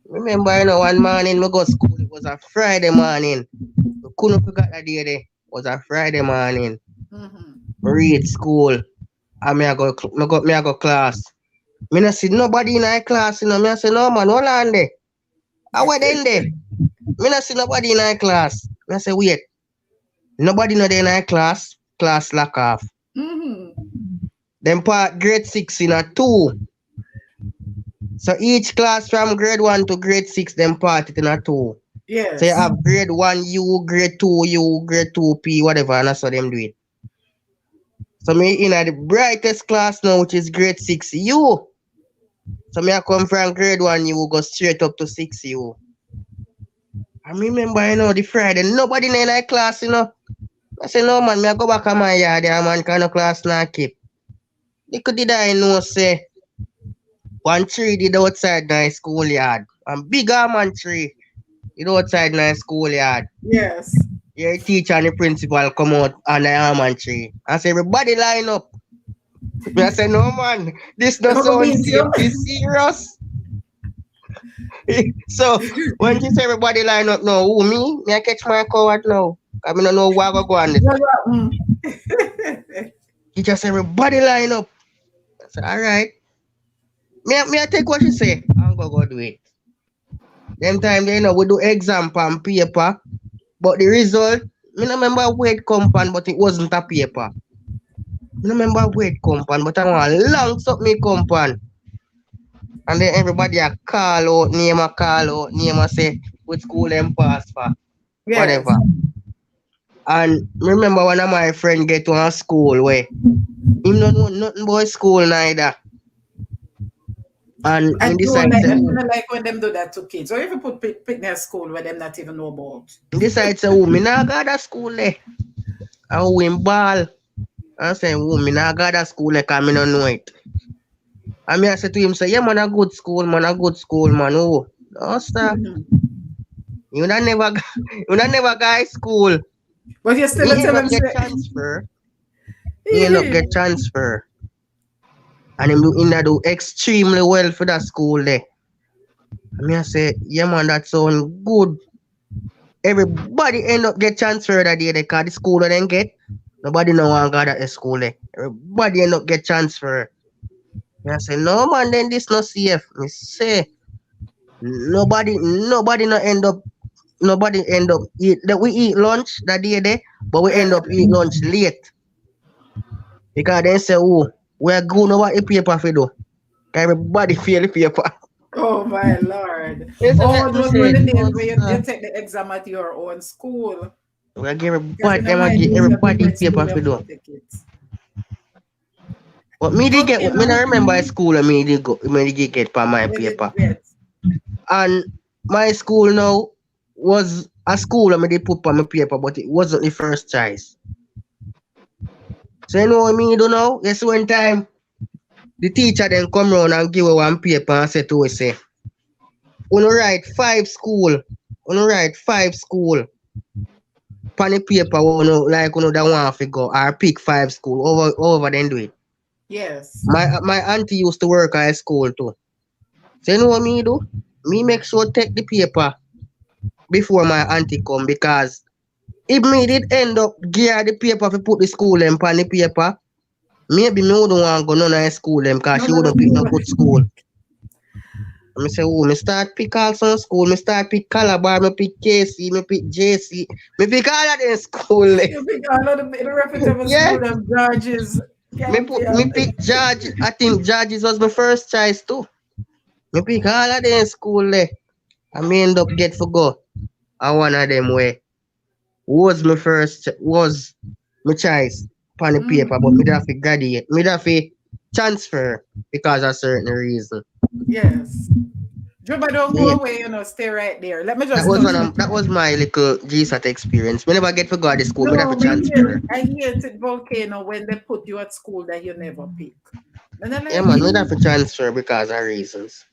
Remember, one morning we go school, it was a Friday morning. We couldn't forget that day there. It was a Friday morning. Mm-hmm. We reach school. And me I go class. Me not see nobody in our class, Me I say, no man, hold on there. I went in there. Me not see nobody in our class. Me I say, wait. Nobody no there in our class. Class lock off. Mm-hmm. Then part grade 6 in a 2. So each class from grade 1 to grade 6, them part it in a 2. So you Yes. have grade 1 U, grade 2 U, grade 2 P, whatever, and that's how them do it. So me in the brightest class now, which is grade 6 U. So me I come from grade 1 U, go straight up to 6 U. I remember, the Friday, nobody in our class, I say, no man, me I go back on my yard, man, kind of class not keep. They could did I know, say, one tree did outside my schoolyard. And big man tree did outside my schoolyard. Yes. Your teacher and the principal come out on the almond tree. I say, everybody line up. Me I say, no man, this not Never sound meet safe, you. this serious. So when she say everybody line up now, who me? Me I catch my coward now. I mean I know what I go on this. Never- mm. Teacher say everybody line up. I say, alright. Me I take what she say. I'm gonna go do it. Them time they we do exam on paper, but the result, me no remember where it come from, but it wasn't a paper. Me no remember where it come from, but I want long something come from. And then everybody a call out, name a say which school them pass for, whatever. Yes. And remember one of my friend get to a school where him don't know nothing about school neither. And I him don't decide like say, I oh, don't like when them do that to kids. Or if you put pick their school where them not even know about. him decide say, oh, me nah go to school there. And who him ball. I say, oh, me nah go to school there cause me no know it. And me I say to him, say, yeah man, a good school, man, a good school, man. Oh, no sir. Mhm. You not never you not never go high school. But you still He tell end up them get say, transfer. He end up get transfer. And him do extremely well for that school there. And me I say, yeah man, that sound good. Everybody end up get transferred that day because the school that then get. Nobody no one got at the school there. Everybody end up get transferred. Me I say, no man, then this not safe. Me say, nobody no end up eat that we eat lunch that day there, but we end up eat lunch late. Because they say, oh, we're going over the paper for do. Everybody feel the paper. oh my lord. Yes, I Oh, let me those were say, the days no, where sir. you take the exam at your own school. We give Because everybody, in them a my give days, you have everybody different paper school for and go do. take it. But me did get, Okay, me no, not remember school and me did get for my you did paper. get. And my school now was a school and me did put on my paper, but it wasn't the first choice. So you know what me do now? Yes, one time, the teacher then come round and give us one paper and say to us, say, Uno write 5 school. Uno write 5 school. Pan the paper uno that want to go or pick 5 school over then do it. Yes. My auntie used to work at a school too. So you know what me do? Me make sure take the paper before my auntie come because if me did end up gear the paper to put the school them pan the paper, maybe me wouldn't want to go none of the school them because No, she no, no, wouldn't pick no no. good school. I say, oh, me start pick all some school. Me start pick Calabar, me pick KC, me pick JC. Me pick all of them school. You pick all of the reputable Yeah. school of Georges. Can't be Me pick George. I think George's was my first choice too. Me pick all of them school there. I me end up get for go. And one of them way was my choice on the paper, but me have to graduate. Me have to transfer because of certain reason. Yes. Juba, don't go Yeah, away, stay right there. Let me that just was touch one the of, that chat. was my little GSAT experience. We never get to go to school, but I have No, to transfer. I hear it volcano when they put you at school that you never pick. And I'm Yeah, like, man, we have to transfer because of reasons.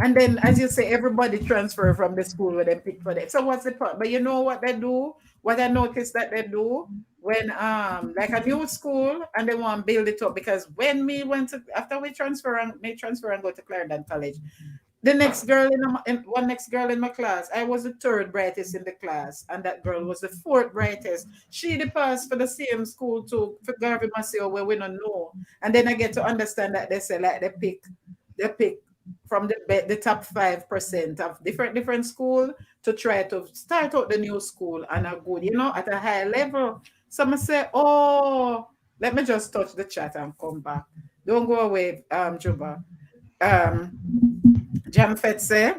and then, as you say, everybody transfer from the school where they pick for them. So what's the point? But you know what they do? What I noticed that they do when like a new school and they want to build it up because when me went to after we transfer and go to Clarendon College, the next girl one next girl in my class, I was the third brightest in the class, and that girl was the fourth brightest. She the passed for the same school too, for Garvey Maseo, where we don't know. And then I get to understand that they say like they pick from the top 5% of different school to try to start out the new school and a good, at a high level. Some say, oh, let me just touch the chat and come back. Don't go away, Juba. Um, Jamfet say,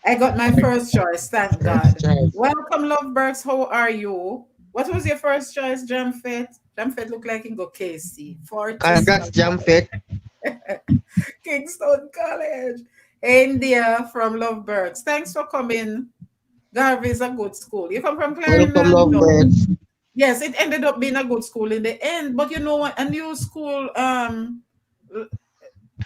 I got my first choice, thank First God. choice. Welcome, Lovebirds. How are you? What was your first choice, Jamfet? Jamfet look like he go KC. Fortis Congrats, Jamfet. Kingston College. India from Lovebirds. Thanks for coming. Garvey is a good school. You come from Welcome, Clarendon? No. lovebirds. Yes, it ended up being a good school in the end. But you know what? A new school,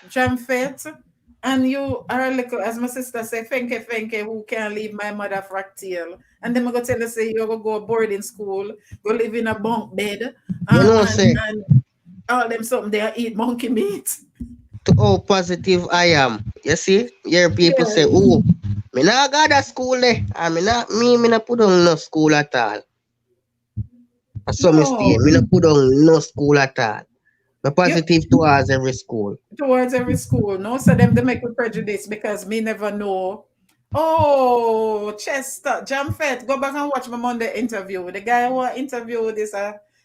Jamfet, and you are a little, as my sister say, fenke, who can leave my mother fractal. And then I go tell her, say, you go boarding school, go live in a bunk bed, You know, say, and all them something there eat monkey meat. to how positive I am. You see, here people say, Yeah. oh, me not got a school there. And me not put on no school at all. And so me stay, No, me not put on no school at all. Me you positive towards every school. towards every school, no? So them they make me prejudice because me never know. Oh, Chester, Jamfet, go back and watch my Monday interview. The guy who I interviewed is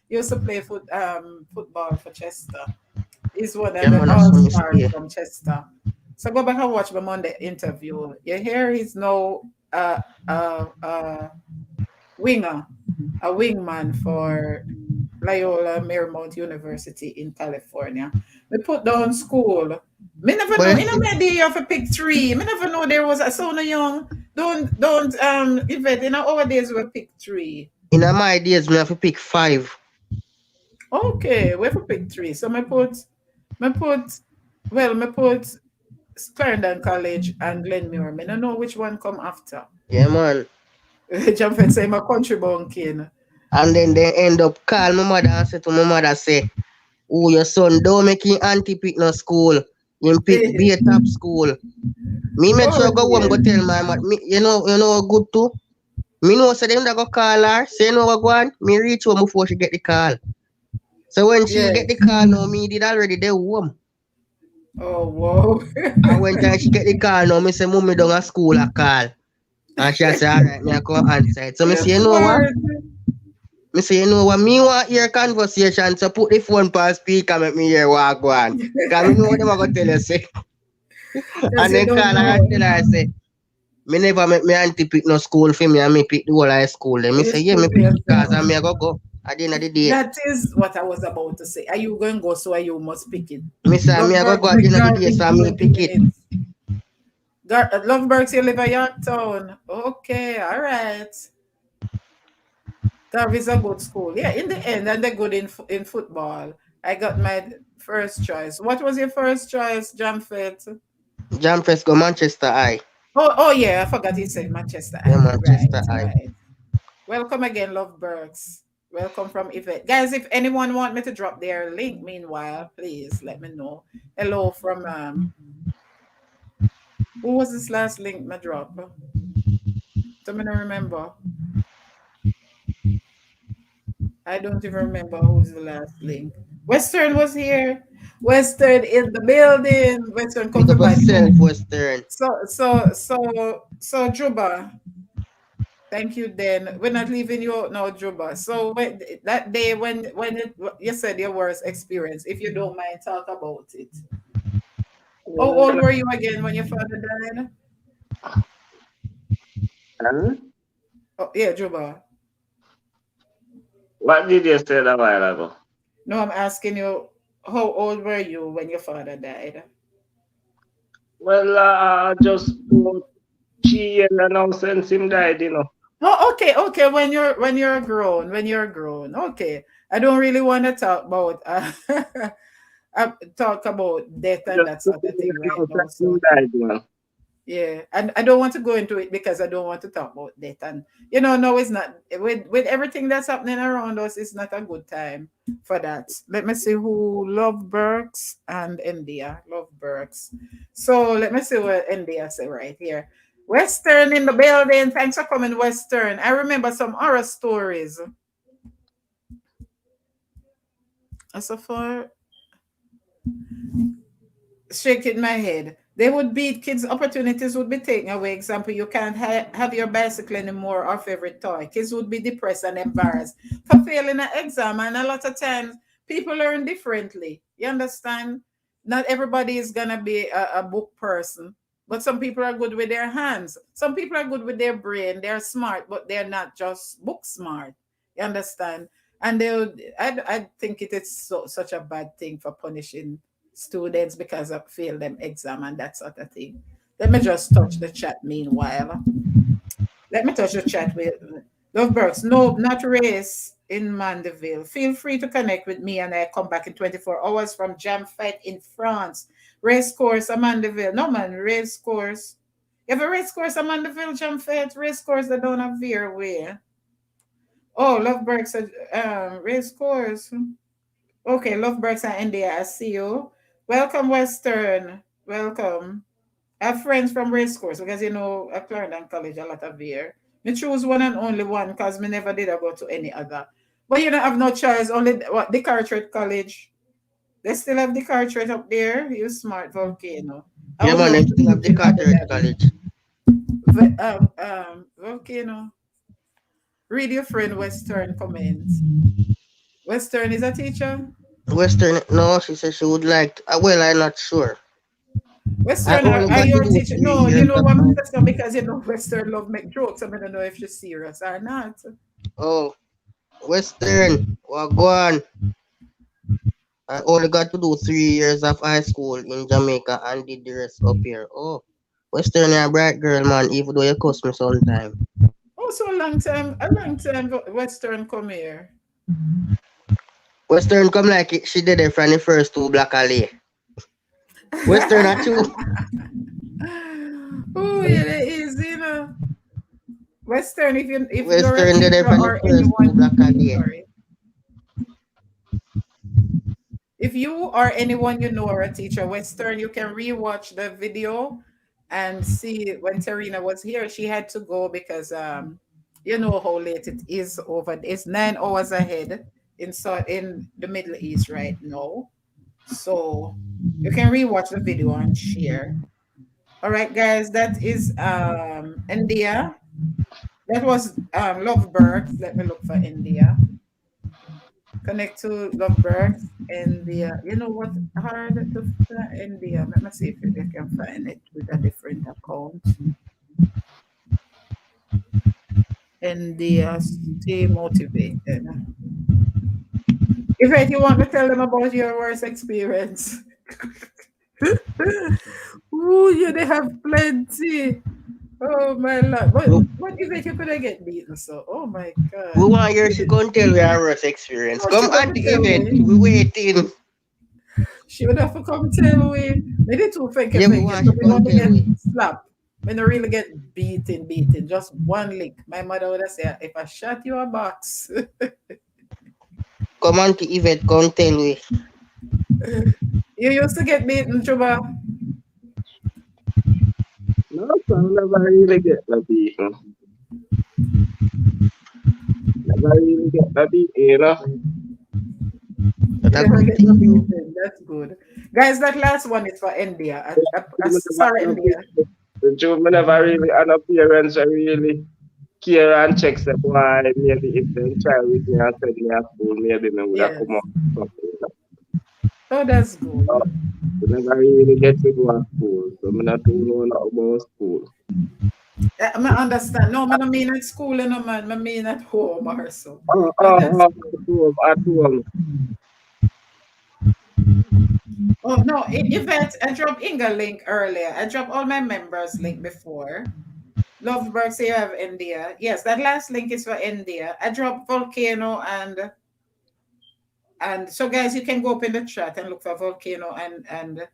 used to play football for Chester. He's one of Yeah, the man, all so me stars stay. from Chester. So go back and watch my Monday interview. You hear he's now uh uh winger, a wingman for Loyola Marymount University in California. We put down school. Me never know. But In a media, you have to pick three. Me never know there was a so young. Don't Yvette. In our days we pick three. in my days, me have to pick five. Okay, we have to pick three. So me put me put Clarendon College and Glenmuir. Me don't know which one come after. Yeah, man. Jumping say my country bunking. And then they end up call my mother and say to my mother, say, oh, your son don't make him auntie pick no school. Him pick be a top school. Me make Oh sure go home go yeah. tell my mother. Me, you know what good too? Me know say them that go call her, say no what go on. Me reach home before she get the call. So when she get the Yes. call now, me did already there home. Oh wow. And when time she get the call now, me say mommy down at school a call. And she say, alright, me I come answer it. So me You're say, you know what? smart. Me say, you know what? Me want hear conversation, so put the phone on speaker, make me hear what go on. Cause me know what them a go tell you say. Because And you then don't call her and know. tell her say, me never make me auntie pick no school for me and me pick the whole high school. Then me You say, yeah, me school for pick it cause yourself. I me a go. At the end of the day. That is what I was about to say. Are you going to go so you must pick it? Me say me a Lovebirds, go at the make end of the day, Garvey so give me you pick it. 2 minutes. Lovebirds, you live at Yorktown. Okay, all right. Garvey's a good school. Yeah, in the end, and they're good in football. I got my first choice. What was your first choice, Jamfet? Jam Fresco, Manchester Eye. Oh yeah, I forgot you said Manchester Yeah, Eye. Right, Manchester Eye. right. Welcome again, Lovebirds. Welcome from Yvette. Guys, if anyone want me to drop their link, meanwhile, please let me know. Hello from who was this last link my drop? Don't me remember. I don't even remember who's the last link. Western was here. Western in the building. Western come Pick for up body. yourself, Western. So Juba. Thank you, then. We're not leaving you out now, Juba. So that day you said your worst experience, if you don't mind, talk about it. How old were you again when your father died? Huh? Oh, yeah, Juba. What did you say a while ago? No, I'm asking you, how old were you when your father died? Well, just about 3 years now since him died, you know. Oh, okay, okay. When you're grown. Okay. I don't really want to talk about talk about death and Just that 2 sort of years thing right now now. since him So died, man. yeah, and I don't want to go into it because I don't want to talk about death. And no, it's not with everything that's happening around us. It's not a good time for that. Let me see who Love Burks and India. Love Burks. So let me see what India say right here. Western in the building. Thanks for coming, Western. I remember some horror stories. So far, shaking my head. They would be kids' opportunities would be taken away. Example, you can't have your bicycle anymore or favorite toy. Kids would be depressed and embarrassed for failing an exam. And a lot of times, people learn differently. You understand? Not everybody is gonna be a book person, but some people are good with their hands. Some people are good with their brain. They're smart, but they're not just book smart. You understand? And I think it is such a bad thing for punishing students because of failed them exam and that sort of thing. Let me just touch the chat meanwhile. Let me touch the chat with Lovebergs. No, not race in Mandeville. Feel free to connect with me and I come back in 24 hours from Jam Fight in France. Race course at Mandeville. No man, race course. You have a race course at Mandeville, Jam Fight? Race course that don't have veer way. Oh, Lovebergs said race course. Okay, Lovebirds and India, I see you. Welcome, Western. Welcome. I have friends from race course because I Clarendon College a lot of year. Me choose one and only one because me never did I go to any other. But you don't have no choice, only what the Carteret College. They still have the Carteret up there. You smart volcano. I Yeah, would man, love they to still have live the in Abu Carter Dhabi. College. Volcano. Read your friend Western comments. Western is a teacher. Western, no, she said she would like to, well, I'm not sure. I Western, only are got you to a do teacher? three No, years of what high Mr. school. Because Western love make jokes. I don't know if she's serious or not. Oh, Western, well, go on. I only got to do 3 years of high school in Jamaica and did the rest up here. Oh, Western, you're a bright girl, man, even though you cuss me sometime. Oh, so a long time Western come here. Western come like she did it from the first two Black Alley. Western at you. Oh, yeah, it is, Western, if you're a Western did it teacher from the or first two anyone, Black Alley. sorry, if you or anyone or a teacher, Western, you can rewatch the video and see when Terrena was here. She had to go because you know how late it is over. It's 9 hours ahead in the Middle East right now. So you can rewatch the video and share. All right, guys, that is India. That was Lovebirds. Let me look for India. Connect to Lovebirds. India. You know what? Hard to find India. Let me see if I can find it with a different account. India. Stay motivated. If you want to tell them about your worst experience. Ooh, they have plenty. Oh my lord. What if you could have get beaten? So, oh my We god. want her she gonna tell we our worst experience. Oh, she Come got at to the tell event. me. We waiting. She would have to come tell me. Maybe two fake Yeah, we fake. want So she we come only tell get we. slapped. We don't really get beaten. Just one lick. My mother would have said, if I shot you a box. Come on to event, come tell we. You used to get beaten, Chuba. No, so I never really get the beating. Never really get the beating, you know. That's You a never good get the thing though. beaten. That's good. Guys, that last one is for India. Me never Sorry, had no India. the job, me never really had no parents that really care and check say boy maybe if them try with me and send me to school, maybe me would have Yes. come up with something. You know. Oh, that's So, good. we never really get to go to school, so me not too know not about school. I understand. No, I don't mean at school, man. I mean at home also. Oh, Oh, that's at good. home, at home. Oh no, Yvette, I dropped Inga link earlier. I dropped all my members link before. Loveberg, say you have India. Yes, that last link is for India. I dropped Volcano and so guys, you can go up in the chat and look for Volcano and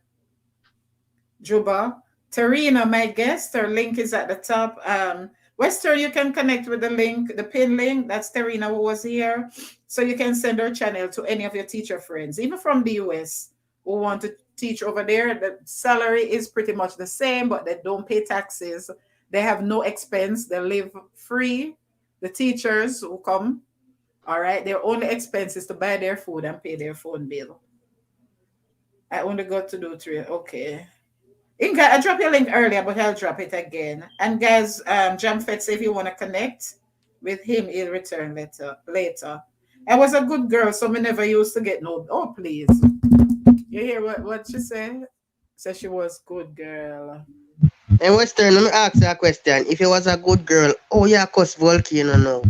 Juba. Terrena, my guest, her link is at the top. Western, you can connect with the link, the pin link. That's Terrena who was here. So you can send her channel to any of your teacher friends, even from the US who want to teach over there. The salary is pretty much the same, but they don't pay taxes. They have no expense. They live free. The teachers who come, all right, their only expense is to buy their food and pay their phone bill. I only got to do three. Okay. Inga, I dropped your link earlier, but I'll drop it again. And guys, Jamfet, if you want to connect with him, he'll return later. I was a good girl, so me never used to get no. Oh, please. You hear what she said? Said she was good girl. And Western, let me ask you a question. If you was a good girl, oh yeah, cause volcano now.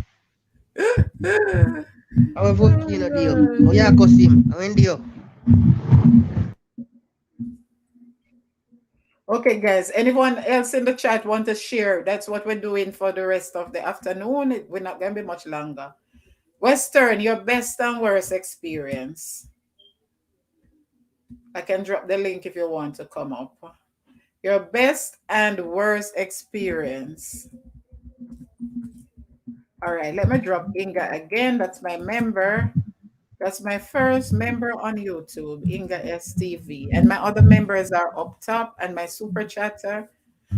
How volcano do you? Oh yeah, cause him. When do you? Okay, guys. Anyone else in the chat want to share? That's what we're doing for the rest of the afternoon. We're not going to be much longer. Western, your best and worst experience. I can drop the link if you want to come up. Your best and worst experience. All right, let me drop Inga again. That's my member. That's my first member on YouTube, Inga STV. And my other members are up top and my super chatter.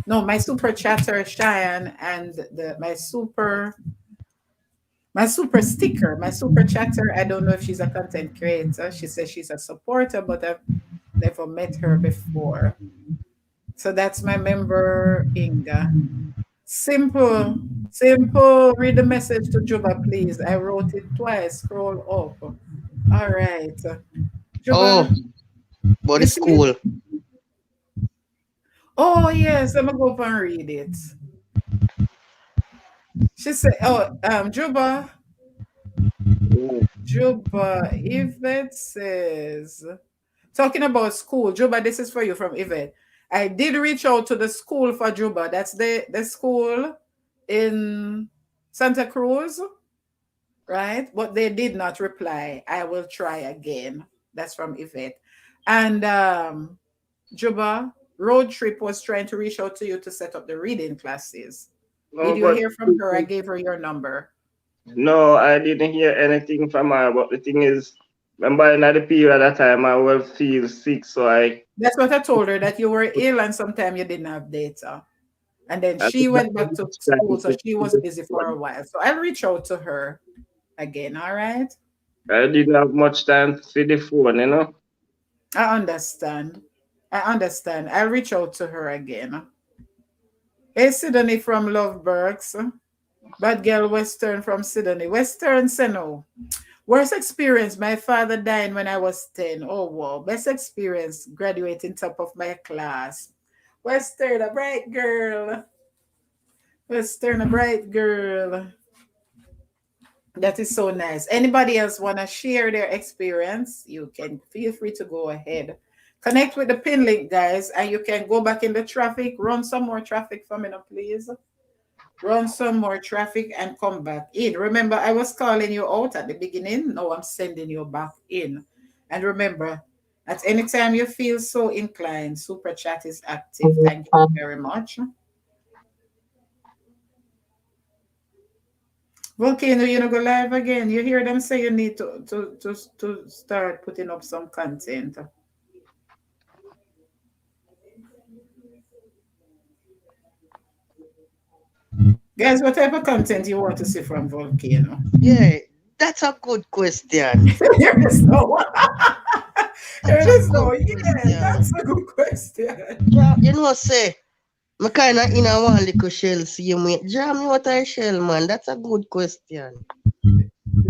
No, my super chatter Cheyenne and my super sticker, my super chatter. I don't know if she's a content creator. She says she's a supporter, but I've never met her before. So that's my member, Inga. Simple, simple. Read the message to Juba, please. I wrote it twice. Scroll up. All right. Oh, Juba, but you it's see it? cool. Oh, yes. Let me go up and read it. She said, oh, Juba, Yvette says, talking about school, Juba, this is for you from Yvette. I did reach out to the school for Juba. That's the school in Santa Cruz, right? But they did not reply. I will try again. That's from Yvette. And Juba, Road Trip was trying to reach out to you to set up the reading classes. Did No, you but hear from her? I gave her your number. no, I didn't hear anything from her. But the thing is, remember in the period at that time, I will feel sick, so That's what I told her, that you were ill and sometime you didn't have data. And then I she think that went back to was school, trying so to she was busy for a while. So I'll reach out to her again, all right? I didn't have much time for the phone, you know. I understand. I understand. I'll reach out to her again. Hey, Sydney from Lovebergs. Bad girl Western from Sydney. Western Seno. Worst experience, my father died when I was 10. Oh, wow. Best experience, graduating top of my class. Western, a bright girl. Western, a bright girl. That is so nice. Anybody else want to share their experience? You can feel free to go ahead. Connect with the pin link, guys, and you can go back in the traffic, run some more traffic for me now, please. Run some more traffic and come back in. Remember, I was calling you out at the beginning. Now I'm sending you back in. And remember, at any time you feel so inclined, Super Chat is active. Thank you very much. Volcano, you know, go live again. You hear them say you need to start putting up some content. Guys, what type of content you want to see from Volcano? Yeah, that's a good question. There is no one. That's There a is good no. Yeah, question. that's a good question. Ja, you know, say, me kind of in a one little shell see me. Jam me what I shell, man. That's a good question.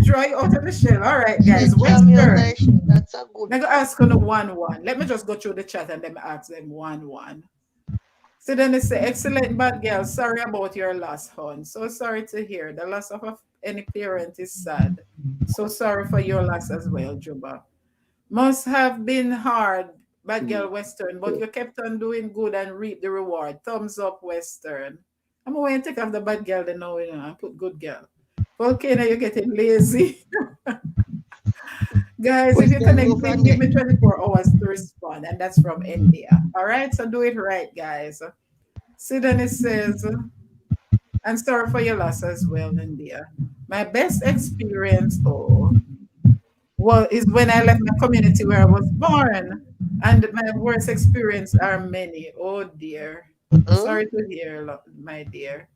Draw you out of the shell. All right, Say, guys. jam me what I Western. shell. That's a good I'm gonna ask on the question. 1-1. Let me just go through the chat and then ask them 1-1. So then they say, excellent bad girl. Sorry about your loss, hon. So sorry to hear. The loss of any parent is sad. So sorry for your loss as well, Juba. Must have been hard Bad girl Western, but you kept on doing good and reap the reward. Thumbs up, Western. I'm going to take off the bad girl then now, and put good girl. Volcano, you're getting lazy. Guys, if you Western connect, go please from give there. me 24 hours to respond, and that's from India. All right, so do it right, guys. Sydney says, I'm sorry for your loss as well, India. My best experience, is when I left my community where I was born, and my worst experience are many. Oh dear, Mm-hmm. sorry to hear, my dear.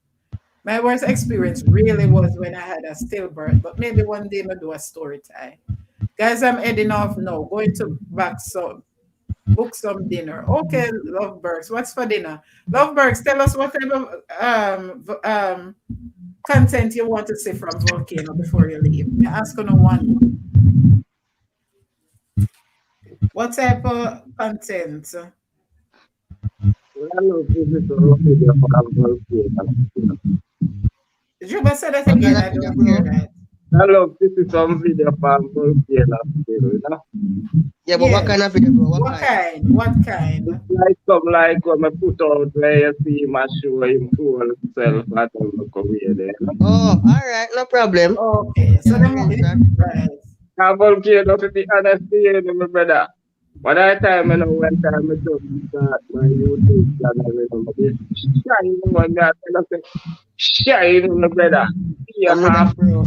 My worst experience really was when I had a stillbirth, but maybe one day I'll do a story time. Guys, I'm heading off now. Going to back some book some dinner. Okay, Lovebergs. What's for dinner? Lovebergs, tell us what type of content you want to see from Volcano before you leave. Me ask on one. What type of content? I love this video for Volcano. Juba said that What kind again. of I video, don't hear bro? that. I love this is some video from Volcano. Yeah, but what kind Yes. of video, bro? What What kind? kind? What kind? Like some like when I put out where you see him and show him whole self and all the career there. Oh, all right, no problem. Okay. So Can the arrange that. right. I Volcano to be honest with you, my brother. By that time, when time I just start my YouTube channel, this shine when I tell you, shine, my brother. Be a I'm with half that, bro.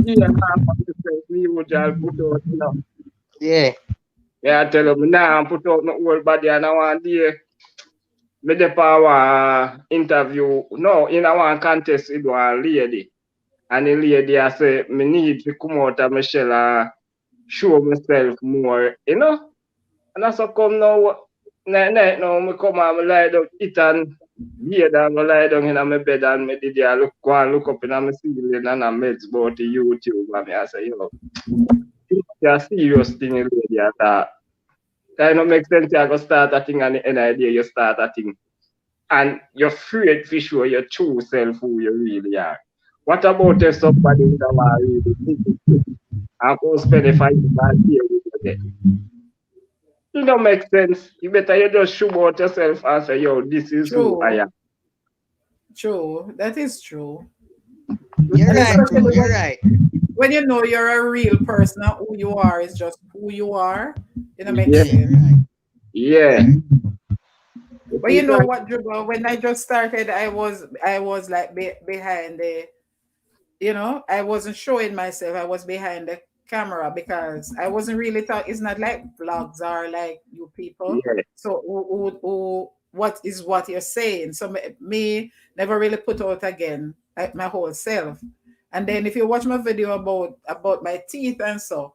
be a half of the self, me would just put out. Yeah. Yeah, I tell you, now I put out my whole body and I want to me dey for one interview, no, in a one contest with one lady. And the lady I say, me need to come out of my shell and show myself more. And that's how come now, night now, me come and me lie down, eat and beard and me lie down in my bed and me did there go and look up in my ceiling and I meds about the YouTube and me I say, it's a serious thing, lady, at that. Kind of make sense, you go start a thing and the end of the day you start a thing. And you're afraid to show your true self who you really are. What about if somebody would have really think it and go spend a 5 years with you there? It don't make sense. You better you just show about yourself and say, this is who I True. am. True. That is true. You're And right, bro. especially You're right. when you know you're a real person, not who you are is just who you are. Makes Yeah, Yeah, you're sense. right. yeah. It But you is know like, what, Juba? When I just started, I was like behind the, I wasn't showing myself. I was behind the camera because I wasn't really thought it's not like vlogs are like you people. yeah, So what is what you're saying? So me never really put out again like my whole self. And then if you watch my video about my teeth and so,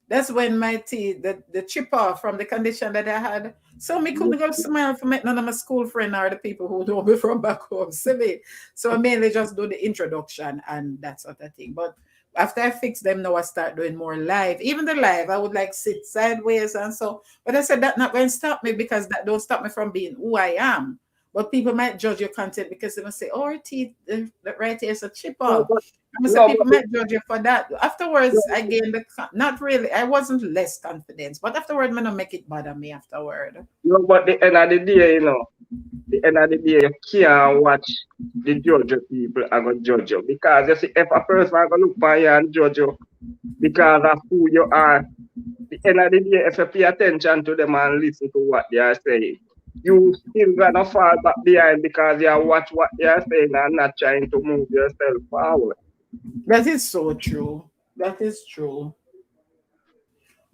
that's when my teeth, the chip off from the condition that I had. So me couldn't go smile for none of my school friend or the people who know me from back home. See me. So I mainly just do the introduction and that sort of thing. But after I fix them now, I start doing more live. Even the live, I would like sit sideways and so. But I said that not going to stop me because that don't stop me from being who I am. But people might judge your content because they will say, "Oh, her teeth, right here is a chip no, off." but, I say no, people but, might judge you for that. Afterwards, I gained not really. I wasn't less confidence, but afterward, me not make it bother me afterward. no, but the end of the day, the end of the day, you can't watch the judge of people and go judge you. Because you see, if a person go look for you and judge you because of who you are, the end of the day, if you pay attention to them and listen to what they are saying, you still gonna fall back behind because you watch what they are saying and not trying to move yourself forward. That is so true. That is true.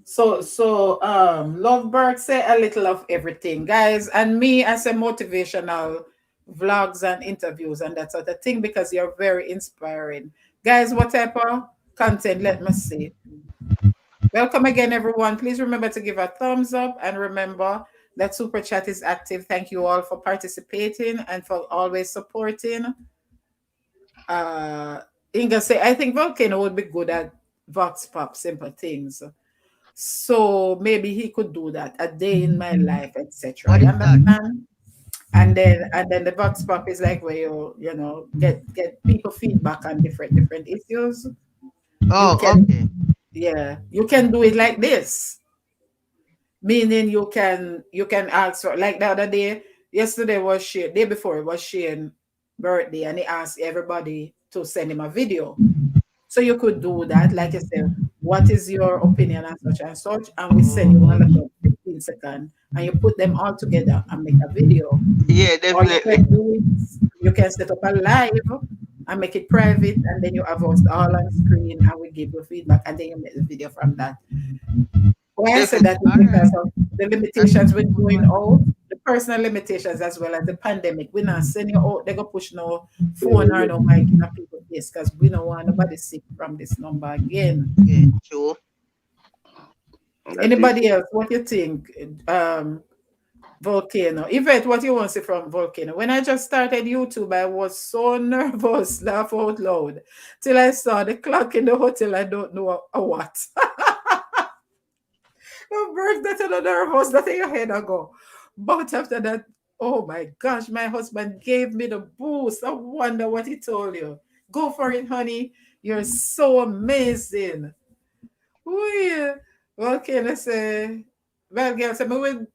So Lovebird say a little of everything, guys, and me as a motivational vlogs and interviews and that sort of thing because you're very inspiring, guys. What type of content? Let me see. Welcome again, everyone. Please remember to give a thumbs up and remember that Super Chat is active. Thank you all for participating and for always supporting. Uh, Inga say, I think Volcano would be good at Vox Pop, simple things. So maybe he could do that, a day in my life, etc. What You is that? understand? And then the Vox Pop is like where you get people feedback on different issues. You Oh, can okay. you can do it like this. meaning you can ask for, like the other day, yesterday was Shane, day before it was Shane's birthday, and he asked everybody to send him a video. So you could do that, like I said, what is your opinion and such, and we send you a little 15 seconds, and you put them all together and make a video. Yeah, Or you definitely. can do it, you can set up a live and make it private, and then you have us all on screen, and we give you feedback, and then you make the video from that. Why I said Definitely. that is All right. because of the That's a limitations with good going one. out, the personal limitations as well as the pandemic. We not send you out, they go push no phone or no mic in a people's face because we don't want nobody sick from this number again. Yeah, true. That is Anybody else, what you think? Volcano. Yvette, what you want to say from Volcano? When I just started YouTube, I was so nervous, laugh out loud, till I saw the clock in the hotel. I don't know what. Your birth that another nervous that in your head ago. But after that, oh my gosh, my husband gave me the boost. I wonder what he told you. Go for it, honey. You're so amazing. Ooh, well, can I say, well, girls, I will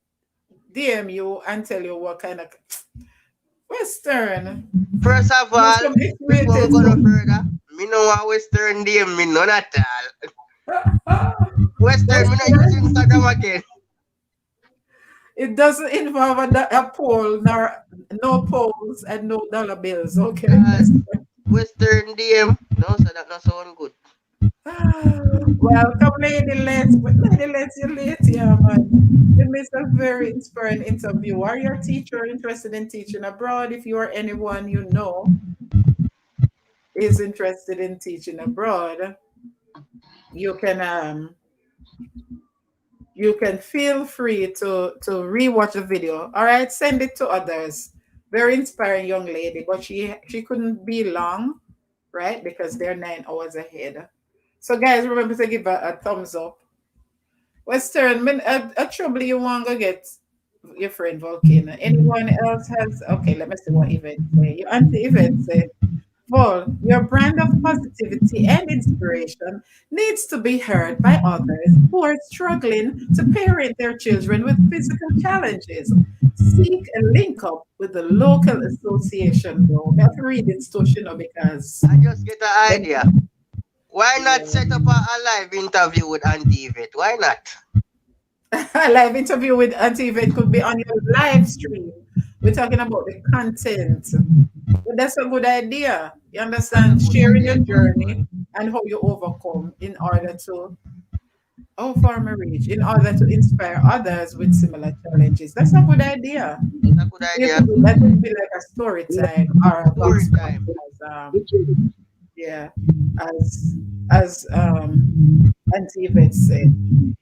DM you and tell you what kind of Western. First of You all, some before we X-rated go no some. further, me no want Western DM me none at all. Western, me not use Western. Instagram again. It doesn't involve a poll, nor no polls and no dollar bills. Okay. Cause Western DM, no, so that not sound good. Welcome, Lady Let's. Lady Let's, you're late, yeah, man. You missed a very inspiring interview. Are you a teacher interested in teaching abroad? If you are anyone you know is interested in teaching abroad, you can feel free to rewatch the video. All right, send it to others. Very inspiring young lady, but she couldn't be long, right? Because they're 9 hours ahead. So guys, remember to give a thumbs up. Western, a trouble you want to get your friend Volcano. Anyone else has? Okay, let me see what Yvette say. Your auntie Yvette say, Vol, your brand of positivity and inspiration needs to be heard by others who are struggling to parent their children with physical challenges. Seek a link up with the local association, bro. I have to read it so you know because I just get an them, idea. Why not yeah. set up a live interview with Auntie Yvette? Why not? A live interview with Auntie Yvette could be on your live stream. We're talking about the content. But that's a good idea. You That's a understand? good Sharing idea, your good journey one. and how you overcome in order to, oh, farmer reach, in order to inspire others with similar challenges. That's a good idea. That's a good You idea. could do that would be like a story time or a Story voice note time. as yeah, as Auntie Yvette said.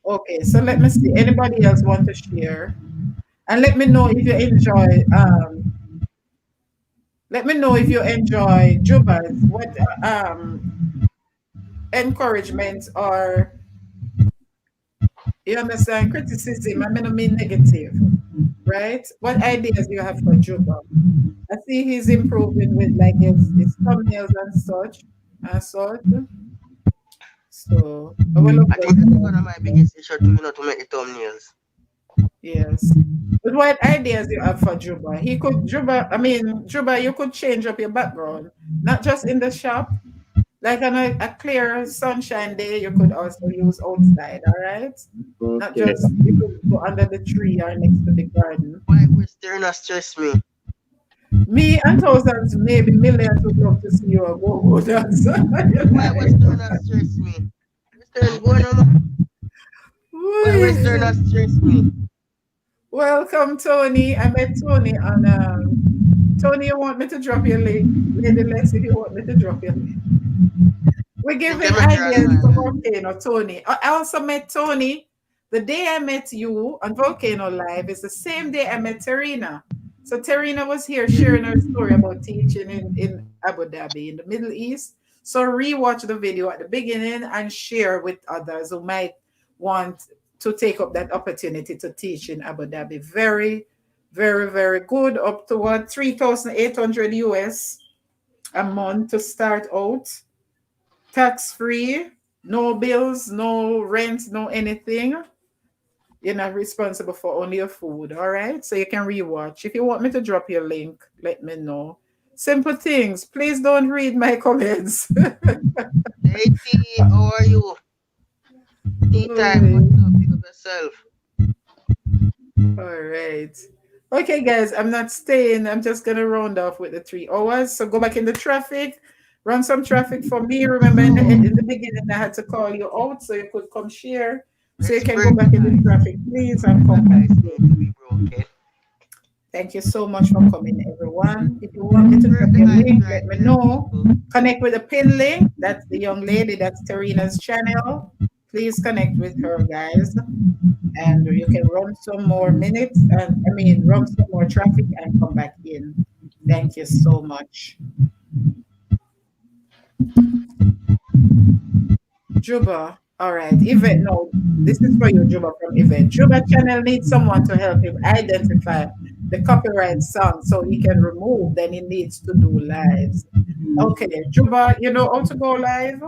Okay, so let me see. Anybody else want to share? And let me know if you enjoy Juba's what encouragement or you understand criticism. I mean negative, right? What ideas you have for Juba? I see he's improving with like his thumbnails and such and sort. So I will look I out think that is for one of my biggest issues too, to make the thumbnails. yes. But what ideas you have for Juba? He could Juba. I mean Juba, you could change up your background, not just in the shop. Like on a clear sunshine day, you could also use outside. All right, not okay. just you could go under the tree or next to the garden. Why Western not stress me? Me and thousands, maybe millions would love to see you a go-go dancer. Why Western not stress me? Western go on, man. Why Western not stress me? Welcome, Tony. I met Tony on Tony, you want me to drop your link? Lady Lex, if you want me to drop your link. We're The giving Jamaican ideas to man. Volcano, Tony. I also met Tony. The day I met you on Volcano Live is the same day I met Terrena. So Terrena was here sharing her story about teaching in Abu Dhabi in the Middle East. So rewatch the video at the beginning and share with others who might want to take up that opportunity to teach in Abu Dhabi. Very, very, very good. Up to what 3,800 US a month to start out, tax free, no bills, no rent, no anything. you're not responsible for only your food, all right? So you can rewatch. If you want me to drop your link, let me know. Simple things. Please don't read my comments. Hey T, how are you? Tea time, what's up? Pick up yourself. All right. Okay, guys, I'm not staying. I'm just going to round off with the 3 hours. So go back in the traffic, run some traffic for me. Remember, in the beginning, I had to call you out so you could come share. So you Let's can go break back in the the traffic, please, and ice. come That back. ice need to be broken. Thank you so much for coming, everyone. If you want me Let's to drop break the your ice link, right let me there, know. people. Connect with the pin link. That's the young lady. That's Terrena's channel. Please connect with her, guys. And you can run some more minutes and run some more traffic and come back in. Thank you so much. Juba. All right. Yvette, no, this is for you, Juba from Yvette. Juba channel needs someone to help him identify the copyright song so he can remove, then he needs to do lives. Okay, Juba, you know how to go live?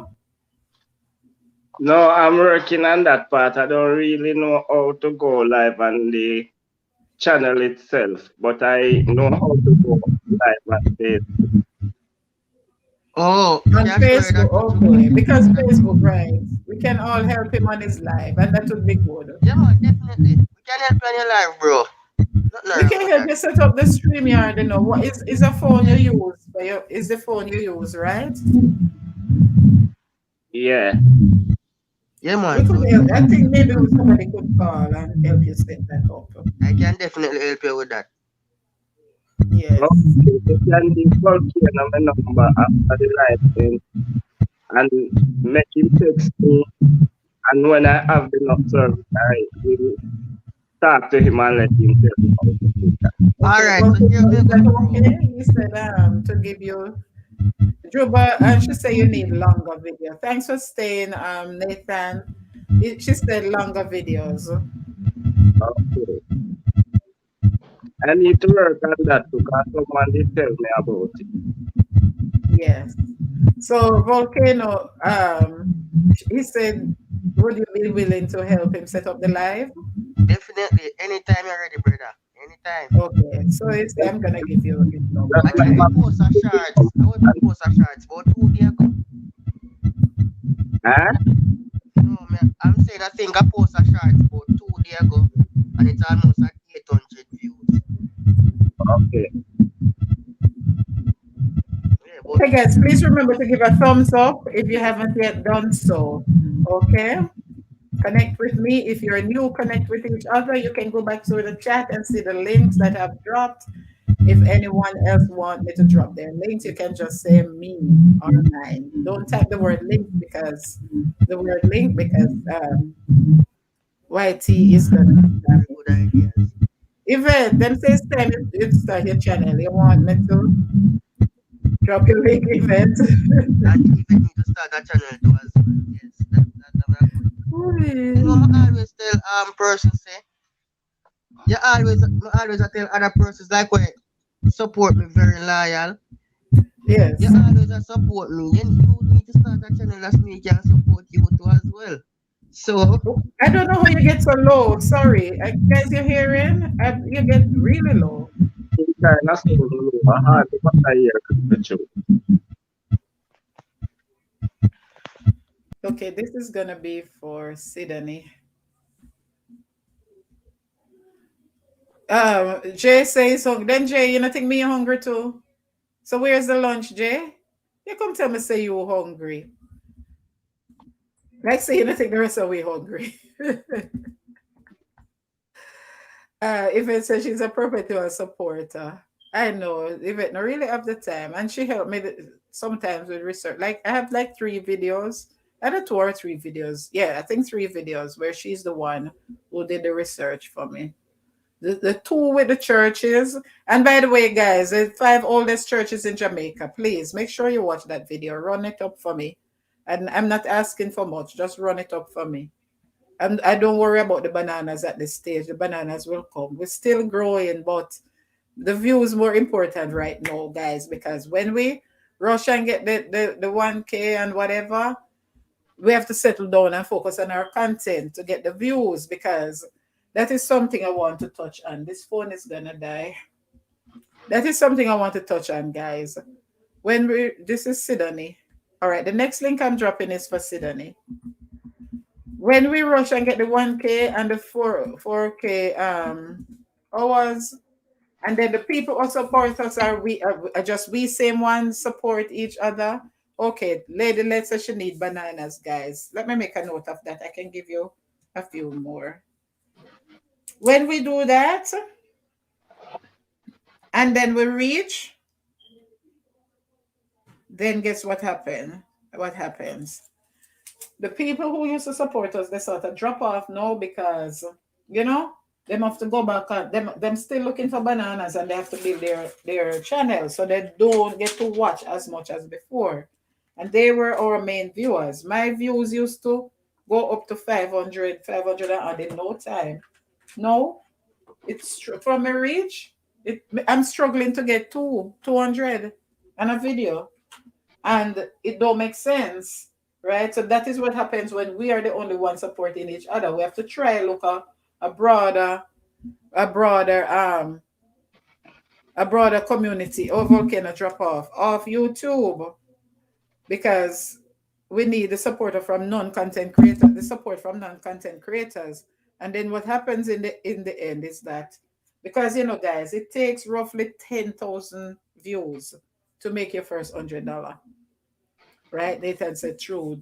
No, I'm working on that part. I don't really know how to go live on the channel itself, but I know how to go live on this. Oh, On can show you that Facebook, to okay. Because Juba. Facebook, right. We can all help him on his live, and that would be good. Yeah, man, definitely. We can help you on your life, bro. Nothing We wrong can with help that. you set up the StreamYard, you know. What is a phone you use for your is the phone you use, right? Yeah. Yeah, We man. could So help. I think maybe somebody could call and help you set that up. I can definitely help you with that. Yes. Okay, you can be volcano my number after the live thing and make him text me. And when I have enough service, I will talk to him and let him tell me how to do that. All Okay, right, well, so here we is go, that bro. okay? He said to give you Juba, and she said you need longer video. Thanks for staying, Nathan. She said longer videos. Okay. I need to work on that because someone did tell me about it. Yes. So Volcano, he said, would you be willing to help him set up the live? Definitely. Anytime you're ready, brother. Anytime. Okay. So it's, I'm gonna give you his number. That's All I think like right. we my post a shorts. I will post a shorts about 2 days ago. huh? No, man. I'm saying I think I post a shorts about 2 days ago, and it's almost at 800 views. Okay. Yeah, Okay, guys, about please remember to give a thumbs up if you haven't yet done so. Okay. Connect with me. If you're new, connect with each other. You can go back to the chat and see the links that I've dropped. If anyone else want me to drop their links, you can just say me or mine. Don't type the word link because YT is gonna very spam it. good ideas. Yvette, them says time you start your channel. You want me to drop your link, Yvette? And even need to start a channel too as well. Yes, that's good. You know, I always tell person say, you always I always tell other persons like when support me very loyal. Yes. You always support me. You need to start a channel as me can support you too as well. So I don't know how you get so low. Sorry. Guys, you're hearing? You get really low. He kind of soon over hard but I hear the truth. Okay, this is gonna be for Sydney. Jay says so. Then Jay, you know think me hungry too. So where's the lunch, Jay? You come tell me say you hungry. Like say you don't think the rest of we hungry. If it says she's a perpetual supporter. I know if it not really have the time, and she helped me sometimes with research. Like I have like 3 videos. I had 2 or 3 videos. Yeah, I think 3 videos where she's the one who did the research for me. The two with the churches. And by the way, guys, the 5 oldest churches in Jamaica. Please make sure you watch that video. Run it up for me. And I'm not asking for much. Just run it up for me. I don't worry about the bananas at this stage. The bananas will come. We're still growing, but the view is more important right now, guys, because when we rush and get the 1K and whatever, we have to settle down and focus on our content to get the views because That is something I want to touch on. This phone is gonna die. That is something I want to touch on, guys. When we this is Sydney. All right, the next link I'm dropping is for Sydney. When we rush and get the 1K and the 4K hours, and then the people who support us are just we same ones support each other. Okay, lady, let's say she need bananas, guys. Let me make a note of that. I can give you a few more. When we do that, and then we reach, then guess what happened? What happens? The people who used to support us, they sort of drop off now because, you know, them have to go back on them still looking for bananas and they have to build their channel. So they don't get to watch as much as before. And they were our main viewers. My views used to go up to 500, 500 and in no time. No, from a reach. I'm struggling to get 200 on a video, and it don't make sense, right? So that is what happens when we are the only ones supporting each other. We have to try look a broader a broader um a broader community. Oh, volcano drop off YouTube, because we need the support from non-content creators, the support from non-content creators. And then what happens in the end is that, because you know, guys, it takes roughly 10,000 views to make your first $100, right? Nathan said true.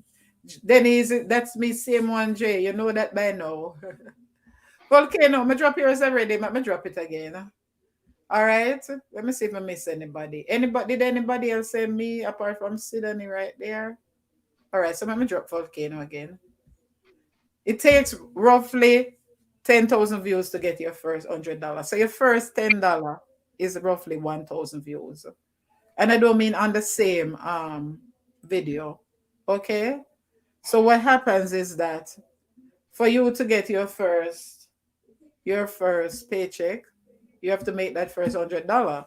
Denise, that's me, same one, Jay. You know that by now. Volcano, me drop yours already, but me drop it again. All right. Let me see if I miss anybody. Did anybody else say me apart from Sydney right there? All right, so let me drop Volcano again. It takes roughly 10,000 views to get your first $100. So your first $10 is roughly 1,000 views. And I don't mean on the same video. Okay? So what happens is that for you to get your first paycheck, you have to make that first $100.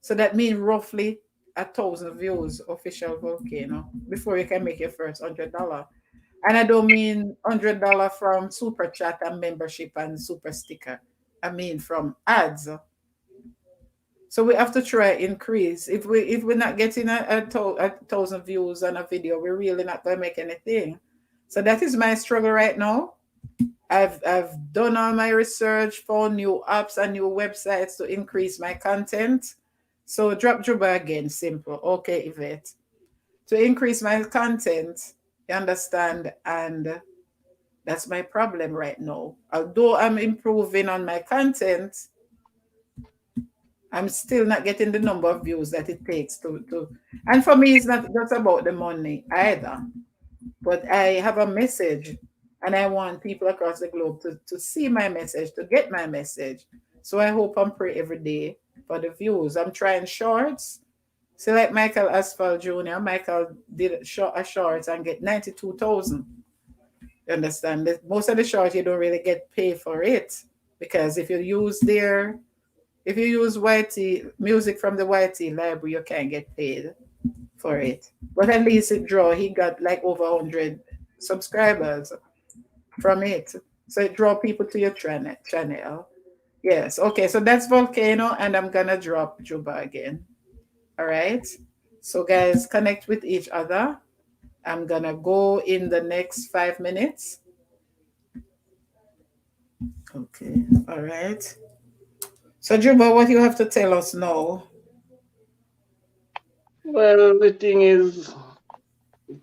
So that means roughly 1,000 views official volcano before you can make your first $100. And I don't mean $100 from super chat and membership and super sticker. I mean from ads. So we have to try increase. If we're not getting a thousand views on a video, we're really not gonna make anything. So that is my struggle right now. I've done all my research, found new apps and new websites to increase my content. So drop Juba again, simple. Okay, Yvette. To increase my content, you understand, and that's my problem right now. Although I'm improving on my content, I'm still not getting the number of views that it takes to and for me it's not just about the money either. But I have a message and I want people across the globe to see my message, to get my message. So I hope and pray every day for the views. I'm trying shorts. So like Michael Asphalt Jr., Michael did a shorts and get 92,000. You understand? Most of the shorts you don't really get paid for it, because if you use YT music from the YT library, you can't get paid for it. But at least he got like over 100 subscribers from it. So it draw people to your channel. Yes. Okay. So that's Volcano, and I'm gonna drop Juba again. All right. So guys, connect with each other. I'm gonna go in the next 5 minutes. Okay. All right. So Juba, what you have to tell us now? Well, the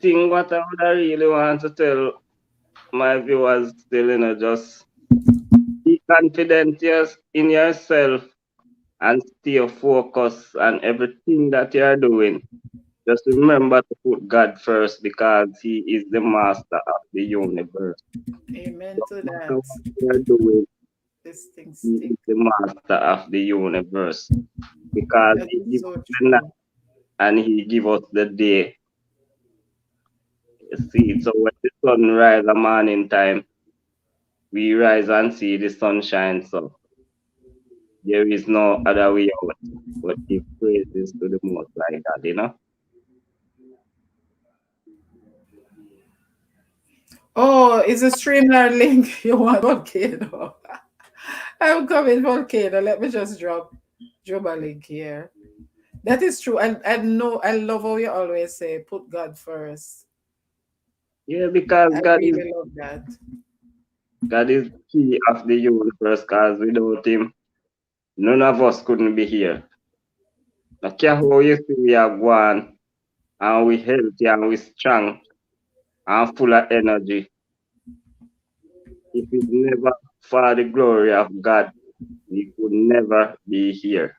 thing what I would really want to tell my viewers still, just be confident in yourself and stay focused on everything that you're doing. Just remember to put God first because He is the master of the universe. Amen No to matter that. what you're doing, This thing He stick. is the master of the universe because That He is gives so us the night true. and He gives us the day. You see, so when the sun rise a morning time, we rise and see the sunshine. So there is no other way out but give praises to the Most High God. Oh, is a Streamliner link you want? Okay, no. I'm coming, volcano. Let me just drop a link here. That is true. And I know I love how you always say put God first. Yeah, because I really love that. God is key of the universe, because without him, none of us couldn't be here. I care how you see we are going and we healthy and we strong and full of energy. If it never for the glory of God, we could never be here.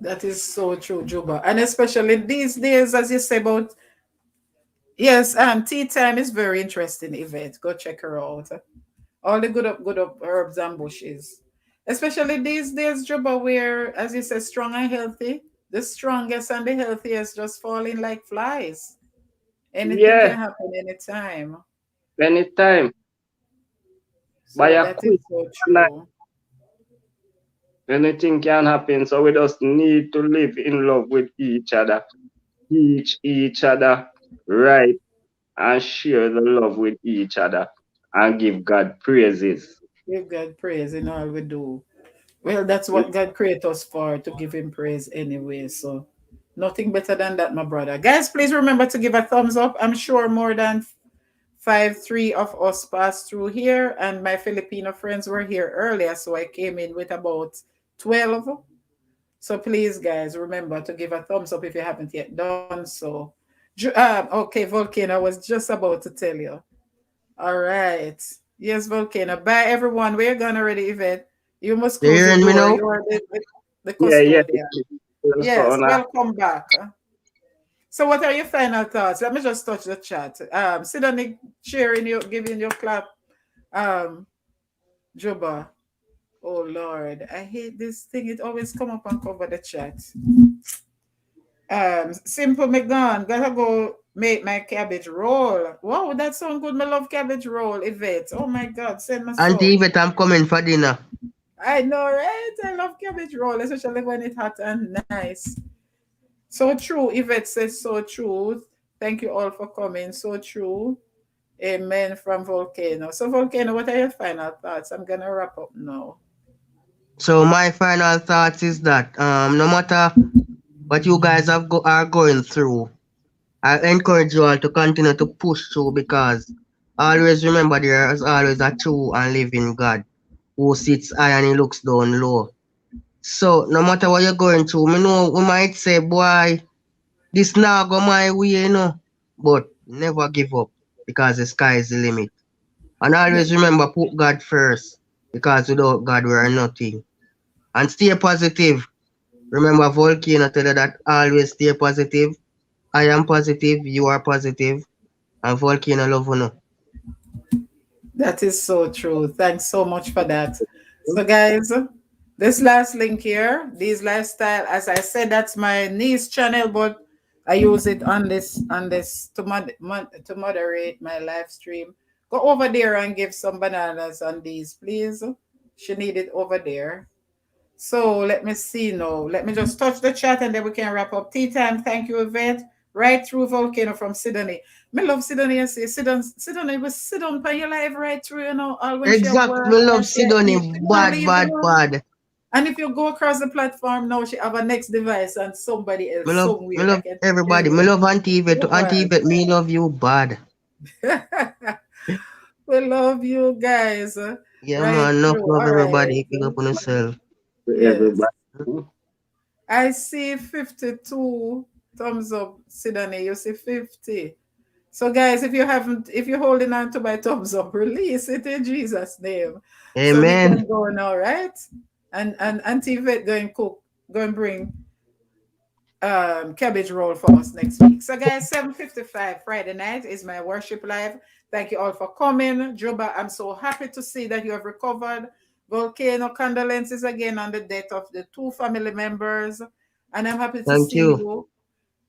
That is so true, Juba. And especially these days, as you say about yes, tea time is very interesting event. Go check her out. All the good up herbs and bushes. Especially these days, Juba, where as you say, strong and healthy, the strongest and the healthiest just falling like flies. Anything Yeah, can happen anytime. anytime. By So a that is quick so night, true. anything can happen. So we just need to live in love with each other, teach each other right, and share the love with each other and give God praises. Give God praise in all we do. Well, that's Yeah, what God created us for, to give him praise anyway. So nothing better than that, my brother. Guys, please remember to give a thumbs up. I'm sure more than three of us passed through here, and my Filipino friends were here earlier, so I came in with about 12. So please, guys, remember to give a thumbs up if you haven't yet done so. Okay, Volcano, I was just about to tell you. All right. Yes, Volcano. Bye, everyone. We're gone already, Yvette. You must You close the hearing me door. now? You are the yeah. custodian. So Yes, now, welcome back. So, what are your final thoughts? Let me just touch the chat. Sit on the chair in your giving your clap. Um, Juba. Oh Lord, I hate this thing. It always come up and cover the chat. Simple McDonald, gotta go make my cabbage roll. Wow, that sounds good. I love cabbage roll, Yvette. Oh my God, send me Auntie some. Yvette, I'm coming for dinner. I know, right? I love cabbage roll, especially when it's hot and nice. So true. Yvette says so true. Thank you all for coming. So true. Amen from Volcano. So Volcano, what are your final thoughts? I'm gonna wrap up now. So my final thoughts is that no matter what you guys are going through, I encourage you all to continue to push through because always remember there is always a true and living God who sits high and he looks down low. So no matter what you're going through, me know we might say, boy, this now go my way, But never give up because the sky is the limit. And always remember put God first because without God we are nothing. And stay positive. Remember Volcano tell you that always stay positive. I am positive, you are positive, and Volcano love you. That is so true. Thanks so much for that. So, guys, this last link here, these lifestyle, as I said, that's my niece channel, but I use it on this to moderate my live stream. Go over there and give some bananas on these, please. She need it over there. So let me see now. Let me just touch the chat and then we can wrap up. Tea time. Thank you, Yvette. Right through Volcano from Sydney. Me love Sydney. You see, Sydney was sit on by your life right through, all when she at Exact, work me or love she at Sidonie, eat. She never bad, leave the bad, room. bad. And if you go across the platform now, she have a next device and somebody else Me somewhere love that can hear everybody. Me you. love Auntie Yvette. Auntie Woman. Yvette, me love you bad. We love you guys. Yeah, Right man, enough through. love All right. everybody. Pick up on yourself. Yes. everybody. I see 52 thumbs up, Sidney. You see 50. So, guys, if you're holding on to my thumbs up, release it in Jesus' name. So we Amen. can go now, right? And Auntie Vet go and bring cabbage roll for us next week. So, guys, 7:55 Friday night is my worship live. Thank you all for coming. Juba, I'm so happy to see that you have recovered. Volcano condolences again on the death of the two family members. And I'm happy to Thank see you. you.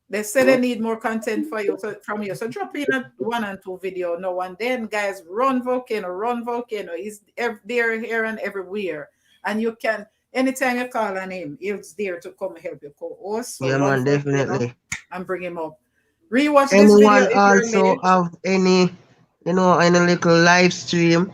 They say they need more content from you. So drop in a 1 and 2 video now and then, guys. Run Volcano. He's there, here, and everywhere. And you can, anytime you call on him, he's there to come help you co-host. So Yeah, run man, Volcano definitely. and bring him up. Rewatch this video Anyone if you're also late. have any little live stream,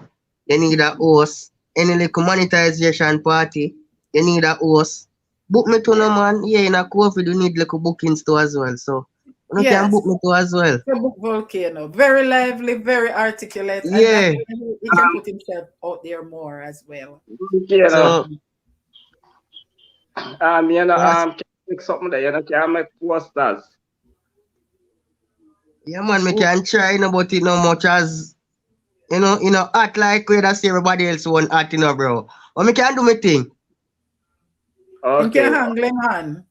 they need a host. any little monetization party, you need a host. Book me to no man. Yeah, in a COVID, you need little bookings too as well. So you can book Yes. me too as well. The book Volcano. Very lively, very articulate, and that Yeah. he can put himself out there more as well. You know, So you know, that's can make something there, you know, can make posters. yeah man, me Oh, can try, but it no much as act like we that see everybody else want act, bro. But me can do my thing. you can Okay. hang on.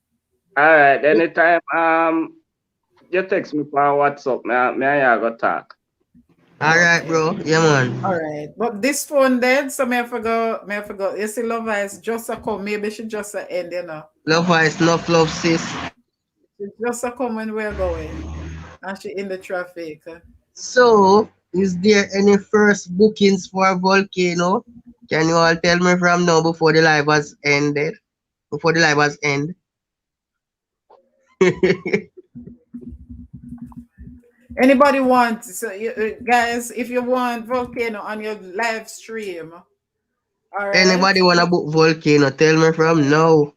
All right. Anytime you text me for WhatsApp, me and you go talk. Alright, Okay. bro. Yeah man. All right. But this phone dead, so may I forgot. You see, love is just a come. Maybe she just a end, you know. Love is enough love, sis. She just a come when we're going. And she in the traffic. So, is there any first bookings for Volcano? Can you all tell me from now before the live has ended? Before the live has end? Anybody want, so guys, if you want Volcano on your live stream, all right. Anybody wanna book Volcano? Tell me from now.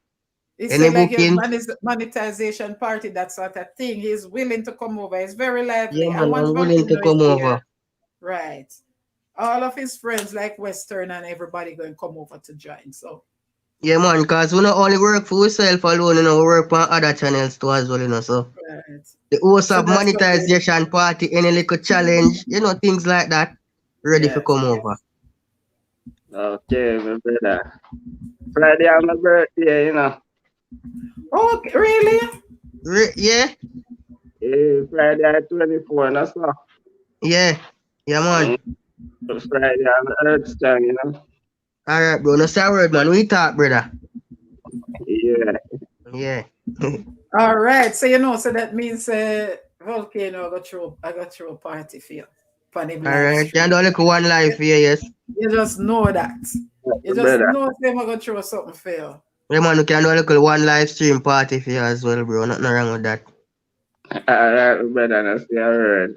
He Any said like your booking? monetization party, that sort of thing. He's willing to come over. He's very lively. Yeah And man, once I'm willing to Volcano is come there, over. right. All of his friends like Western and everybody going to come over to join. So Yeah man, cause we not only work for ourselves alone, we work on other channels too as well, so right. the host So of that's what we monetization party, any little challenge, things like that, ready for yes. come over. Okay, my brother. Friday on my birthday, you know. Oh, really? Yeah, Friday at 24, that's all. yeah, yeah man. Mm, Friday on the Earth Strong, you know. Alright, bro, no say a word, man. We talk, brother. Yeah. Yeah. All right. So so that means Volcano I got through a party for you. On him live Alright, can stream. do a little one life here, yes. You just know that. You My just brother. know them I go through something for you. Yeah, man, we can do a little one live stream party for you as well, bro. Nothing wrong with that. All right, my brother, that's the word.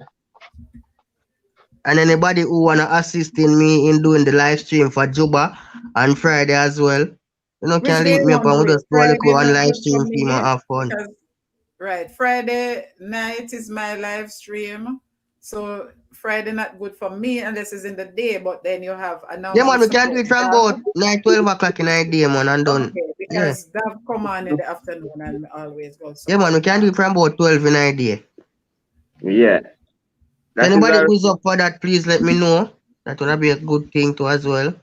And anybody who wanna assist in me in doing the live stream for Juba on Friday as well, Which can day link you me up want and to we do it? just do a little Friday one not live good for stream for him and me have fun. because right, Friday night is my live stream. So Friday not good for me unless it's in the day, but then you have Yeah, announced man, the we can do support it from staff. about 9, 12 o'clock in the day, man, and done. Okay, Yeah. because that come on in the afternoon and always go Yeah, man, we support can do that. it from about 12 in the day. Yeah. So That is anybody our who's up for that, please let me know. That would be a good thing too as well.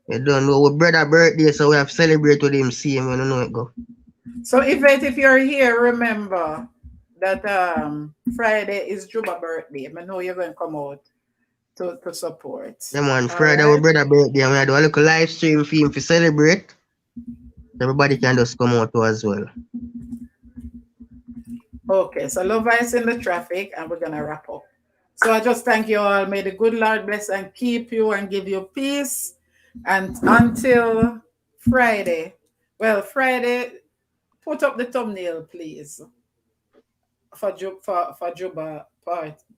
You don't know, our brother birthday, so we have to celebrate with him, see him, know it go. So Yvette, if you're here, remember that Friday is Juba birthday. I know you're going to come out to support. Yeah, man, All Friday, our right. brother birthday, and we do a little live stream for him to celebrate. Everybody can just come out too as well. Okay, so love is in the traffic, and we're gonna wrap up. So I just thank you all. May the good Lord bless and keep you and give you peace. And until Friday, well, Friday, put up the thumbnail, please, for Juba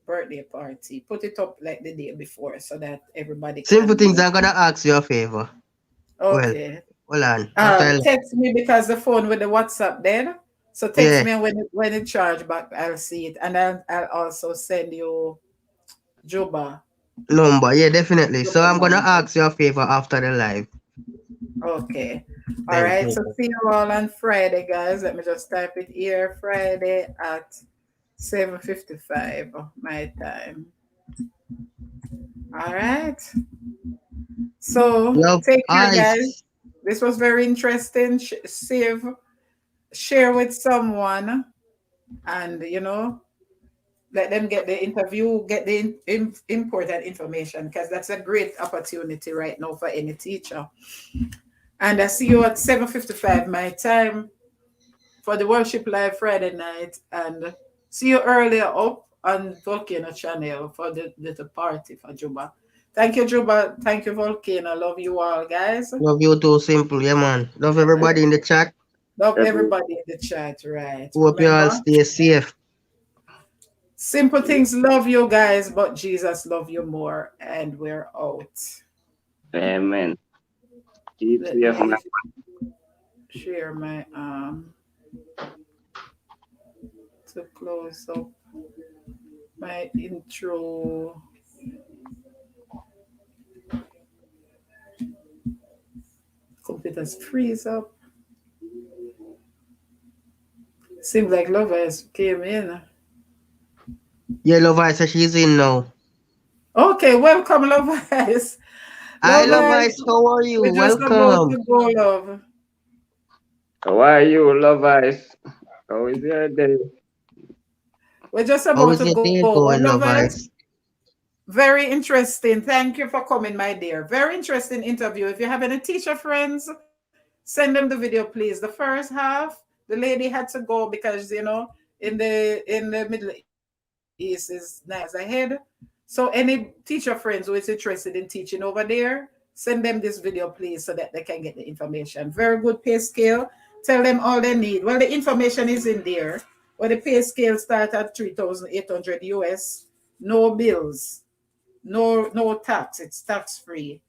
birthday party. Put it up like the day before so that everybody Simple can things, know. I'm gonna ask you a favor. Well, Okay. hold on. After Text me because the phone with the WhatsApp then. So text yeah, me when it charge back, I'll see it. And I'll also send you Juba. number, yeah, definitely. So Juba I'm gonna number. ask you a favor after the live. Okay. All Thank right. you. So see you all on Friday, guys. Let me just type it here. Friday at 7:55 my time. All right. So Love take care, guys. ice. This was very interesting. Share with someone, and let them get the interview, get the important information, because that's a great opportunity right now for any teacher. And I see you at 7:55 my time for the Worship Live Friday night, and see you earlier up on Volcano channel for the party for Juba. Thank you, Juba. Thank you, Volcano. Love you all, guys. Love you too, simple, yeah, man. Love everybody in the chat. Love every everybody in the chat, right? Hope you all Remember, stay safe. simple things love you guys, but Jesus love you more, and we're out. Amen. Keep Let safe, man. me share my to close up my intro. Computers freeze up. Seems like lovers came in. Yeah, love I say she's in now. Okay, welcome, lovers. Hi, love Lovers, Ice. How are you? we're just about Welcome. to go, love. How are you, love eyes? How is your day? We're just How about is to your go. day Well, going, love lovers, Ice? very interesting. Thank you for coming, my dear. Very interesting interview. If you have any teacher friends, send them the video, please. The first half, the lady had to go because in the Middle East is 9 hours ahead. So any teacher friends who is interested in teaching over there, send them this video, please, so that they can get the information. Very good pay scale. Tell them all they need. Well, the information is in there. Well, the pay scale starts at 3,800 US. No bills, no tax. It's tax free.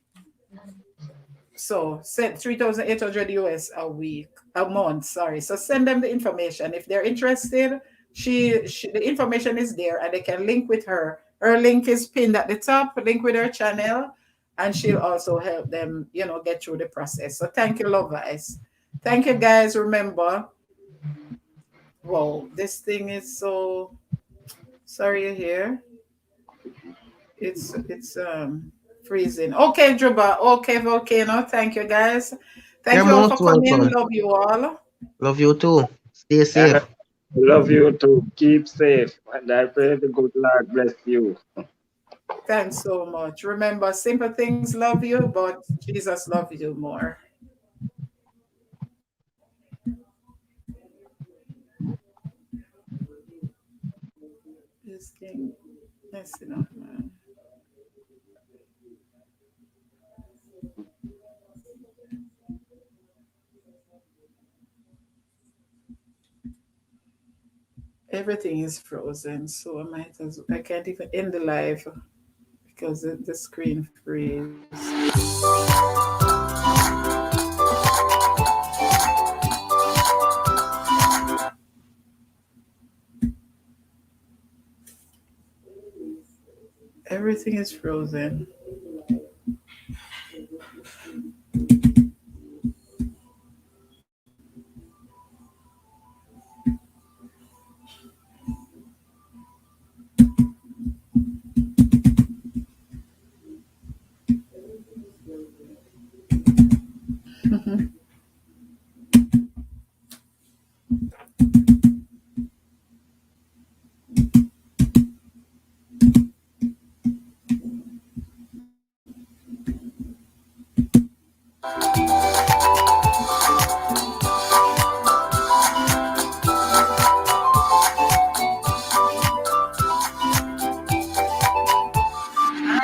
So send 3,800 US a month. Sorry. So send them the information if they're interested. She the information is there, and they can link with her. Her link is pinned at the top. Link with her channel, and she'll also help them, get through the process. So thank you, love guys. Thank you, guys. Remember, whoa, this thing is so sorry you hear. It's freezing. Okay, Juba. Okay, Volcano. Thank you, guys. You're Thank you all most for coming. welcome. Love you all. Love you too. Stay And I safe. love you too. Keep safe. And I pray the good Lord bless you. Thanks so much. Remember, simple things love you, but Jesus loves you more. This thing messing up, man. Everything is frozen, so I can't even end the live because the screen freeze. Everything is frozen.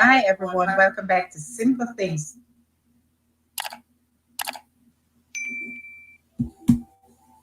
Hi, everyone. Welcome back to Simple Things